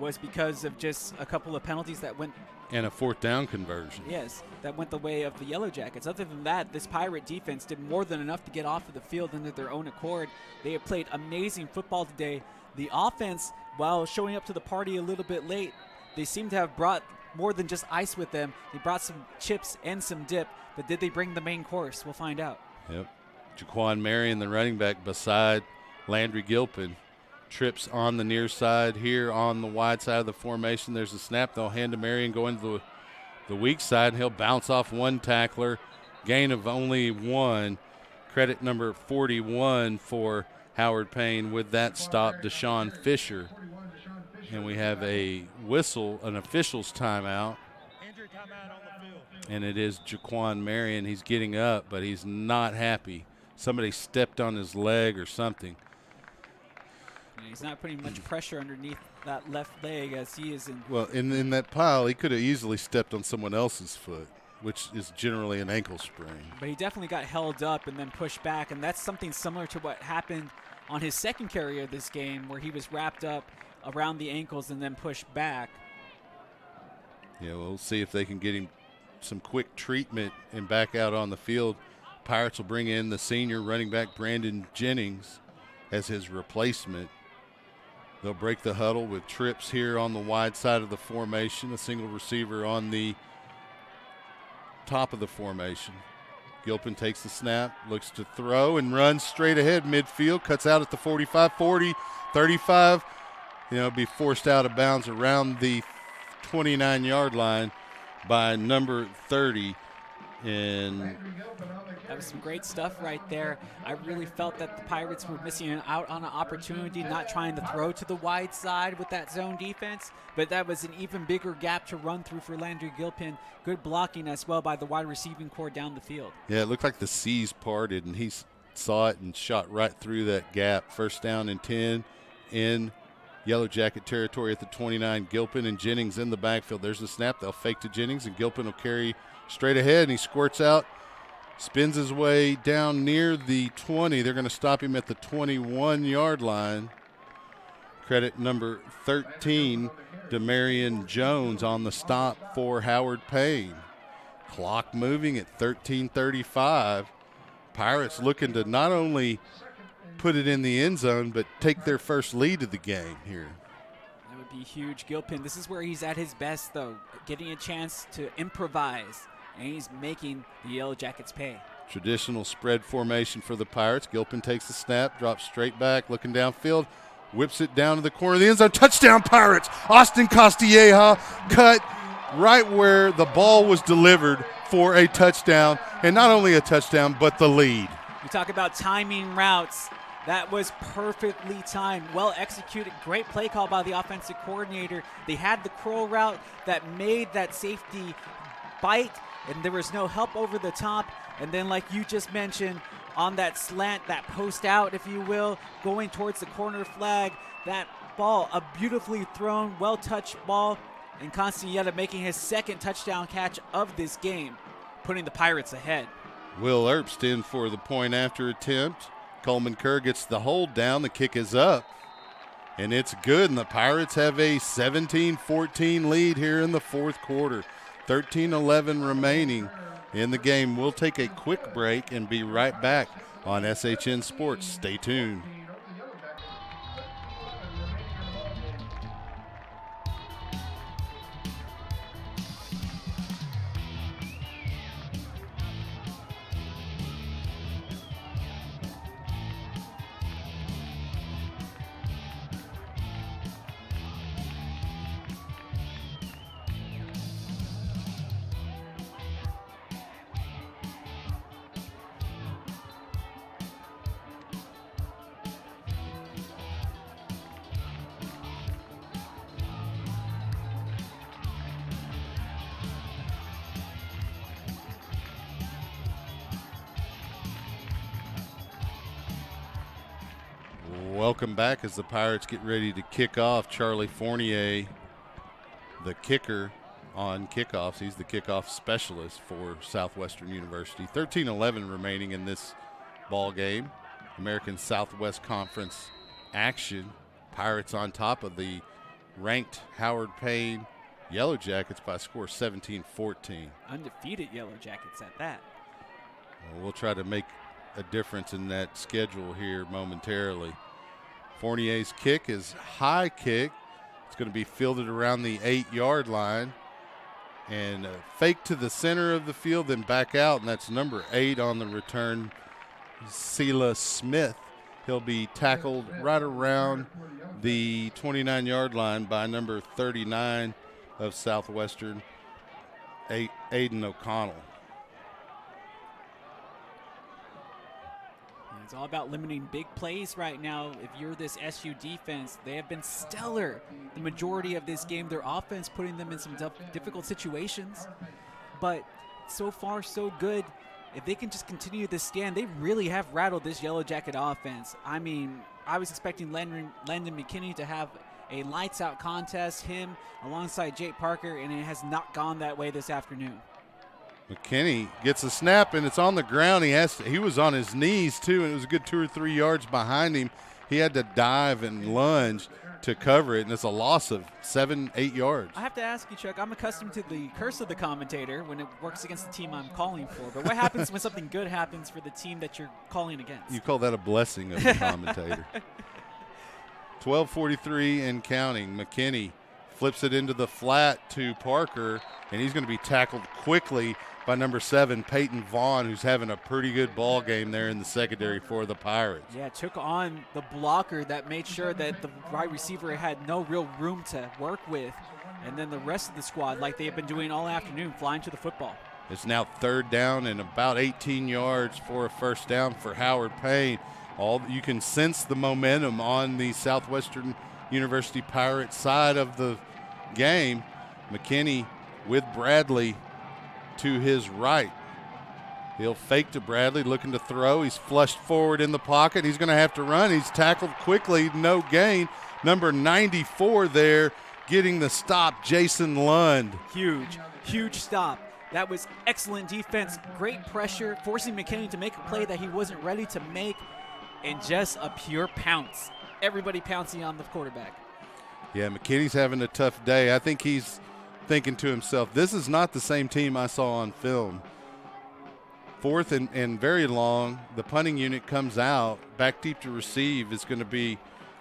was because of just a couple of penalties that went. And a 4th down conversion. Yes, that went the way of the Yellow Jackets. Other than that, this Pirate defense did more than enough to get off of the field under their own accord. They have played amazing football today. The offense, while showing up to the party a little bit late, they seem to have brought more than just ice with them. They brought some chips and some dip, but did they bring the main course? We'll find out. Yep. Jaquan Marion, the running back, beside Landry Gilpin. Trips on the near side here on the wide side of the formation. There's a snap. They'll hand to Marion going to the weak side. He'll bounce off 1 tackler. Gain of only 1. Credit number 41 for Howard Payne with that stop, Deshaun Fisher. And we have a whistle, an official's timeout. Injury timeout on the field. And it is Jaquan Marion. He's getting up, but he's not happy. Somebody stepped on his leg or something. He's not putting much pressure underneath that left leg as he is in. Well, in that pile, he could have easily stepped on someone else's foot, which is generally an ankle sprain. But he definitely got held up and then pushed back, and that's something similar to what happened on his second carry of this game, where he was wrapped up around the ankles and then pushed back. Yeah, we'll see if they can get him some quick treatment and back out on the field. Pirates will bring in the senior running back Brandon Jennings as his replacement. They'll break the huddle with trips here on the wide side of the formation, a single receiver on the top of the formation. Gilpin takes the snap, looks to throw, and runs straight ahead midfield, cuts out at the 45, 40, 35. Be forced out of bounds around the 29-yard line by number 30. And that was some great stuff right there. I really felt that the Pirates were missing out on an opportunity, not trying to throw to the wide side with that zone defense, but that was an even bigger gap to run through for Landry Gilpin. Good blocking as well by the wide receiving core down the field. Yeah, it looked like the seas parted, and he saw it and shot right through that gap. First down and 10 in Yellow Jacket territory at the 29. Gilpin and Jennings in the backfield. There's the snap. They'll fake to Jennings, and Gilpin will carry straight ahead, and he squirts out, spins his way down near the 20. They're going to stop him at the 21-yard line. Credit number 13, Demarion Jones on the stop for Howard Payne. Clock moving at 13:35. Pirates looking to not only put it in the end zone, but take their first lead of the game here. That would be huge. Gilpin, this is where he's at his best, though, getting a chance to improvise, and he's making the Yellow Jackets pay. Traditional spread formation for the Pirates. Gilpin takes the snap, drops straight back, looking downfield, whips it down to the corner of the end zone. Touchdown, Pirates! Austin Castilleja cut right where the ball was delivered for a touchdown, and not only a touchdown, but the lead. We talk about timing routes. That was perfectly timed, well executed, great play call by the offensive coordinator. They had the curl route that made that safety bite, and there was no help over the top. And then, like you just mentioned, on that slant, that post out, if you will, going towards the corner flag, that ball, a beautifully thrown, well-touched ball, and Constantietta making his second touchdown catch of this game, putting the Pirates ahead. Will Earpst in for the point after attempt. Coleman Kerr gets the hold down. The kick is up, and it's good, and the Pirates have a 17-14 lead here in the fourth quarter. 13-11 remaining in the game. We'll take a quick break and be right back on SHN Sports. Stay tuned. Welcome back as the Pirates get ready to kick off. Charlie Fournier, the kicker on kickoffs. He's the kickoff specialist for Southwestern University. 13-11 remaining in this ball game. American Southwest Conference action. Pirates on top of the ranked Howard Payne Yellow Jackets by a score 17-14. Undefeated Yellow Jackets at that. Well, we'll try to make a difference in that schedule here momentarily. Fournier's kick is high kick. It's going to be fielded around the 8-yard line. And fake to the center of the field, then back out, and that's number 8 on the return, Sela Smith. He'll be tackled right around the 29-yard line by number 39 of Southwestern, Aiden O'Connell. It's all about limiting big plays right now. If you're this SU defense, they have been stellar the majority of this game. Their offense putting them in some difficult situations. But so far, so good. If they can just continue this stand, they really have rattled this Yellow Jacket offense. I mean, I was expecting Landon McKinney to have a lights-out contest, him alongside Jake Parker, and it has not gone that way this afternoon. McKinney gets a snap, and it's on the ground. He was on his knees, too, and it was a good 2 or 3 yards behind him. He had to dive and lunge to cover it, and it's a loss of 7, 8 yards. I have to ask you, Chuck, I'm accustomed to the curse of the commentator when it works against the team I'm calling for, but what happens when something good happens for the team that you're calling against? You call that a blessing of the commentator. 12:43 and counting. McKinney flips it into the flat to Parker, and he's going to be tackled quickly by number 7, Payton Vaughn, who's having a pretty good ball game there in the secondary for the Pirates. Yeah, took on the blocker that made sure that the wide receiver had no real room to work with. And then the rest of the squad, like they've been doing all afternoon, flying to the football. It's now 3rd down and about 18 yards for a first down for Howard Payne. You can sense the momentum on the Southwestern University Pirates side of the game. McKinney with Bradley to his right. He'll fake to Bradley, looking to throw. He's flushed forward in the pocket. He's going to have to run. He's tackled quickly, no gain. Number 94 there getting the stop, Jason Lund. Huge stop. That was excellent defense, great pressure, forcing McKinney to make a play that he wasn't ready to make, and just a pure pounce. Everybody pouncing on the quarterback. Yeah, McKinney's having a tough day. I think he's thinking to himself, this is not the same team I saw on film. 4th and very long. The punting unit comes out. Back deep to receive is going to be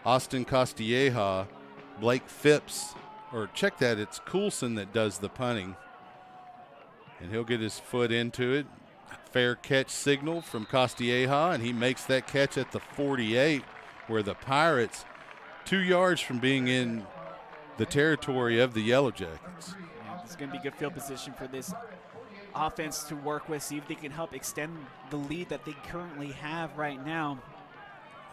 Austin Castilleja. Blake Phipps, or check that, it's Coulson that does the punting. And he'll get his foot into it. Fair catch signal from Castilleja, and he makes that catch at the 48, where the Pirates, 2 yards from being in the territory of the Yellow Jackets. Yeah, it's going to be good field position for this offense to work with, see if they can help extend the lead that they currently have right now.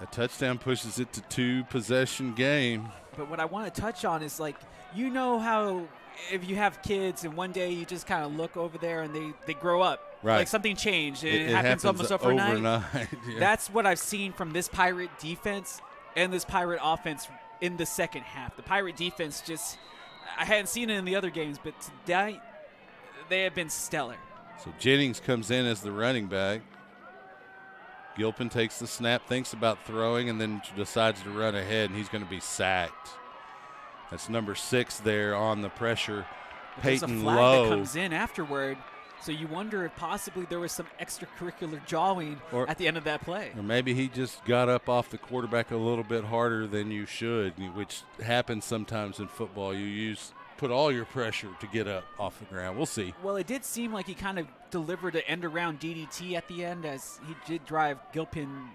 A touchdown pushes it to 2-possession game. But what I want to touch on is, like, you know how if you have kids and one day you just kind of look over there and they grow up. Right. Like something changed and it happens almost overnight. Yeah. That's what I've seen from this Pirate defense and this Pirate offense in the second half. The Pirate defense just, I hadn't seen it in the other games, but today they have been stellar. So Jennings comes in as the running back. Gilpin takes the snap, thinks about throwing, and then decides to run ahead, and he's going to be sacked. That's number 6 there on the pressure. There's Payton a flag Lowe. that comes in afterward, so you wonder if possibly there was some extracurricular jawing at the end of that play. Or maybe he just got up off the quarterback a little bit harder than you should, which happens sometimes in football. You put all your pressure to get up off the ground. We'll see. Well, it did seem like he kind of delivered an end-around DDT at the end as he did drive Gilpin,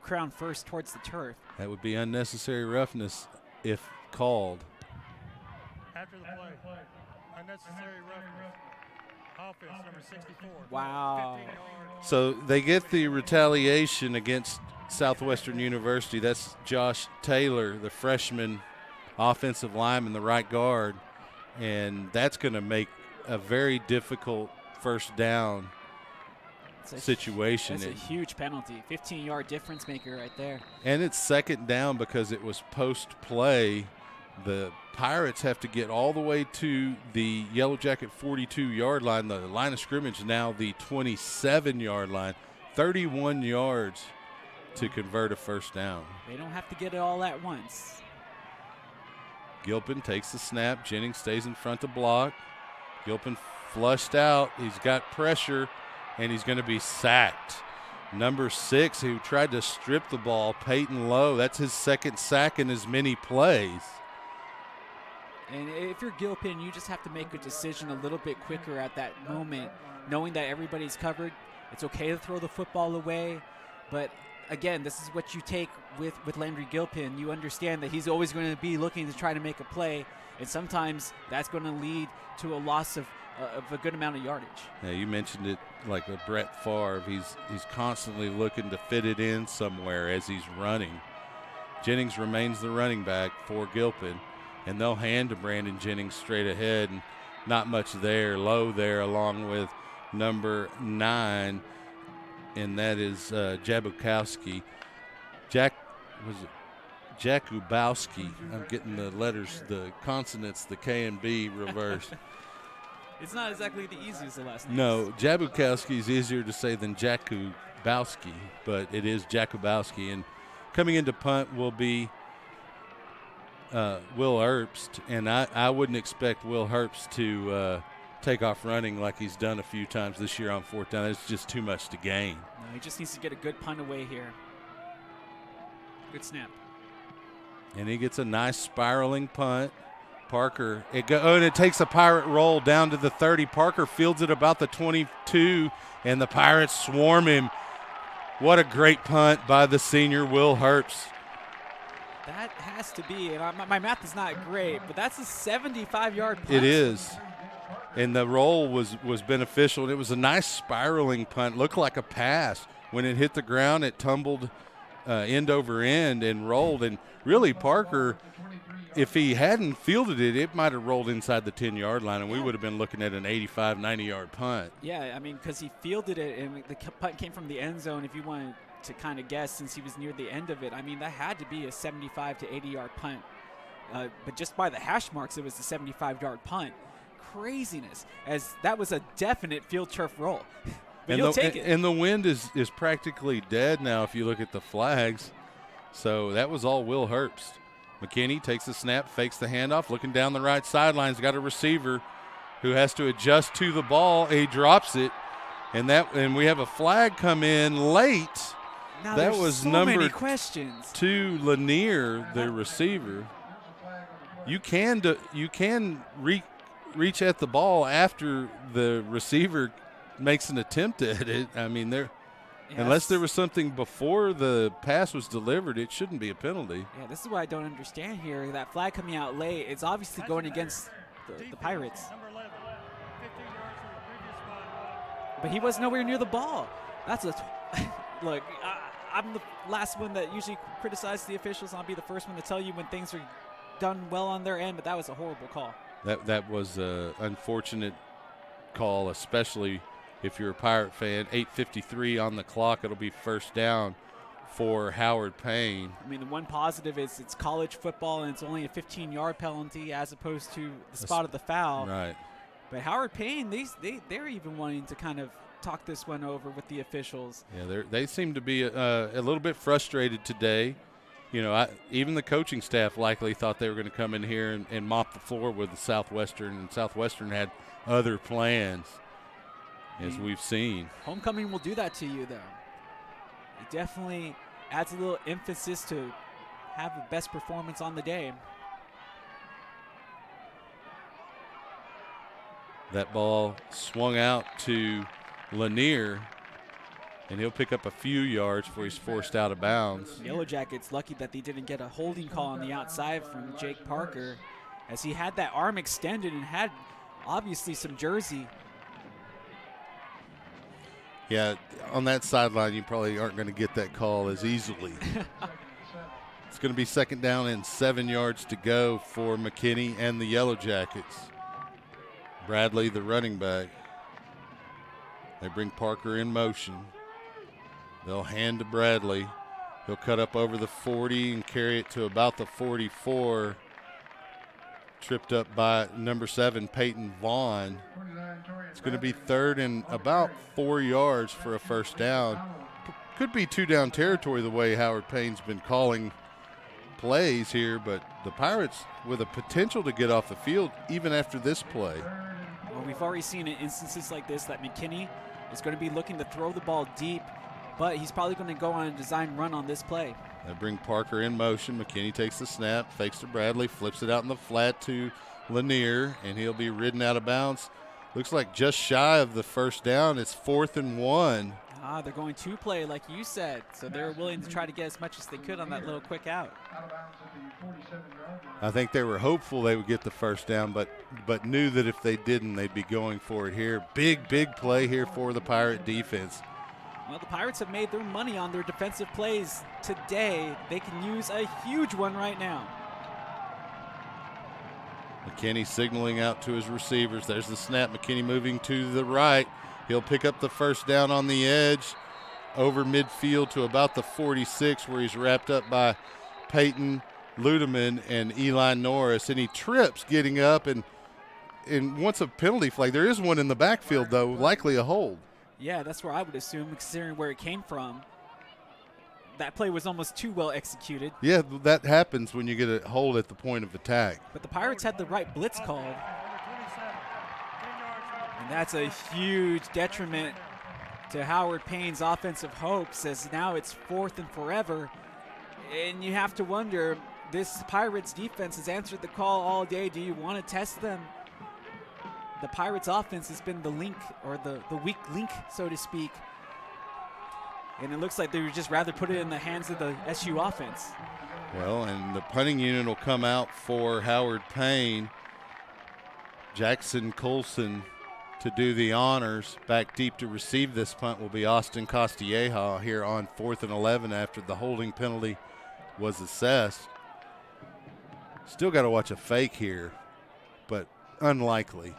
crown first towards the turf. That would be unnecessary roughness if called. After the play, unnecessary roughness. Offense number 64. Wow. 15 yards. So they get the retaliation against Southwestern University. That's Josh Taylor, the freshman offensive lineman, the right guard. And that's going to make a very difficult first down situation. That's a huge penalty. 15-yard difference maker right there. And it's second down because it was post-play. The Pirates have to get all the way to the Yellow Jacket 42-yard line. The line of scrimmage now the 27-yard line. 31 yards to convert a first down. They don't have to get it all at once. Gilpin takes the snap. Jennings stays in front to block. Gilpin flushed out. He's got pressure, and he's going to be sacked. Number 6, who tried to strip the ball, Payton Lowe. That's his second sack in as many plays. And if you're Gilpin, you just have to make a decision a little bit quicker at that moment, knowing that everybody's covered. It's okay to throw the football away, but again, this is what you take with Landry Gilpin. You understand that he's always going to be looking to try to make a play, and sometimes that's going to lead to a loss of of a good amount of yardage. Yeah, you mentioned it like a Brett Favre. He's constantly looking to fit it in somewhere as he's running. Jennings remains the running back for Gilpin, and they'll hand to Brandon Jennings straight ahead, and not much there. Low there along with number 9, and that is Jakubowski. Jakubowski. I'm getting the letters, the consonants, the K and B reversed. It's not exactly the easiest of last names. No, Jakubowski is easier to say than Jakubowski, but it is Jakubowski. And coming into punt will be Will Herbst, and I wouldn't expect Will Herbst to take off running like he's done a few times this year on 4th down. It's just too much to gain. No, he just needs to get a good punt away here. Good snap. And he gets a nice spiraling punt. Parker, and it takes a Pirate roll down to the 30. Parker fields it about the 22, and the Pirates swarm him. What a great punt by the senior Will Herbst. That has to be, and my math is not great, but that's a 75-yard punt. It is. And the roll was beneficial. It was a nice spiraling punt. Looked like a pass. When it hit the ground, it tumbled end over end and rolled. And really, Parker, if he hadn't fielded it, it might have rolled inside the 10-yard line, and we would have been looking at an 85, 90-yard punt. Yeah, I mean, because he fielded it, and the punt came from the end zone. If you wanted to kind of guess, since he was near the end of it, I mean, that had to be a 75 to 80-yard punt. But just by the hash marks, it was a 75-yard punt. Craziness, as that was a definite field turf roll. But you'll take it. And the wind is practically dead now if you look at the flags. So that was all Will Herbst. McKinney takes the snap, fakes the handoff, looking down the right sideline. He's got a receiver who has to adjust to the ball. He drops it, and we have a flag come in late. Now that was so number many questions. 2, Lanier, the receiver. You can reach at the ball after the receiver makes an attempt at it. I mean, unless there was something before the pass was delivered, it shouldn't be a penalty. Yeah, this is what I don't understand here. That flag coming out late, it's obviously going against the Pirates. Number 11, 15 yards from the previous spot. But he was nowhere near the ball. That's look, I'm the last one that usually criticizes the officials. I'll be the first one to tell you when things are done well on their end, but that was a horrible call. That was an unfortunate call, especially if you're a Pirate fan. 8:53 on the clock. It'll be first down for Howard Payne. I mean, the one positive is it's college football and it's only a 15-yard penalty as opposed to the spot of the foul. Right. But Howard Payne, they're even wanting to kind of talk this one over with the officials. Yeah, they seem to be a little bit frustrated today. You know, even the coaching staff likely thought they were going to come in here and mop the floor with the Southwestern, and Southwestern had other plans, as we've seen. Homecoming will do that to you, though. It definitely adds a little emphasis to have the best performance on the day. That ball swung out to Lanier, and he'll pick up a few yards before he's forced out of bounds. Yellow Jackets lucky that they didn't get a holding call on the outside from Jake Parker, as he had that arm extended and had obviously some jersey. Yeah, on that sideline, you probably aren't going to get that call as easily. It's going to be second down and 7 yards to go for McKinney and the Yellow Jackets. Bradley, the running back. They bring Parker in motion. They'll hand to Bradley. He'll cut up over the 40 and carry it to about the 44. Tripped up by number 7, Peyton Vaughn. It's going to be third and about 4 yards for a first down. Could be 2-down territory the way Howard Payne's been calling plays here, but the Pirates with a potential to get off the field even after this play. Well, we've already seen in instances like this that McKinney is going to be looking to throw the ball deep, but he's probably going to go on a design run on this play. They bring Parker in motion. McKinney takes the snap, fakes to Bradley, flips it out in the flat to Lanier, and he'll be ridden out of bounds looks like just shy of the first down. It's 4th and 1. They're going to play, like you said, so they're willing to try to get as much as they could on that little quick out. I think they were hopeful they would get the first down, but knew that if they didn't, they'd be going for it here. Big play here for the Pirate defense. Well, the Pirates have made their money on their defensive plays today. They can use a huge one right now. McKinney signaling out to his receivers. There's the snap. McKinney moving to the right. He'll pick up the first down on the edge over midfield to about the 46, where he's wrapped up by Payton, Ludeman, and Eli Norris. And he trips getting up and wants a penalty flag. There is one in the backfield, though, likely a hold. Yeah, that's where I would assume, considering where it came from. That play was almost too well executed. Yeah, that happens when you get a hold at the point of attack. But the Pirates had the right blitz called. And that's a huge detriment to Howard Payne's offensive hopes, as now it's 4th and forever. And you have to wonder, this Pirates defense has answered the call all day. Do you want to test them? The Pirates offense has been the link, or the weak link, so to speak. And it looks like they would just rather put it in the hands of the SU offense. Well, and the punting unit will come out for Howard Payne. Jackson Colson to do the honors. Back deep to receive this punt will be Austin Costilleja here on 4th and 11 after the holding penalty was assessed. Still got to watch a fake here, but unlikely.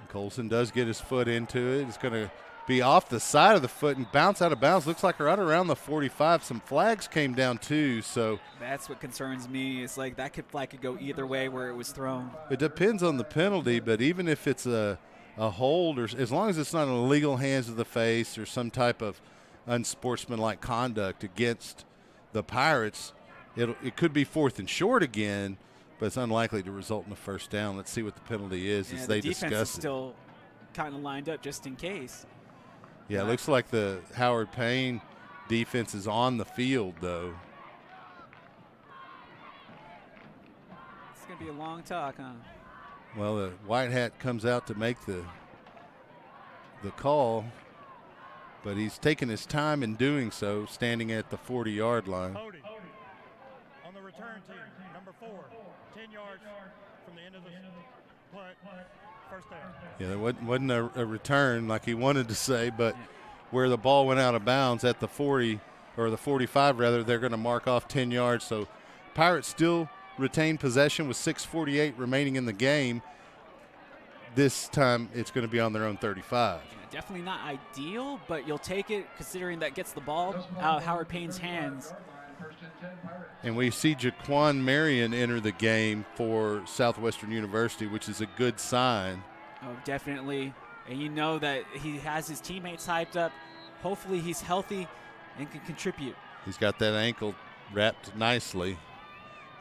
And Colson does get his foot into it. It's going to be off the side of the foot and bounce out of bounds. Looks like right around the 45. Some flags came down too, so that's what concerns me. It's like that flag could go either way where it was thrown. It depends on the penalty, but even if it's a hold, or as long as it's not an illegal hands to the face or some type of unsportsmanlike conduct against the Pirates, it could be 4th and short again, but it's unlikely to result in a first down. Let's see what the penalty is as they discuss it. The defense is still kind of lined up just in case. Yeah, it looks like the Howard Payne defense is on the field, though. It's going to be a long talk, huh? Well, the white hat comes out to make the call, but he's taking his time in doing so, standing at the 40-yard line. Cody on the return team, number 4, 10 yards from the end of the punt. First down. Yeah, there wasn't a return like he wanted to say, but where the ball went out of bounds at the 40, or the 45 rather, they're going to mark off 10 yards. So Pirates still retain possession with 6:48 remaining in the game. This time it's going to be on their own 35. Definitely not ideal, but you'll take it considering that gets the ball out of Howard Payne's hands. And we see Jaquan Marion enter the game for Southwestern University, which is a good sign. Oh, definitely. And you know that he has his teammates hyped up. Hopefully he's healthy and can contribute. He's got that ankle wrapped nicely.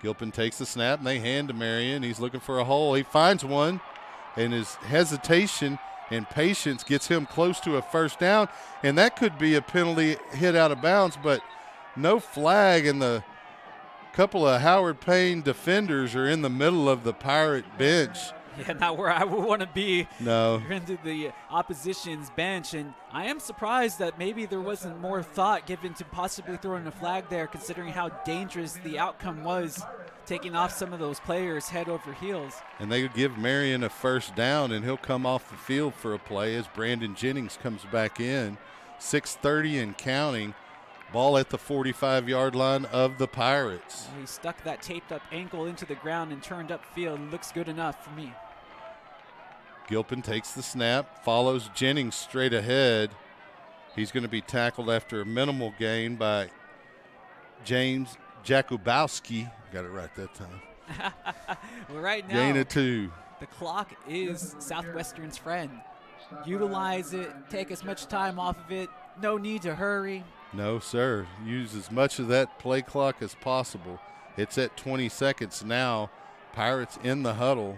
Gilpin takes the snap, and they hand to Marion. He's looking for a hole. He finds one, and his hesitation and patience gets him close to a first down, and that could be a penalty hit out of bounds, but no flag, and the couple of Howard Payne defenders are in the middle of the Pirate bench. Yeah, not where I would want to be. No. You're into the opposition's bench, and I am surprised that maybe there wasn't more thought given to possibly throwing a flag there, considering how dangerous the outcome was, taking off some of those players head over heels. And they would give Marion a first down, and he'll come off the field for a play as Brandon Jennings comes back in. 6:30 and counting. Ball at the 45-yard line of the Pirates. He stuck that taped-up ankle into the ground and turned upfield. Looks good enough for me. Gilpin takes the snap, follows Jennings straight ahead. He's going to be tackled after a minimal gain by James Jakubowski. Got it right that time. Well, right now, gain of 2. The clock is Southwestern's friend. Utilize it. Take as much time off of it. No need to hurry. No, sir. Use as much of that play clock as possible. It's at 20 seconds now. Pirates in the huddle.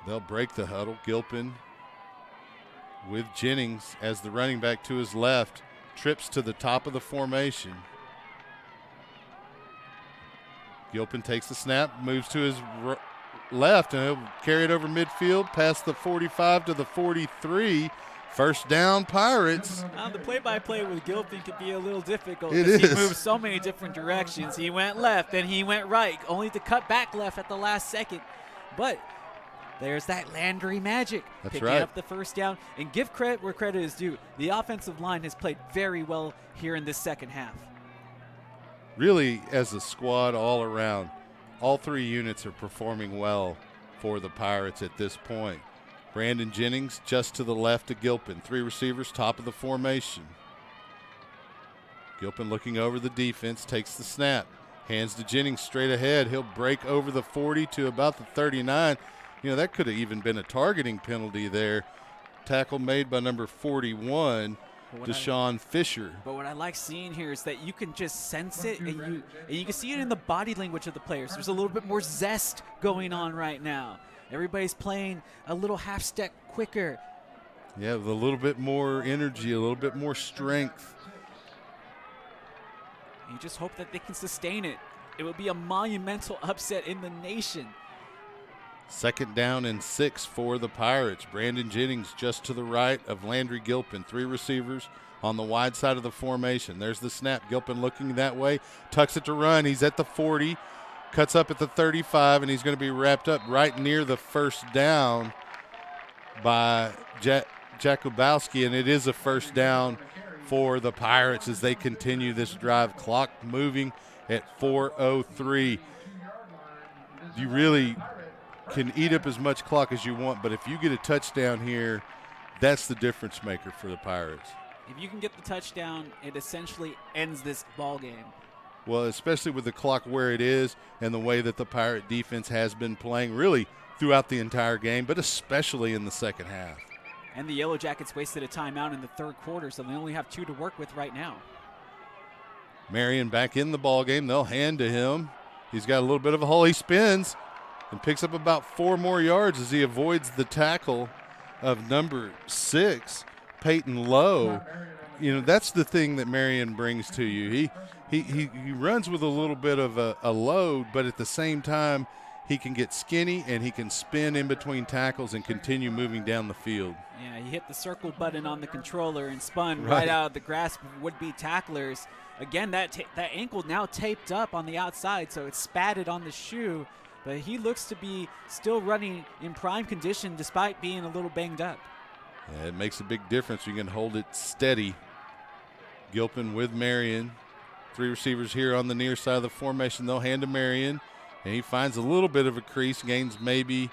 They'll break the huddle. Gilpin with Jennings as the running back to his left. Trips to the top of the formation. Gilpin takes the snap, moves to his left, and he'll carry it over midfield past the 45 to the 43. First down, Pirates. The play-by-play with Gilpin could be a little difficult. It 'cause is. He moved so many different directions. He went left, then he went right, only to cut back left at the last second. But there's that Landry magic. That's picking right. up the first down. And give credit where credit is due. The offensive line has played very well here in this second half. Really, as a squad all around, all three units are performing well for the Pirates at this point. Brandon Jennings just to the left of Gilpin. Three receivers, top of the formation. Gilpin looking over the defense, takes the snap, hands to Jennings straight ahead. He'll break over the 40 to about the 39. You know, that could have even been a targeting penalty there. Tackle made by number 41, Deshaun Fisher. But what I like seeing here is that you can just sense it, and you can see it in the body language of the players. There's a little bit more zest going on right now. Everybody's playing a little half step quicker. Yeah, with a little bit more energy, a little bit more strength. You just hope that they can sustain it. It would be a monumental upset in the nation. Second down and 6 for the Pirates. Brandon Jennings just to the right of Landry Gilpin. Three receivers on the wide side of the formation. There's the snap. Gilpin looking that way. Tucks it to run. He's at the 40. Cuts up at the 35, and he's going to be wrapped up right near the first down by Jakubowski, and it is a first down for the Pirates as they continue this drive. Clock moving at 4:03. You really can eat up as much clock as you want, but if you get a touchdown here, that's the difference maker for the Pirates. If you can get the touchdown, it essentially ends this ball game. Well, especially with the clock where it is and the way that the Pirate defense has been playing really throughout the entire game, but especially in the second half. And the Yellow Jackets wasted a timeout in the third quarter, so they only have 2 to work with right now. Marion back in the ball game. They'll hand to him. He's got a little bit of a hole. He spins and picks up about 4 more yards as he avoids the tackle of number 6, Payton Lowe. You know, that's the thing that Marion brings to you. He runs with a little bit of a load, but at the same time, he can get skinny and he can spin in between tackles and continue moving down the field. Yeah, he hit the circle button on the controller and spun right out of the grasp of would-be tacklers. Again, that ankle now taped up on the outside, so it's spatted on the shoe. But he looks to be still running in prime condition despite being a little banged up. Yeah, it makes a big difference. You can hold it steady. Gilpin with Marion. Three receivers here on the near side of the formation. They'll hand to Marion, and he finds a little bit of a crease, gains maybe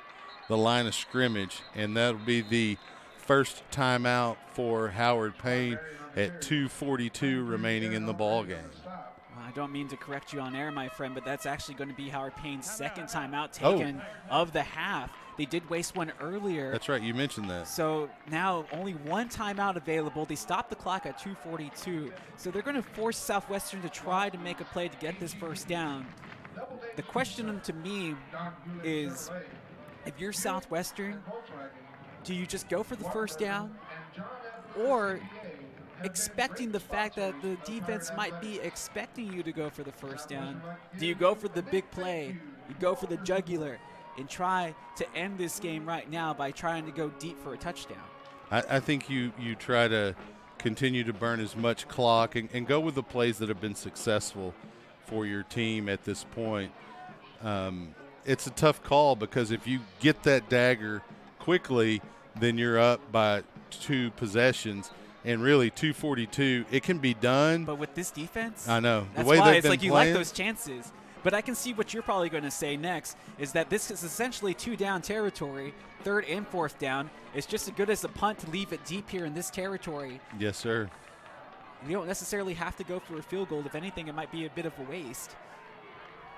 the line of scrimmage, and that'll be the first timeout for Howard Payne at 2:42 remaining in the ball game. Well, I don't mean to correct you on air, my friend, but that's actually going to be Howard Payne's second timeout taken of the half. They did waste one earlier. That's right, you mentioned that. So now only one timeout available. They stopped the clock at 2:42. So they're going to force Southwestern to try to make a play to get this first down. The question to me is, if you're Southwestern, do you just go for the first down? Or expecting the fact that the defense might be expecting you to go for the first down, do you go for the big play? You go for the jugular and try to end this game right now by trying to go deep for a touchdown? I think you try to continue to burn as much clock and go with the plays that have been successful for your team at this point. It's a tough call because if you get that dagger quickly, then you're up by 2 possessions. And really, 2:42, it can be done. But with this defense, I know. That's the way why they've it's been like you playing, like those chances. But I can see what you're probably going to say next is that this is essentially 2-down territory, 3rd and 4th down. It's just as good as a punt to leave it deep here in this territory. Yes, sir. You don't necessarily have to go for a field goal. If anything, it might be a bit of a waste.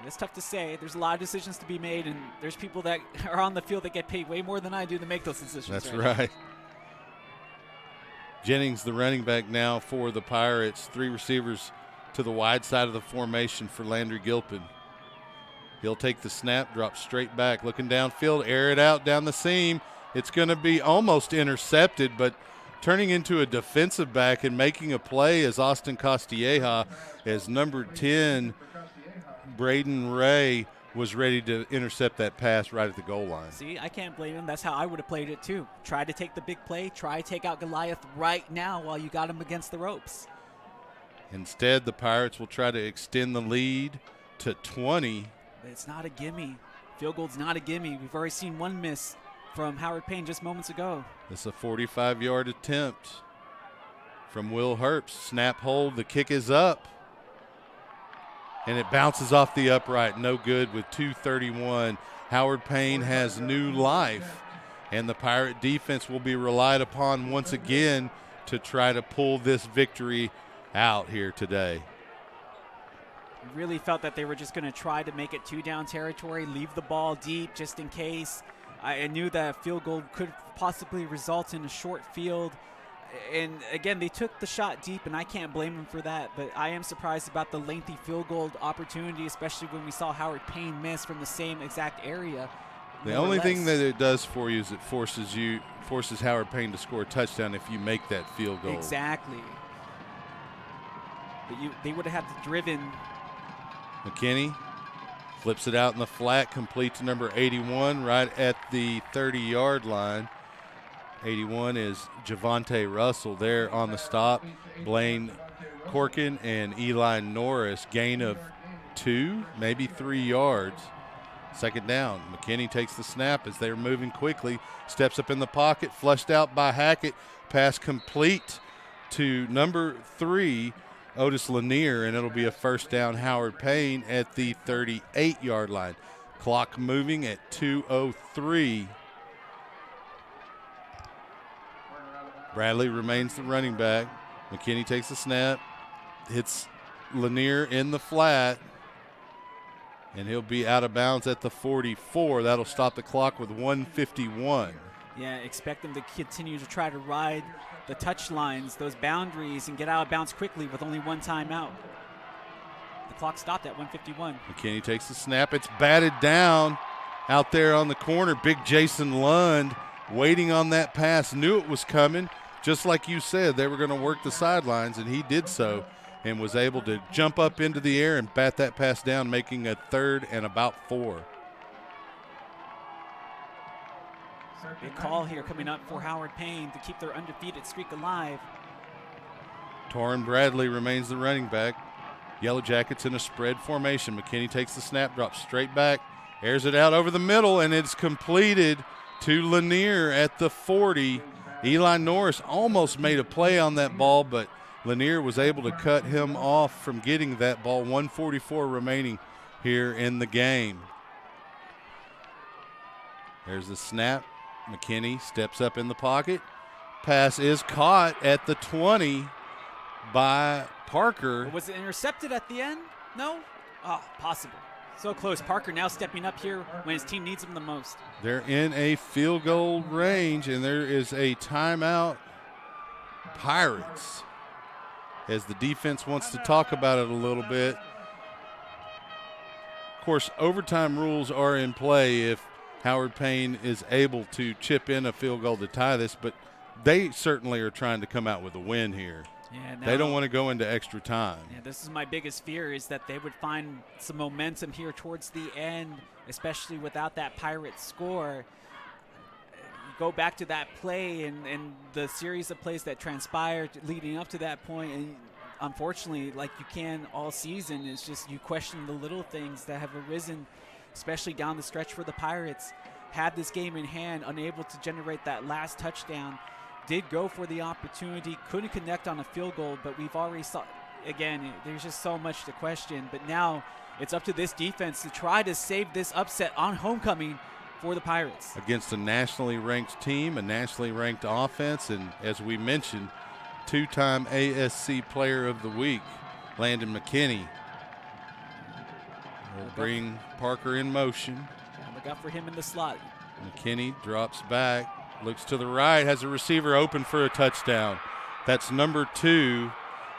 It's tough to say. There's a lot of decisions to be made, and there's people that are on the field that get paid way more than I do to make those decisions. That's right. right. Jennings, the running back now for the Pirates. 3 receivers to the wide side of the formation for Landry Gilpin. He'll take the snap, drop straight back, looking downfield, air it out down the seam. It's going to be almost intercepted, but turning into a defensive back and making a play is Austin Castilleja, as number 10, Braden Ray, was ready to intercept that pass right at the goal line. See, I can't blame him. That's how I would have played it too. Try to take the big play. Try to take out Goliath right now while you got him against the ropes. Instead, the Pirates will try to extend the lead to 20. But it's not a gimme. Field goal's not a gimme. We've already seen one miss from Howard Payne just moments ago. This is a 45-yard attempt from Will Herbst. Snap hold. The kick is up. And it bounces off the upright. No good with 2:31. Howard Payne has new life. And the Pirate defense will be relied upon once again to try to pull this victory out here today. Really felt that they were just going to try to make it 2-down territory, leave the ball deep just in case. I knew that a field goal could possibly result in a short field. And again, they took the shot deep, and I can't blame them for that. But I am surprised about the lengthy field goal opportunity, especially when we saw Howard Payne miss from the same exact area. The only thing that it does for you is it forces Howard Payne to score a touchdown if you make that field goal. Exactly. But they would have had to driven. McKinney flips it out in the flat, complete to number 81 right at the 30-yard line. 81 is Javante Russell there on the stop. Blaine Corkin and Eli Norris, gain of 2, maybe 3 yards. Second down. McKinney takes the snap as they're moving quickly. Steps up in the pocket, flushed out by Hackett. Pass complete to number 3, Otis Lanier, and it'll be a first down. Howard Payne at the 38-yard line. Clock moving at 2:03. Bradley remains the running back. McKinney takes the snap, hits Lanier in the flat, and he'll be out of bounds at the 44. That'll stop the clock with 1:51. Yeah, expect them to continue to try to ride the touch lines, those boundaries, and get out of bounds quickly with only one timeout. The clock stopped at 1:51. McKinney takes the snap. It's batted down out there on the corner. Big Jason Lund waiting on that pass, knew it was coming. Just like you said, they were going to work the sidelines, and he did so and was able to jump up into the air and bat that pass down, making a 3rd and about 4. Big call here coming up for Howard Payne to keep their undefeated streak alive. Torrin Bradley remains the running back. Yellow Jackets in a spread formation. McKinney takes the snap, drops straight back, airs it out over the middle, and it's completed to Lanier at the 40. Eli Norris almost made a play on that ball, but Lanier was able to cut him off from getting that ball. 1:44 remaining here in the game. There's the snap. McKinney steps up in the pocket. Pass is caught at the 20 by Parker. Was it intercepted at the end? No? Oh, possible. So close. Parker now stepping up here when his team needs him the most. They're in a field goal range, and there is a timeout. Pirates, as the defense wants to talk about it a little bit. Of course, overtime rules are in play if Howard Payne is able to chip in a field goal to tie this, but they certainly are trying to come out with a win here. Yeah, they don't want to go into extra time. Yeah, this is my biggest fear, is that they would find some momentum here towards the end, especially without that Pirates score. Go back to that play and the series of plays that transpired leading up to that point, and unfortunately, like you can all season, it's just you question the little things that have arisen, especially down the stretch for the Pirates. Had this game in hand, unable to generate that last touchdown. Did go for the opportunity, couldn't connect on a field goal, but we've already saw, again, there's just so much to question. But now it's up to this defense to try to save this upset on homecoming for the Pirates. Against a nationally ranked team, a nationally ranked offense, and as we mentioned, 2-time ASC Player of the Week, Landon McKinney. Will bring Parker in motion. Look out for him in the slot. McKinney drops back, looks to the right, has a receiver open for a touchdown. That's number 2,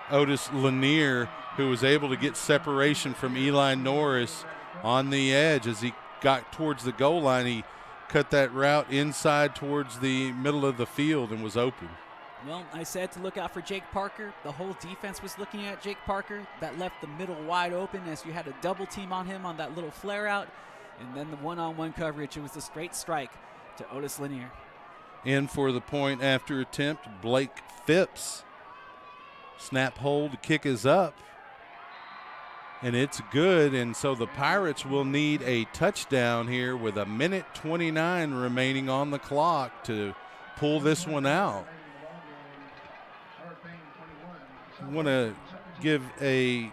Otis Lanier, who was able to get separation from Eli Norris on the edge. As he got towards the goal line, he cut that route inside towards the middle of the field and was open. Well, I said to look out for Jake Parker. The whole defense was looking at Jake Parker. That left the middle wide open as you had a double team on him on that little flare out. And then the one-on-one coverage, it was a straight strike to Otis Lanier. In for the point after attempt, Blake Phipps. Snap hold, the kick is up. And it's good, and so the Pirates will need a touchdown here with 1:29 remaining on the clock to pull this one out. I want to give a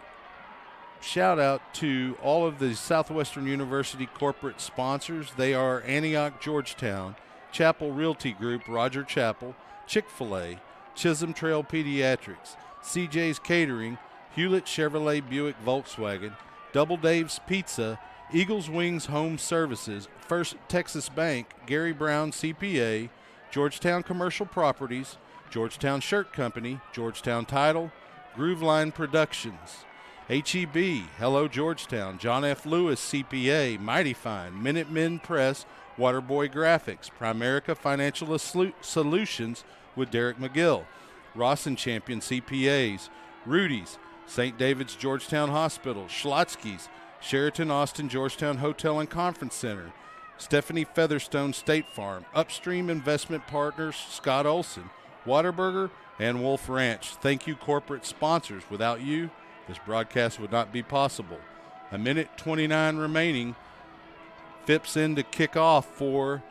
shout out to all of the Southwestern University corporate sponsors. They are Antioch Georgetown, Chapel Realty Group, Roger Chapel, Chick-fil-A, Chisholm Trail Pediatrics, CJ's Catering, Hewlett Chevrolet Buick Volkswagen, Double Dave's Pizza, Eagles Wings Home Services, First Texas Bank, Gary Brown CPA, Georgetown Commercial Properties, Georgetown Shirt Company, Georgetown Title, Groove Line Productions, HEB, Hello Georgetown, John F. Lewis CPA, Mighty Fine, Minutemen Press, Waterboy Graphics, Primerica Financial Solutions with Derek McGill, Ross and Champion CPAs, Rudy's, St. David's Georgetown Hospital, Schlotsky's, Sheraton Austin Georgetown Hotel and Conference Center, Stephanie Featherstone State Farm, Upstream Investment Partners, Scott Olson, Whataburger, and Wolf Ranch. Thank you, corporate sponsors. Without you, this broadcast would not be possible. 1:29 remaining. Phipps in to kick off for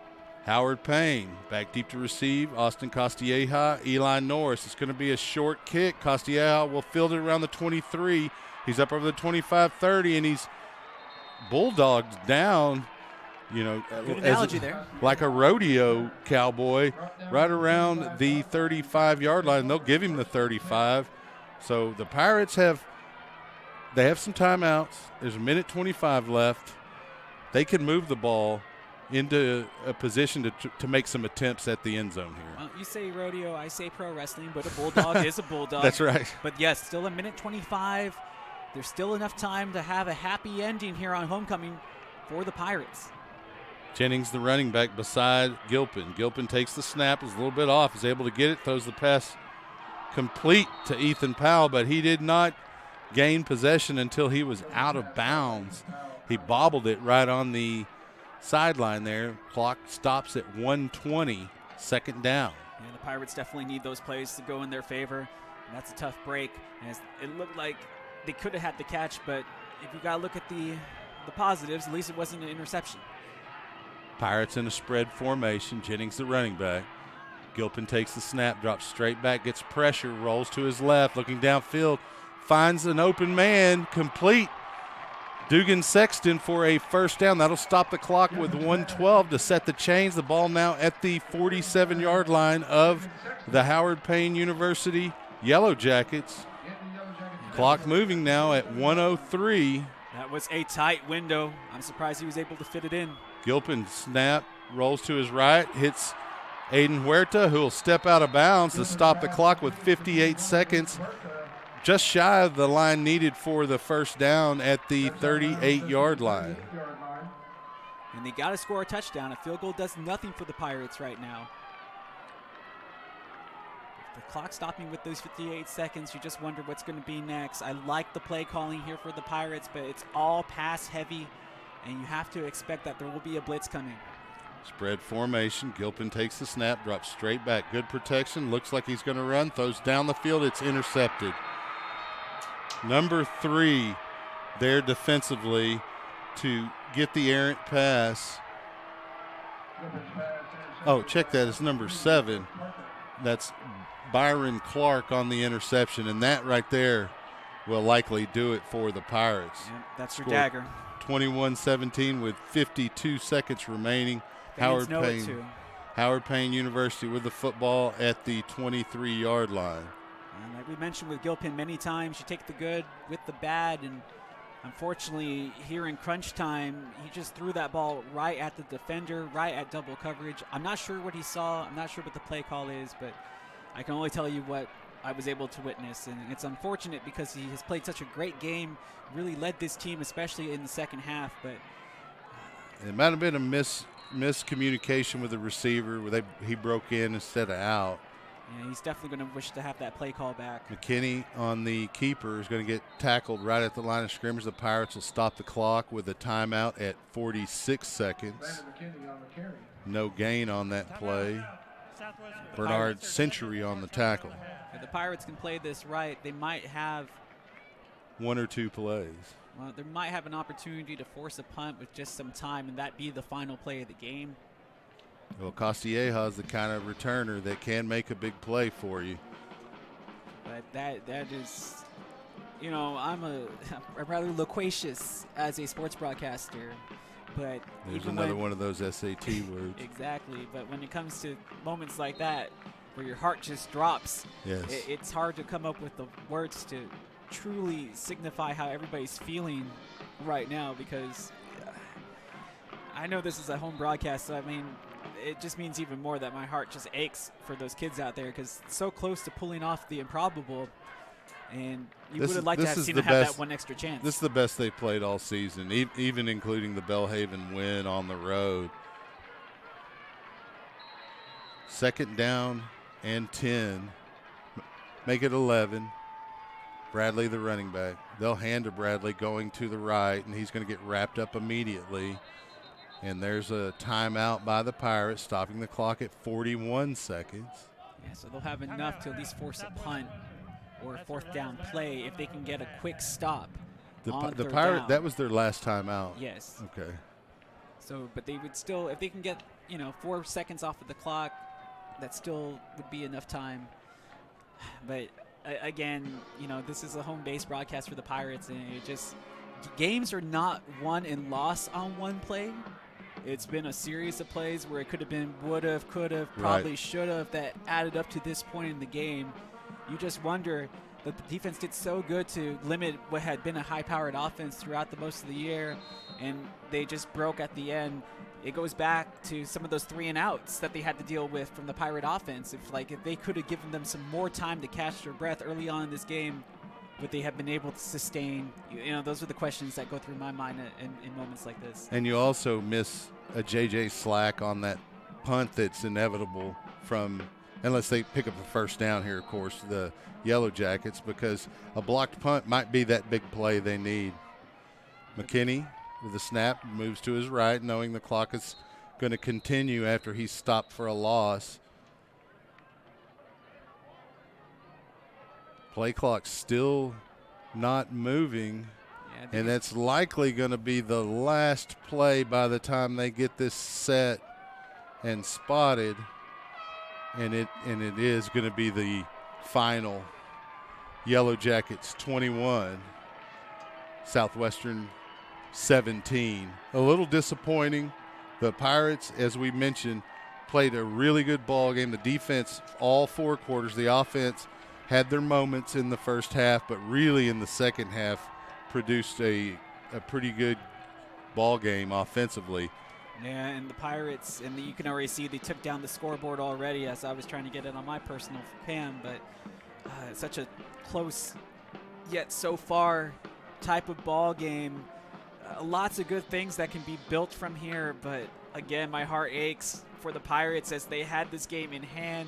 Howard Payne. Back deep to receive, Austin Castilleja, Eli Norris. It's going to be a short kick. Castilleja will field it around the 23. He's up over the 25-30, and he's bulldogged down, you know, good analogy there, like a rodeo cowboy, right around the 35-yard line. They'll give him the 35. So the Pirates have some timeouts. There's 1:25 left. They can move the ball into a position to make some attempts at the end zone here. Well, you say rodeo, I say pro wrestling, but a bulldog is a bulldog. That's right. But yes, still 1:25. There's still enough time to have a happy ending here on homecoming for the Pirates. Jennings, the running back, beside Gilpin. Gilpin takes the snap, is a little bit off, is able to get it, throws the pass complete to Ethan Powell, but he did not gain possession until he was out of bounds. He bobbled it right on the sideline there. Clock stops at 1:20, second down. Yeah, the Pirates definitely need those plays to go in their favor, and that's a tough break. And it looked like they could have had the catch, but if you got to look at the positives, at least it wasn't an interception. Pirates in a spread formation. Jennings, the running back. Gilpin takes the snap, drops straight back, gets pressure, rolls to his left, looking downfield, finds an open man, complete. Dugan Sexton for a first down. That'll stop the clock with 1:12 to set the chains. The ball now at the 47-yard line of the Howard Payne University Yellow Jackets. Clock moving now at 1:03. That was a tight window. I'm surprised he was able to fit it in. Gilpin snap, rolls to his right, hits Aiden Huerta, who will step out of bounds to stop the clock with 58 seconds. Just shy of the line needed for the first down at the 38-yard line. And they got to score a touchdown. A field goal does nothing for the Pirates right now. If the clock stopping with those 58 seconds, you just wonder what's going to be next. I like the play calling here for the Pirates, but it's all pass heavy, and you have to expect that there will be a blitz coming. Spread formation. Gilpin takes the snap, drops straight back. Good protection. Looks like he's going to run. Throws down the field. It's intercepted. Number 3 there defensively to get the errant pass. Oh, check that. It's number 7. That's Byron Clark on the interception, and that right there will likely do it for the Pirates. Yeah, that's your dagger. 21-17 with 52 seconds remaining. Howard Payne University with the football at the 23-yard line. And like we mentioned with Gilpin many times, you take the good with the bad, and unfortunately here in crunch time, he just threw that ball right at the defender, right at double coverage. I'm not sure what he saw. I'm not sure what the play call is, but I can only tell you what I was able to witness. And it's unfortunate because he has played such a great game, really led this team, especially in the second half. But it might have been a miscommunication with the receiver where he broke in instead of out. Yeah, he's definitely going to wish to have that play call back. McKinney on the keeper is going to get tackled right at the line of scrimmage. The Pirates will stop the clock with a timeout at 46 seconds. No gain on that play. Bernard Century on the tackle. If the Pirates can play this right, they might have one or two plays. Well, they might have an opportunity to force a punt with just some time, and that be the final play of the game. Well, Castilleja is the kind of returner that can make a big play for you. But that is, I'm rather loquacious as a sports broadcaster. But there's another one of those SAT words. Exactly. But when it comes to moments like that where your heart just drops, yes, it's hard to come up with the words to truly signify how everybody's feeling right now, because I know this is a home broadcast, so I mean, it just means even more that my heart just aches for those kids out there, because it's so close to pulling off the improbable, and you would have liked to have seen them have that one extra chance. This is the best they've played all season, even including the Belhaven win on the road. 2nd down and 10. Make it 11. Bradley, the running back. They'll hand to Bradley going to the right, and he's going to get wrapped up immediately. And there's a timeout by the Pirates, stopping the clock at 41 seconds. Yeah, so they'll have enough to at least force a punt or a 4th down play if they can get a quick stop. The Pirate, that was their last timeout. Yes. Okay. So, but they would still, if they can get 4 seconds off of the clock, that still would be enough time. But again, this is a home-based broadcast for the Pirates, and games are not won and lost on one play. It's been a series of plays where it could have been would have, could have, probably should have, that added up to this point in the game. You just wonder that the defense did so good to limit what had been a high-powered offense throughout the most of the year, and they just broke at the end. It goes back to some of those 3-and-outs that they had to deal with from the Pirate offense. If they could have given them some more time to catch their breath early on in this game, would they have been able to sustain? Those are the questions that go through my mind in moments like this. And you also miss a J.J. Slack on that punt that's inevitable from, unless they pick up a 1st down here, of course, the Yellow Jackets, because a blocked punt might be that big play they need. McKinney with the snap moves to his right, knowing the clock is going to continue after he's stopped for a loss. Play clock still not moving, and that's likely going to be the last play by the time they get this set and spotted, and it is going to be the final. Yellow Jackets 21, Southwestern 17. A little disappointing. The Pirates, as we mentioned, played a really good ball game. The defense, all 4 quarters. The offense had their moments in the first half, but really in the second half produced a pretty good ball game offensively. Yeah, and the Pirates, and you can already see they took down the scoreboard already as I was trying to get it on my personal cam, but such a close yet so far type of ball game. Lots of good things that can be built from here, but again, my heart aches for the Pirates as they had this game in hand.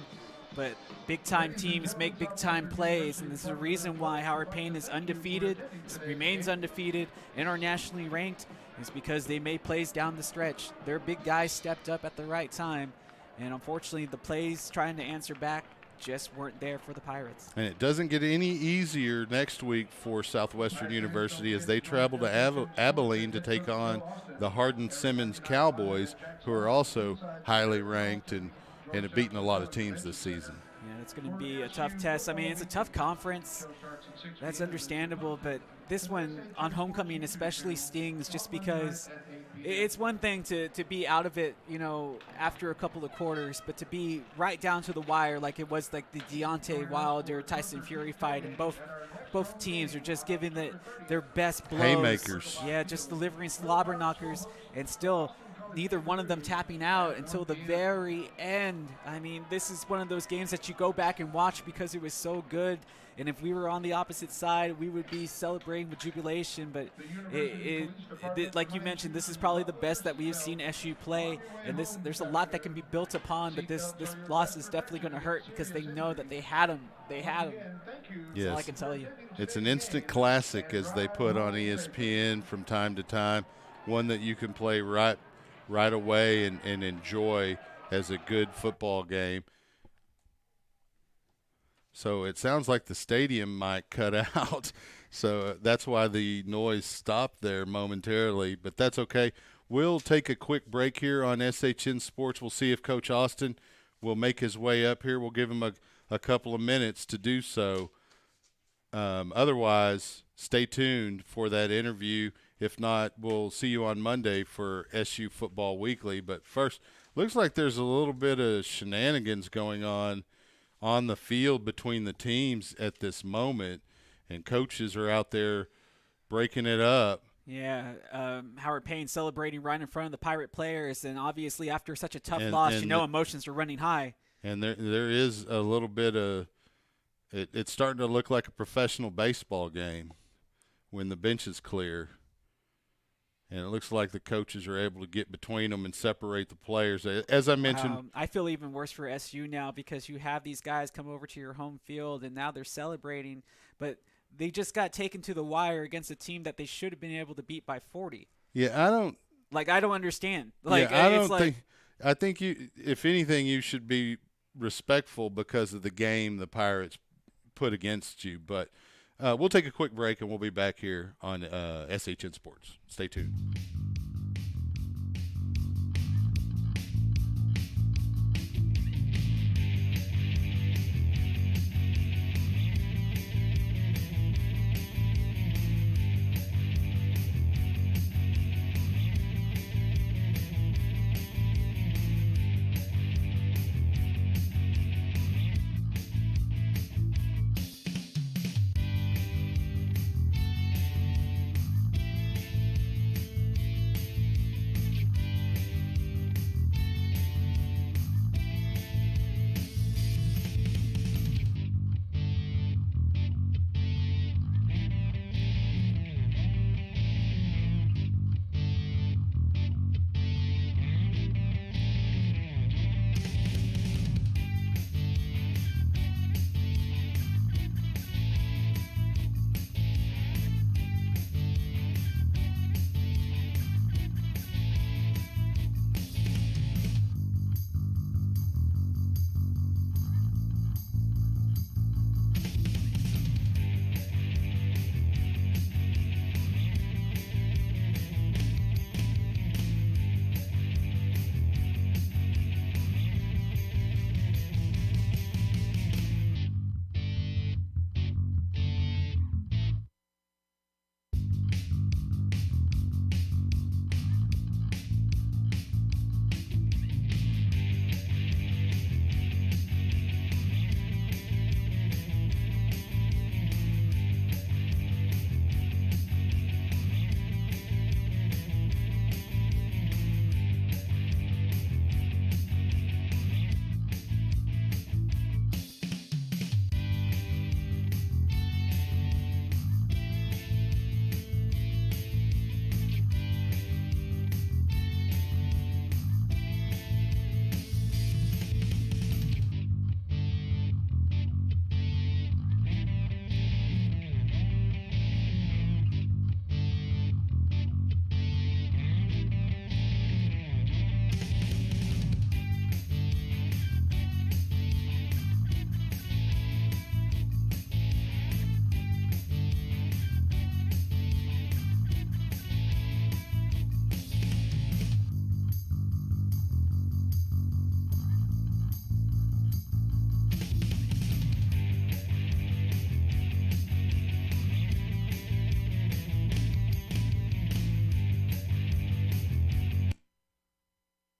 But big-time teams make big-time plays, and this is the reason why Howard Payne is undefeated, remains undefeated, and are nationally ranked, is because they made plays down the stretch. Their big guys stepped up at the right time, and unfortunately the plays trying to answer back just weren't there for the Pirates. And it doesn't get any easier next week for Southwestern University as they travel to Abilene to take on the Hardin-Simmons Cowboys, who are also highly ranked and have beaten a lot of teams this season. Yeah, it's going to be a tough test. I mean, it's a tough conference. That's understandable, but this one on homecoming especially stings just because it's one thing to be out of it, after a couple of quarters, but to be right down to the wire like it was like the Deontay Wilder Tyson Fury fight, and both teams are just giving their best blows. Haymakers. Yeah, just delivering slobber knockers, and still neither one of them tapping out until the very end. I mean, this is one of those games that you go back and watch because it was so good. And if we were on the opposite side, we would be celebrating with jubilation. But like you mentioned, this is probably the best that we've seen SU play. And there's a lot that can be built upon. But this loss is definitely going to hurt because they know that they had them. They had them. Yes. That's all I can tell you. It's an instant classic, as they put on ESPN from time to time. One that you can play right away and enjoy as a good football game. So it sounds like the stadium might cut out. So that's why the noise stopped there momentarily, but that's okay. We'll take a quick break here on SHN Sports. We'll see if Coach Austin will make his way up here. We'll give him a couple of minutes to do so. Otherwise, stay tuned for that interview. If not, we'll see you on Monday for SU Football Weekly. But first, looks like there's a little bit of shenanigans going on the field between the teams at this moment, and coaches are out there breaking it up. Yeah, Howard Payne celebrating right in front of the Pirate players, and obviously after such a tough loss, emotions are running high. And there is a little bit of it's starting to look like a professional baseball game when the bench is clear. And it looks like the coaches are able to get between them and separate the players. As I mentioned, I feel even worse for SU now because you have these guys come over to your home field and now they're celebrating, but they just got taken to the wire against a team that they should have been able to beat by 40. Yeah, I don't understand. I think you, if anything, you should be respectful because of the game the Pirates put against you. But we'll take a quick break, and we'll be back here on SHN Sports. Stay tuned.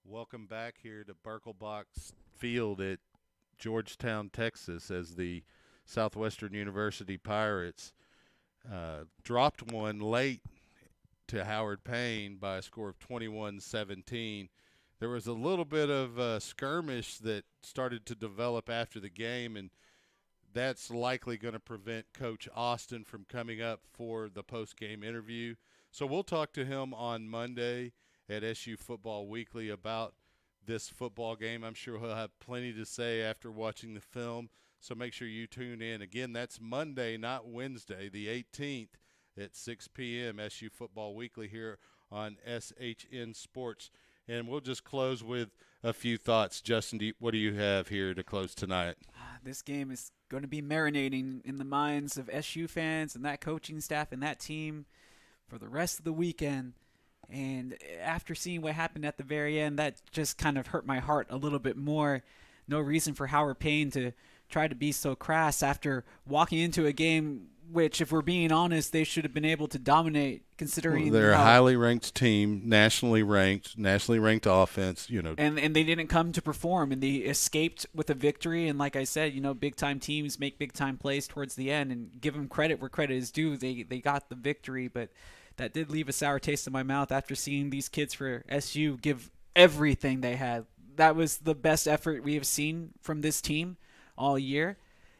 Welcome back here to Birkelbach Field at Georgetown, Texas, as the Southwestern University Pirates dropped one late to Howard Payne by a score of 21-17. There was a little bit of skirmish that started to develop after the game, and that's likely going to prevent Coach Austin from coming up for the post-game interview. So we'll talk to him on Monday at SU Football Weekly about this football game. I'm sure he'll have plenty to say after watching the film, so make sure you tune in. Again, that's Monday, not Wednesday, the 18th at 6 p.m., SU Football Weekly here on SHN Sports. And we'll just close with a few thoughts. Justin, what do you have here to close tonight? This game is going to be marinating in the minds of SU fans and that coaching staff and that team for the rest of the weekend. And after seeing what happened at the very end, that just kind of hurt my heart a little bit more. No reason for Howard Payne to try to be so crass after walking into a game which, if we're being honest, they should have been able to dominate, considering they're a highly ranked team, nationally ranked offense, And they didn't come to perform, and they escaped with a victory. And like I said, big-time teams make big-time plays towards the end, and give them credit where credit is due. They got the victory, but that did leave a sour taste in my mouth after seeing these kids for SU give everything they had. That was the best effort we have seen from this team all year.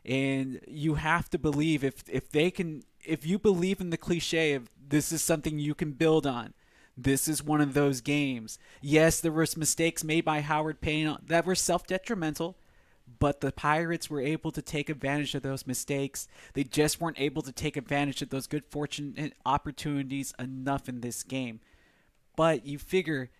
And you have to believe if you believe in the cliche of this is something you can build on, this is one of those games. Yes, there was mistakes made by Howard Payne that were self-detrimental, but the Pirates were able to take advantage of those mistakes. They just weren't able to take advantage of those good fortune and opportunities enough in this game. But you figure,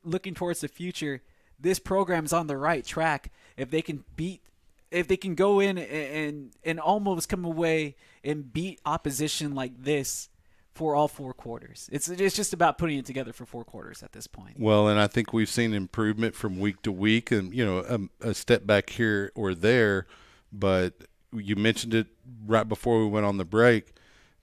looking towards the future, this program's on the right track. If they can go in and almost come away and beat opposition like this for all 4 quarters. It's just about putting it together for 4 quarters at this point. Well, and I think we've seen improvement from week to week, and a step back here or there. But you mentioned it right before we went on the break.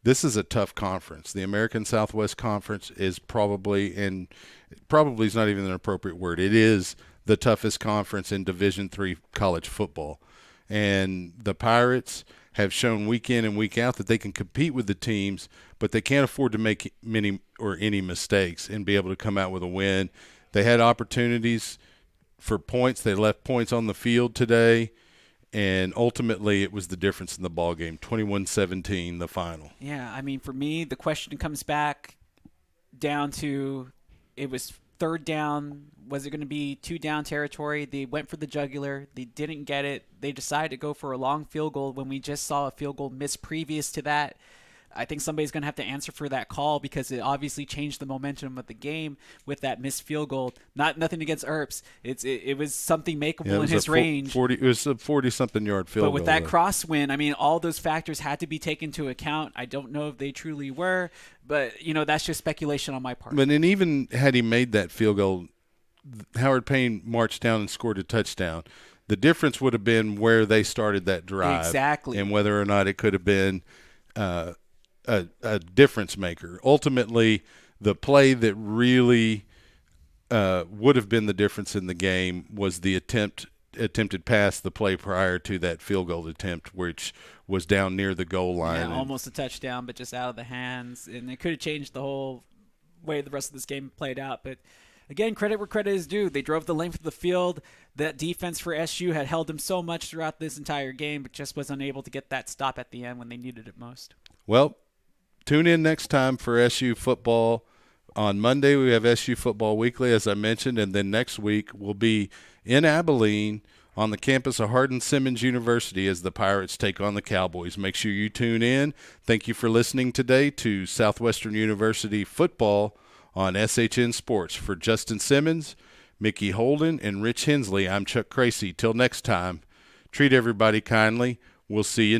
This is a tough conference. The American Southwest Conference is probably is not even an appropriate word. It is the toughest conference in Division III college football. And the Pirates have shown week in and week out that they can compete with the teams, but they can't afford to make many or any mistakes and be able to come out with a win. They had opportunities for points. They left points on the field today, and ultimately it was the difference in the ball game, 21-17, the final. Yeah, I mean, for me, the question comes back down to it was 3rd down. Was it going to be 2-down territory? They went for the jugular. They didn't get it. They decided to go for a long field goal when we just saw a field goal miss previous to that. I think somebody's going to have to answer for that call because it obviously changed the momentum of the game with that missed field goal. Nothing against Earps. It was something makeable in his range. It was a 40-something yard field goal. But with that crosswind, I mean, all those factors had to be taken into account. I don't know if they truly were, but, that's just speculation on my part. But and even had he made that field goal, Howard Payne marched down and scored a touchdown. The difference would have been where they started that drive. Exactly. And whether or not it could have been a difference maker. Ultimately, the play that really would have been the difference in the game was the attempted pass, the play prior to that field goal attempt, which was down near the goal line. Yeah, almost a touchdown, but just out of the hands. And it could have changed the whole way the rest of this game played out. But again, credit where credit is due. They drove the length of the field. That defense for SU had held them so much throughout this entire game, but just was unable to get that stop at the end when they needed it most. Well, tune in next time for SU football. On Monday, we have SU Football Weekly, as I mentioned, and then next week we'll be in Abilene on the campus of Hardin-Simmons University as the Pirates take on the Cowboys. Make sure you tune in. Thank you for listening today to Southwestern University football on SHN Sports. For Justin Simmons, Mickey Holden, and Rich Hensley, I'm Chuck Cracy. Till next time, treat everybody kindly. We'll see you next